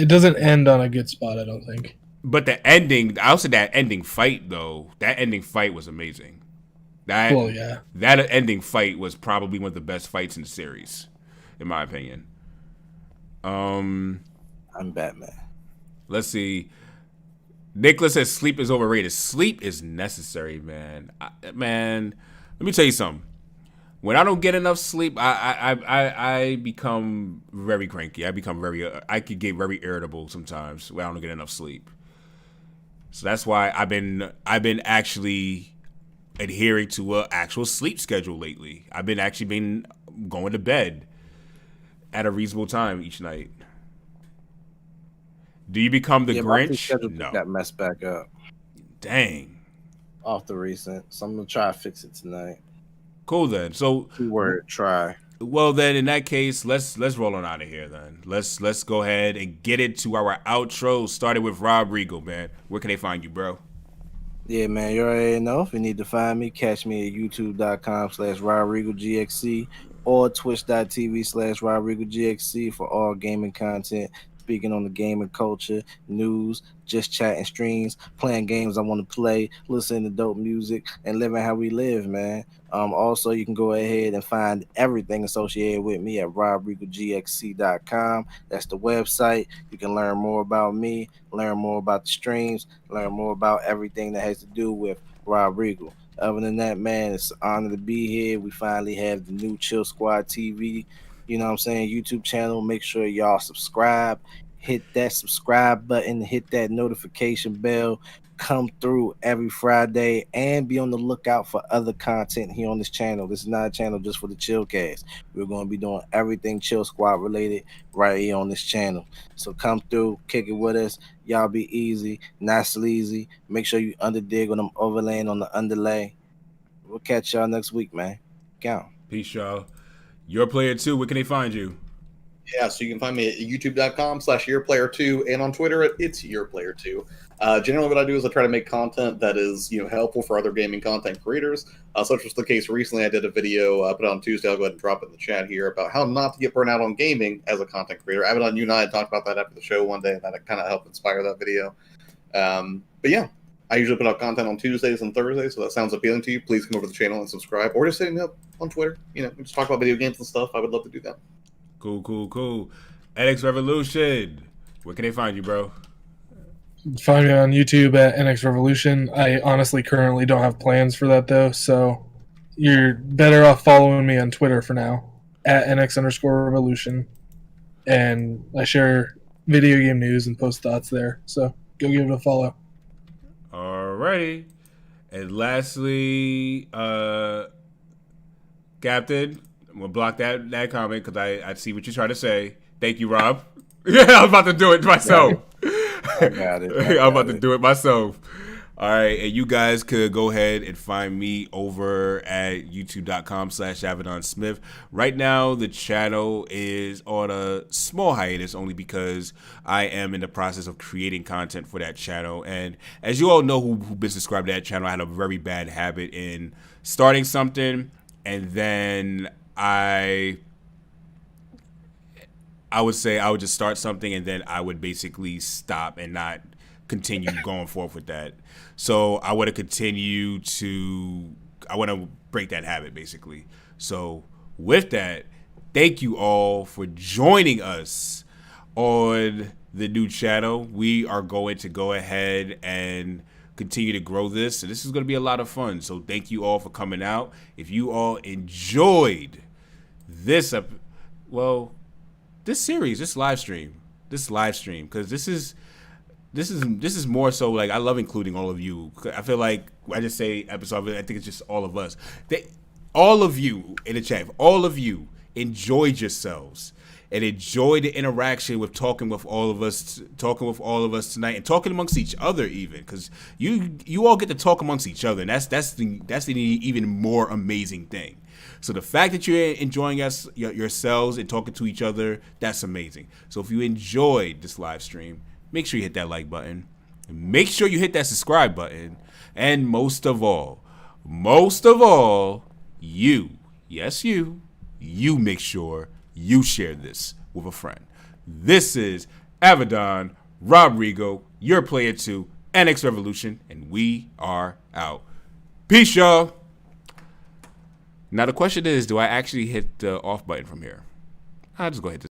doesn't end on a good spot, I don't think. But the ending, I'll say that ending fight though. That ending fight was amazing. That ending fight was probably one of the best fights in the series, in my opinion. I'm Batman. Let's see. Nicholas says sleep is overrated. Sleep is necessary, man. Man, let me tell you something. When I don't get enough sleep, I become very cranky. I could get very irritable sometimes when I don't get enough sleep. So that's why I've been actually adhering to an actual sleep schedule lately. I've been going to bed at a reasonable time each night. Do you become the Grinch? No. Got messed back up. Dang. Off the recent. So I'm gonna try to fix it tonight. Cool then. So keyword try. Well then, in that case, let's roll on out of here then. Let's go ahead and get into our outro. Started with Rob Regal, man. Where can they find you, bro? Yeah, man, you already know. If you need to find me, catch me at youtube.com/RobRegalGXC or twitch.tv/RobRegalGXC for all gaming content. speaking on the gaming culture, news, just chatting streams, playing games I want to play, listening to dope music, and living how we live, man. Also, you can go ahead and find everything associated with me at robregalgxc.com. That's the website. You can learn more about me, learn more about the streams, learn more about everything that has to do with Rob Regal. Other than that, man, it's an honor to be here. We finally have the new Chill Squad TV, you know what I'm saying, YouTube channel. Make sure y'all subscribe. Hit that subscribe button. Hit that notification bell. Come through every Friday and be on the lookout for other content here on this channel. This is not a channel just for the Chillcast. We're going to be doing everything Chill Squad related right here on this channel. So come through, kick it with us. Y'all be easy, not sleazy. Make sure you underdig when I'm overlaying on the underlay. We'll catch y'all next week, man. Count. Peace, y'all. Your player 2, where can they find you? Yeah, so you can find me at youtube.com/yourplayer2 and on Twitter at it's yourplayer2. Generally, what I do is I try to make content that is, helpful for other gaming content creators. Such was the case recently. I did a video, put it on Tuesday. I'll go ahead and drop it in the chat here about how not to get burnt out on gaming as a content creator. Abaddon, you and I had talked about that after the show one day, and that kind of helped inspire that video. But yeah, I usually put out content on Tuesdays and Thursdays, so that sounds appealing to you. Please come over to the channel and subscribe, or just hit me up on Twitter. Just talk about video games and stuff. I would love to do that. Cool. NX Revolution, where can they find you, bro? Find me on YouTube at NX Revolution. I honestly currently don't have plans for that, though, so you're better off following me on Twitter for now, at NX_Revolution. And I share video game news and post thoughts there, so go give it a follow. Alrighty. And lastly, Captain, I'm going to block that comment because I see what you're trying to say. Thank you, Rob. Yeah, I was about to do it myself. I got it. I'm about to do it myself. All right, and you guys could go ahead and find me over at youtube.com/AbaddonSmith. Right now, the channel is on a small hiatus only because I am in the process of creating content for that channel. And as you all know who've been subscribed to that channel, I had a very bad habit in starting something and then I would say I would just start something and then I would basically stop and not continue going forth with that. So I want to break that habit basically. So with that, thank you all for joining us on the new channel. We are going to go ahead and continue to grow this, and this is going to be a lot of fun. So thank you all for coming out. If you all enjoyed this series, this live stream, because this is more so like I love including all of you. I feel like I just say episode, I think it's just all of us. All of you in the chat, all of you enjoyed yourselves and enjoyed the interaction with talking with all of us tonight, and talking amongst each other even, because you all get to talk amongst each other, and that's the even more amazing thing. So the fact that you're enjoying yourselves and talking to each other, that's amazing. So if you enjoyed this live stream, make sure you hit that like button. Make sure you hit that subscribe button. And most of all, you make sure you share this with a friend. This is Abaddon, Rob Rigo, your player 2, NX Revolution, and we are out. Peace, y'all. Now the question is, do I actually hit the off button from here? I'll just go ahead and